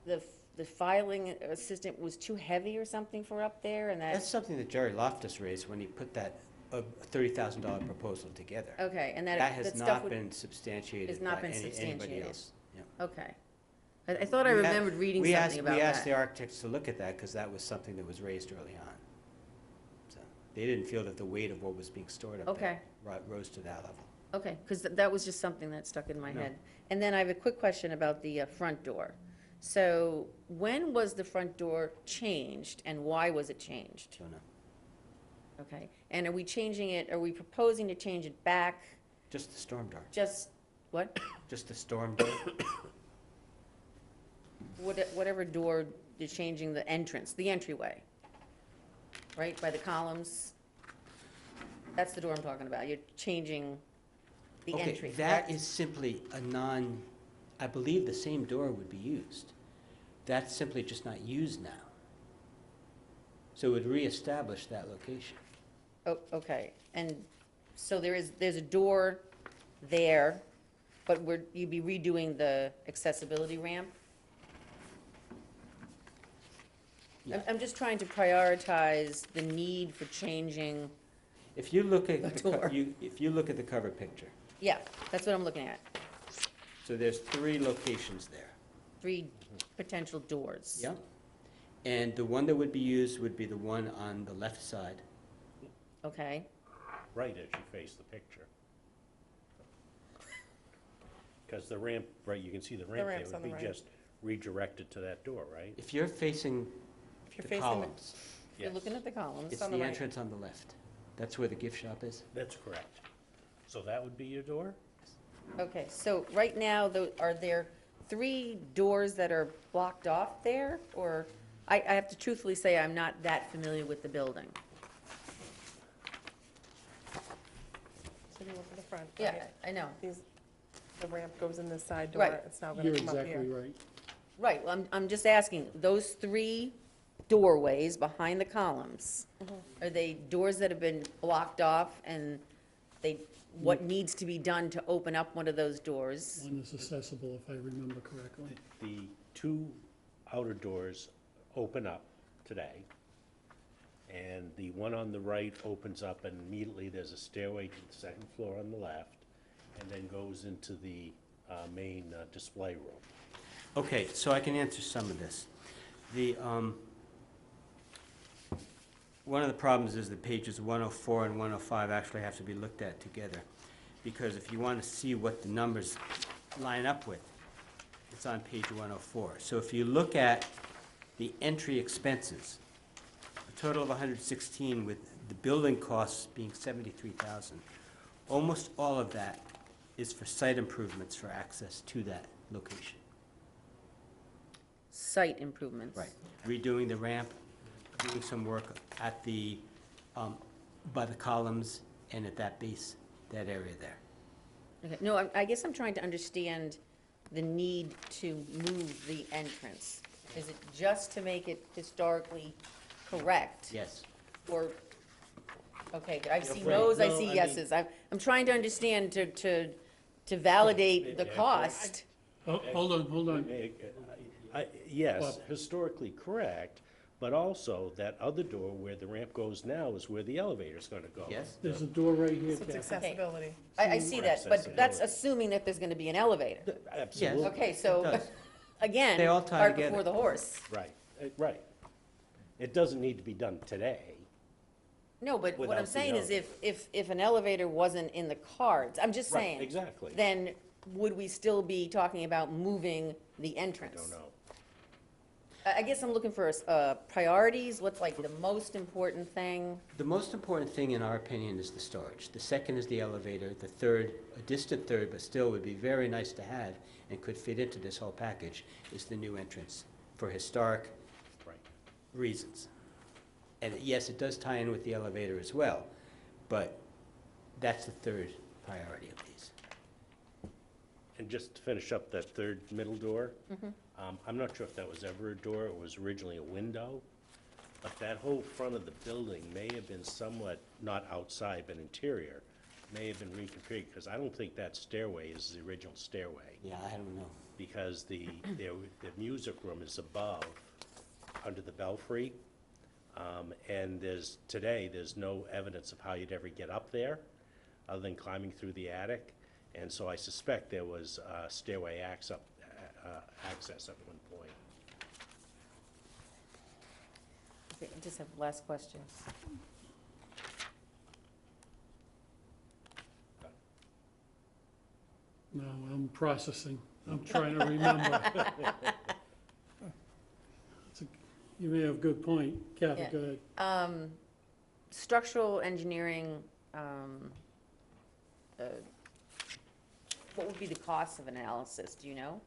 the filing assistant was too heavy or something for up there, and That's something that Jerry Loftus raised when he put that $30,000 proposal together. Okay, and that has stuff not would- been substantiated has not by been anybody substantiated. else. Yeah. Okay. I thought I remembered reading something about that. We asked the architects to look at that because that was something that was raised early on. So they didn't feel that the weight of what was being stored up there rose to that level. Okay, because that was just something that stuck in my head. And then I have a quick question about the front door. So when was the front door changed, and why was it changed? Don't know. Okay, and are we changing it, are we proposing to change it back? Just the storm door. Just, what? Just the storm door. Whatever door you're changing the entrance, the entryway, right, by the columns? That's the door I'm talking about. You're changing the entry, Okay, that correct? is simply a I believe the same door would be used. That's simply just not used now. So it would reestablish that location. Oh, okay, and so there's a door there, but you'd be redoing the accessibility ramp? I'm just trying to prioritize the need for changing, If you look at, The door. if you look at the cover picture, yeah, that's what I'm looking at, so there's 3 locations there. 3 potential doors. Yeah. And the one that would be used would be the one on the left side. Okay, Right as you face the picture. Because the ramp, right, you can see the ramp there ramp's on would the be right. just redirected to that door, right? If you're facing If you're the facing columns, you're Yes. looking at the columns. it's on the the right. entrance on the left. That's where the gift shop is. That's correct. So that would be your door? Okay, so right now, are there 3 doors that are blocked off there? Or, I have to truthfully say, I'm not that familiar with the building. So you look at the front, Yeah, right? I know. The ramp goes in this side door, Right. it's now gonna You're come up here. exactly right. Right, well, I'm just asking, those 3 doorways behind the columns, are they doors that have been blocked off and what needs to be done to open up one of those doors? One is accessible, if I remember correctly. The 2 outer doors open up today, and the one on the right opens up, and immediately there's a stairway to the 2nd floor on the left, and then goes into the main display room. Okay, so I can answer some of this. The, one of the problems is that pages 104 and 105 actually have to be looked at together, because if you want to see what the numbers line up with, it's on page 104. So if you look at the entry expenses, a total of 116 with the building costs being 73,000, almost all of that is for site improvements for access to that location. Site improvements. Right, redoing the ramp, doing some work at the, by the columns and at that base, that area there. Okay, no, I guess I'm trying to understand the need to move the entrance. Is it just to make it historically correct? Yes. Or, okay, I see right. no's, I No, see I yeses. I'm trying to understand to validate the Yeah, cost. Oh, hold on. Yes, Bob. historically correct, but also that other door where the ramp goes now is where the elevator's gonna go. Yes. There's a door right here, So it's Kathy. accessibility. I see that, but that's Accessibility. assuming that there's gonna be an elevator. Absolutely. Okay, so, It does. again, They all tie cart together. before the horse. Right, right. It doesn't need to be done today. No, but what I'm Without the saying is if an elevator wasn't in the cards, I'm just Right, saying. exactly. Then would we still be talking about moving the entrance? Don't know. I guess I'm looking for priorities, what's like the most important thing? The most important thing, in our opinion, is the storage. The second is the elevator. The third, a distant third, but still would be very nice to have and could fit into this whole package, is the new entrance for historic Right. reasons. And yes, it does tie in with the elevator as well, but that's the third priority of these. And just to finish up that third middle door, I'm not sure if that was ever a door, it was originally a window, but that whole front of the building may have been somewhat, not outside, but interior, may have been reconfigured, because I don't think that stairway is the original stairway, Yeah, I don't know. because the music room is above, under the belfry, and there's no evidence of how you'd ever get up there, other than climbing through the attic. And so I suspect there was stairway access at one point. Okay, I just have last questions. No, I'm processing. I'm trying to remember. You may have a good point. Kathy, Yeah. go ahead. Structural engineering, what would be the cost of analysis, do you know?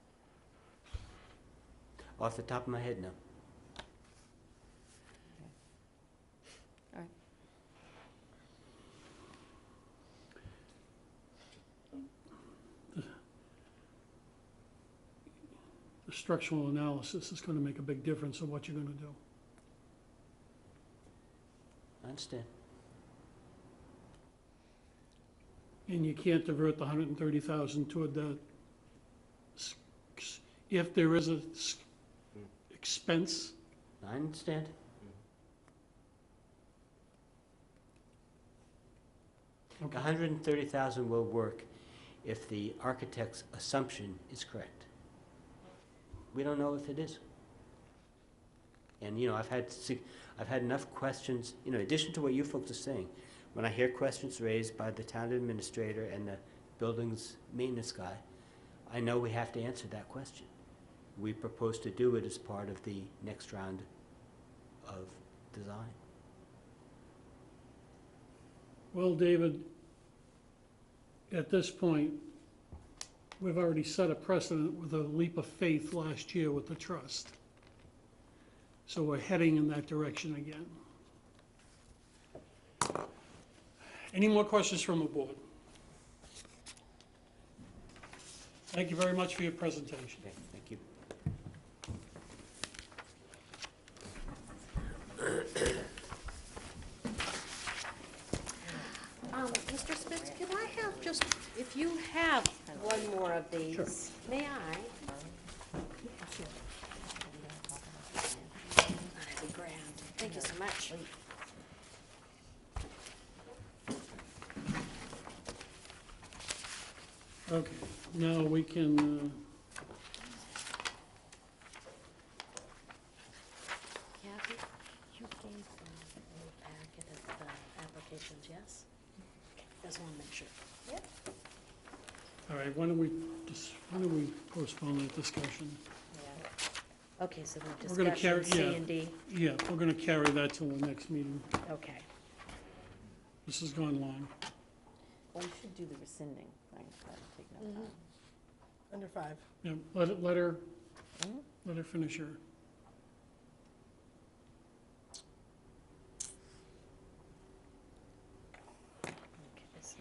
Off the top of my head, no. structural analysis is gonna make a big difference in what you're gonna do. I understand. And you can't divert the 130,000 toward that. If there is a expense, I understand. okay. 130,000 will work if the architect's assumption is correct. We don't know if it is. And, you know, I've had enough questions, you know, in addition to what you folks are saying, when I hear questions raised by the town administrator and the buildings maintenance guy, I know we have to answer that question. We propose to do it as part of the next round of design. Well, David, at this point, we've already set a precedent with a leap of faith last year with the trust. So we're heading in that direction again. Any more questions from the board? Thank you very much for your presentation. Okay, thank you. Mr. Spitz, can I have just, if you have one more of these, Sure. may I? That'd be grand. Thank you so much. Okay, now we can, Kathy, you gave them a packet of the applications, yes? Just want to make sure. all right, why don't we postpone that discussion? Okay, so the We're gonna carry- discussion, C yeah. and D, Yeah, we're gonna carry that till the next meeting. okay. This has gone long. Well, we should do the rescinding thing, that'll take no time. Under 5. Yeah, let her Mhm. finish her. Okay, so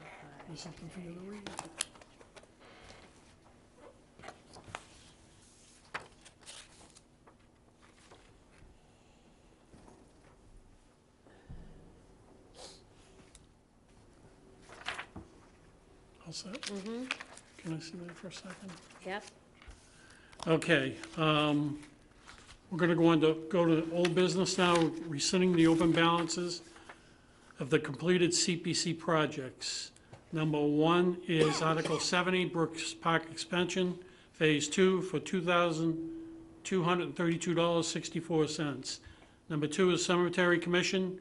There's something for you to read. All set? Mm-hmm, Can I see that for a second? yep, Okay, we're gonna go to old business now, rescinding the open balances of the completed CPC projects. Number 1 is Article 70, Brooks Park Expansion, Phase 2, for $2,232.64. Number 2 is Cemetery Commission,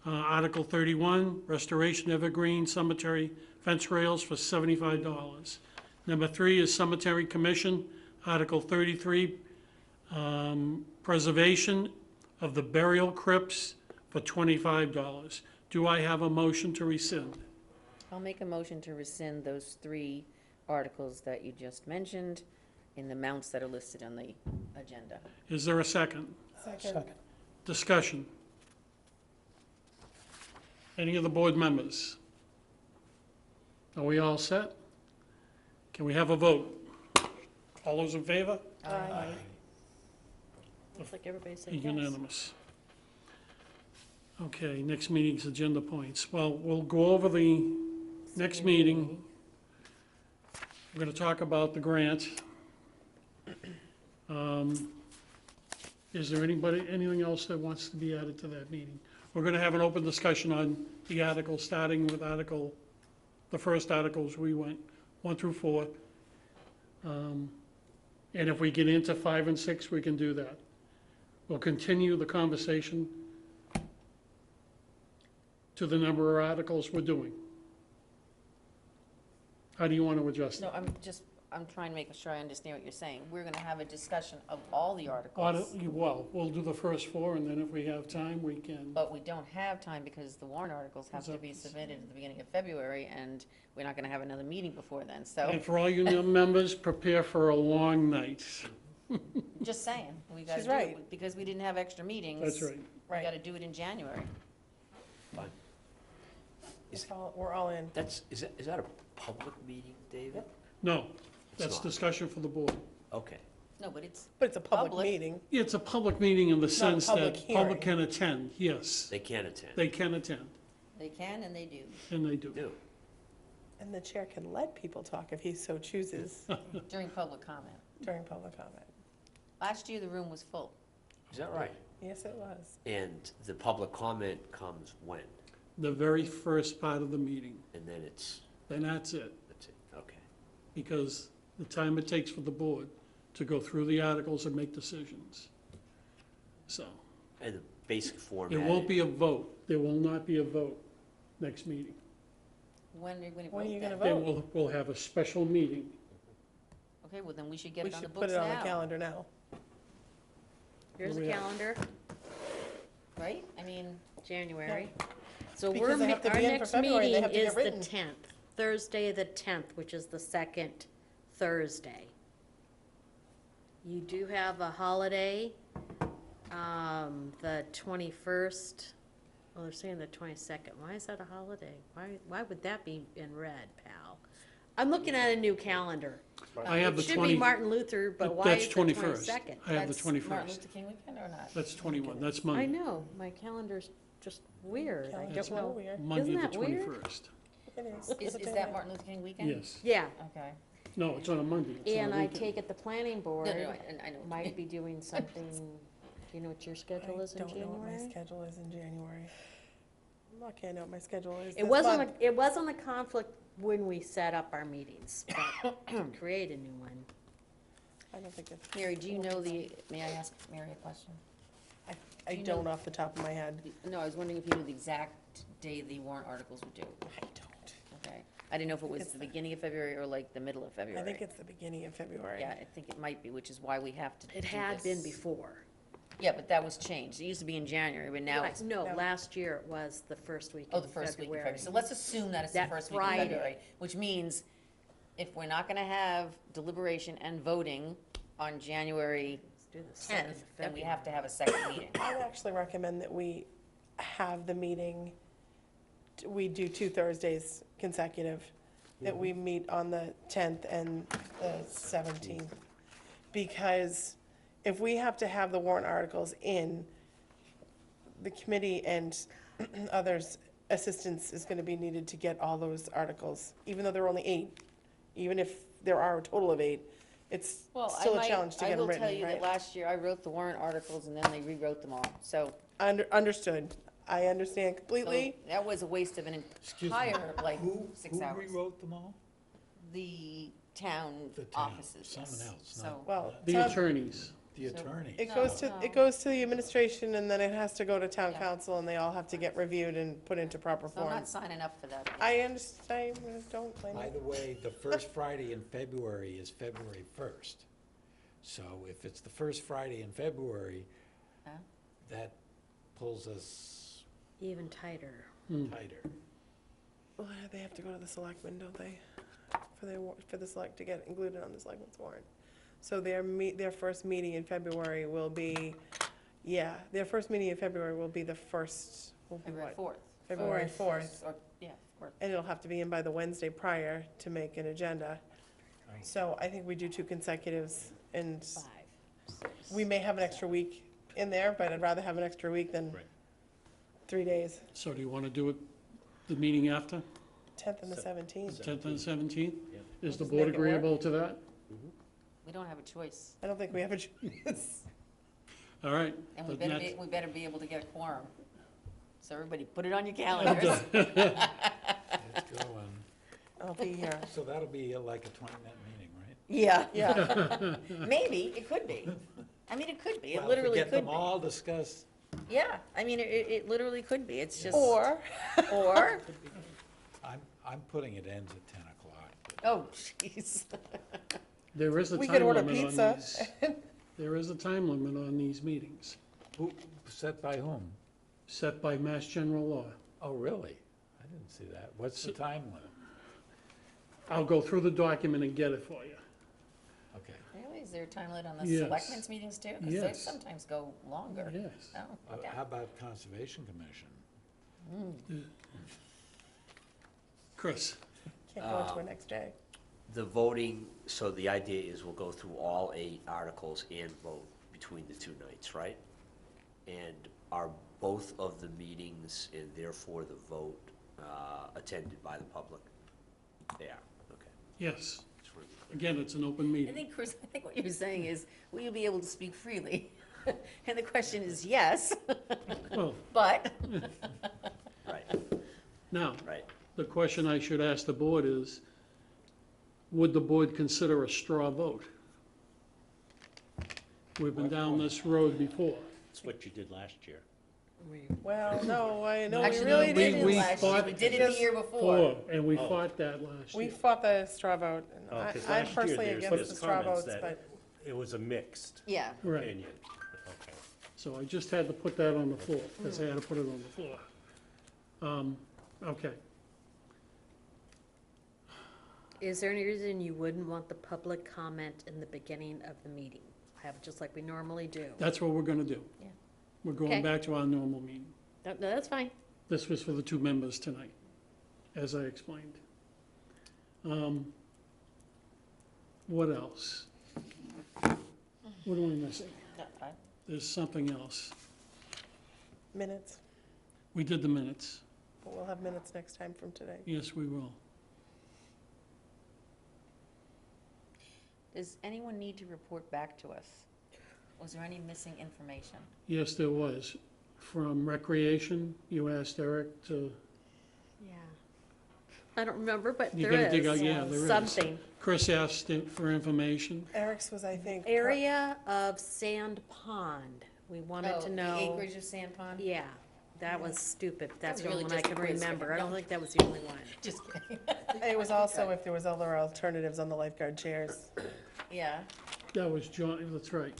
Article 31, Restoration Evergreen Cemetery Fence Rails for $75. Number 3 is Cemetery Commission, Article 33, Preservation of the Burial Crypts for $25. Do I have a motion to rescind? I'll make a motion to rescind those 3 articles that you just mentioned in the amounts that are listed on the agenda. Is there a second? Second. Discussion. Any of the board members? Are we all set? Can we have a vote? All those in favor? Aye. Looks like everybody said yes. Unanimous. Okay, next meeting's agenda points. Well, we'll go over the next meeting. We're gonna talk about the grant. Is there anything else that wants to be added to that meeting? We're gonna have an open discussion on the articles, starting with the first articles we went, 1 through 4. And if we get into 5 and 6, we can do that. We'll continue the conversation to the number of articles we're doing. How do you want to adjust No, it? I'm trying to make sure I understand what you're saying. We're gonna have a discussion of all the articles, Well, we'll do the first 4, and then if we have time, we can. but we don't have time because the warrant articles have to be submitted at the beginning of February, and we're not gonna have another meeting before then, so, And for all you new members, prepare for a long night. just saying. We gotta She's do it, right. because we didn't have extra meetings. That's right. We gotta do it in January. Fine. We're all in. Is that a public meeting, David? No, It's that's not. discussion for the board. Okay. No, but it's But it's a public Public. meeting. It's a public meeting in the Not a sense public that public hearing. can attend, yes. They can attend. They can attend, They can and they do. and they do. Do. And the chair can let people talk if he so chooses During public comment. during public comment. Last year, the room was full. Is that right? Yes, it was. And the public comment comes when? The very first part of the meeting, And then it's, then that's it. okay. Because the time it takes for the board to go through the articles and make decisions. So, And the basic format. it won't be a vote. There will not be a vote next meeting. When are you gonna When are you vote gonna then? vote? We'll have a special meeting. Okay, well, then we should get We it on the should put books it on the now. calendar now. Here's a Where we at? calendar. Right? I mean, January. So Because we're, they have to our be in for next February, they meeting have to get is the written. 10th, Thursday the 10th, which is the second Thursday. You do have a holiday, the 21st. Well, they're saying the 22nd. Why is that a holiday? Why would that be in red, pal? I'm looking at a new calendar. I have the It should 20 be Martin Luther, but why That's is the 21st. 22nd? I have the That's Martin 21st. Luther King weekend or not? That's 21, that's I Monday. know, my calendar's just weird. I Calendar's don't know. so weird. Monday, Isn't the that weird? 21st. It is. Is that Martin Luther King weekend? Yes. Yeah. Okay. No, it's on a Monday. It's not And a I weekend. take it the planning board I know. might be doing something, do you know what your schedule is in I don't know what my January? schedule is in January. I'm lucky I know what my schedule is It this wasn't, month. it wasn't a conflict when we set up our meetings, but to create a new one. I don't think it's. Mary, do you know may I ask Mary a question? I do you know- don't off the top of my head. No, I was wondering if you knew the exact day the warrant articles were due. I don't. Okay. I didn't know if it was It's the beginning of February or like the middle of February. I think it's the beginning of February. Yeah, I think it might be, which is why we have to do It had been this. before. Yeah, but that was changed. It used to be in January, but now it's. No, No. last year it was the first week Oh, in the first week of February. February. So let's assume that it's the That first week of Friday. February, which means if we're not gonna have deliberation and voting on January Do the second 10th, of then we have to have a second meeting. I would actually recommend that we have the meeting, we do 2 Thursdays consecutive, that we meet on the 10th and the 17th. Because if we have to have the warrant articles in, the committee and others' assistance is gonna be needed to get all those articles, even though there are only 8. Even if there are a total of 8, it's Well, still a challenge to get them I will tell written, you that right? last year I wrote the warrant articles and then they rewrote them all. So Understood. I understand so completely. that was a waste of an Excuse me. entire, like, 6 hours. Who rewrote them all? The town The town, offices, someone yes. else, So, not- Well, The Tom- attorneys. The So- attorney. It No, goes to, no. it goes to the administration, and then it has to go to town Yeah. council, and they all have to get reviewed and put into proper so I'm form. not signing up for that. I understand, I don't blame By you. the way, the first Friday in February is February 1st. So if it's the first Friday in February, Huh? that pulls us Even tighter. tighter. Well, they have to go to the selectmen, don't they? For the select, to get included on the selectmen's warrant. So their first meeting in February will be, their first meeting in February will be the first, will be February what? 4th. February Or 4th. Or, yeah, 4th. And it'll have to be in by the Wednesday prior to make an agenda. So I think we do 2 consecutives, and 5. we may have an extra week in there, but I'd rather have an extra week than Right. 3 days, So do you want to do it the meeting after, 10th and the 17th. 10th and 17th? Yeah. Is the Just board make it work. agreeable to that? We don't have a choice. I don't think we have a choice. All right. And we then better be able to get a quorum. So everybody, put it on your calendars. It's going. I'll be here. So that'll be like a 20-minute meeting, right? Yeah, Yeah, maybe, it could be. I mean, it could be, it Well, literally if we could get them be. all discussed, Yeah, I mean, it literally could be, it's just. or, Or, I'm putting it ends at 10 o'clock. oh, jeez. There is a we time could order limit on pizza. these. There is a time limit on these meetings, Who, set by whom? set by Mass General Law. Oh, really? I didn't see that. What's the time limit? I'll go through the document and get it for you. Okay. Really, is there a time limit on the Yes. selectmen's meetings too? Because they Yes. sometimes go longer. Yes. Oh, okay. How about Conservation Commission? Chris? Can't go into it next day. The voting, so the idea is we'll go through all 8 articles and vote between the 2 nights, right? And are both of the meetings and therefore the vote attended by the public? They are, okay. Yes. Just wanted to be clear. Again, it's an open I meeting. think, Chris, I think what you're saying is, will you be able to speak freely? And the question is yes, Well, but. Right, now, right. the question I should ask the board is, would the board consider a straw vote? We've been down this road before. That's what you did last year. Well, no, we Actually, really we- didn't. we last year. fought- We did it the year before. And we fought that last We year. fought the straw vote. and Oh, 'cause I'm last year personally there's against the straw comments votes, that but It was a mixed Yeah, Right, opinion. Okay. so I just had to put that on the floor, because I had to put it on the floor. Okay, Is there any reason you wouldn't want the public comment in the beginning of the meeting? Have it just like we normally do? that's what we're gonna do. Yeah. We're going Okay. back to our normal meeting. No, that's fine. This was for the 2 members tonight, as I explained. What else? What am I missing? There's something else. minutes. We did the minutes. But we'll have minutes next time from today. Yes, we will. does anyone need to report back to us? Was there any missing information? Yes, there was. From Recreation, you asked Eric to, Yeah. I don't remember, but you there gotta dig out, is yeah, there is. something. Chris asked for information. Eric's was, I think. Area of Sand Pond. We wanted to know. Oh, the acreage of Sand Pond? Yeah, that was stupid. That's was the really one I just a can quiz. remember. I don't No. think that was the only one. Just kidding. It was also if there was other alternatives on the lifeguard chairs. Yeah, That was John, that's right.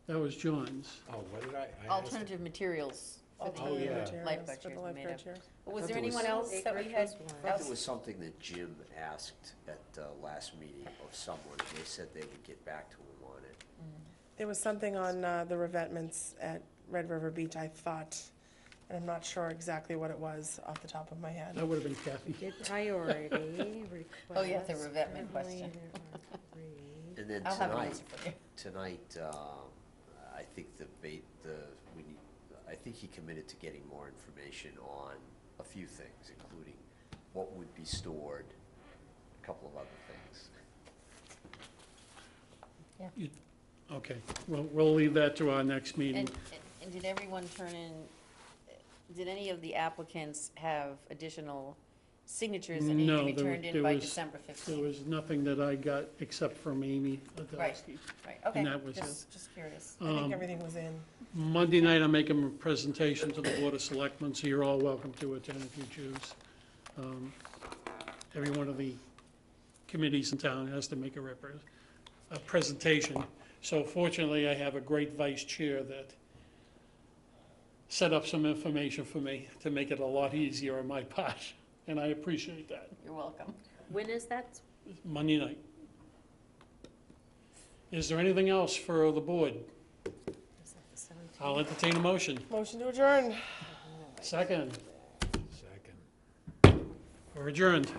That was John's. Oh, what did I asked- alternative materials for Alternative the yeah. materials lifeguard for the chairs we made lifeguard up. chairs. But was I there thought there was- anyone else that we Acreage had? was one. I thought there was something that Jim asked at the last meeting of someone, and they said they would get back to him on it. There was something on the revetments at Red River Beach, I thought, and I'm not sure exactly what it was off the top of my head. That would have been Kathy. Did priority request. Oh, yeah, the revetment question. And then I'll have an tonight, answer for you. tonight, I think I think he committed to getting more information on a few things, including what would be stored, a couple of other things. Okay, well, we'll leave that to our next meeting. And did everyone turn in, did any of the applicants have additional signatures that need No, to be there turned in there by was- December There 15th? was nothing that I got except from Amy Right. Adelsky. Right, okay, that was just curious. I think everything was in. Monday night, I'm making a presentation to the Board of Selectmen, so you're all welcome to attend if you choose. Every one of the committees in town has to make a presentation. So fortunately, I have a great vice chair that set up some information for me to make it a lot easier on my part, and I appreciate that. You're welcome. When is that? Monday night. Is there anything else for the board? Is that the 17th? I'll entertain a motion. Motion to adjourn. Second, Second. we're adjourned.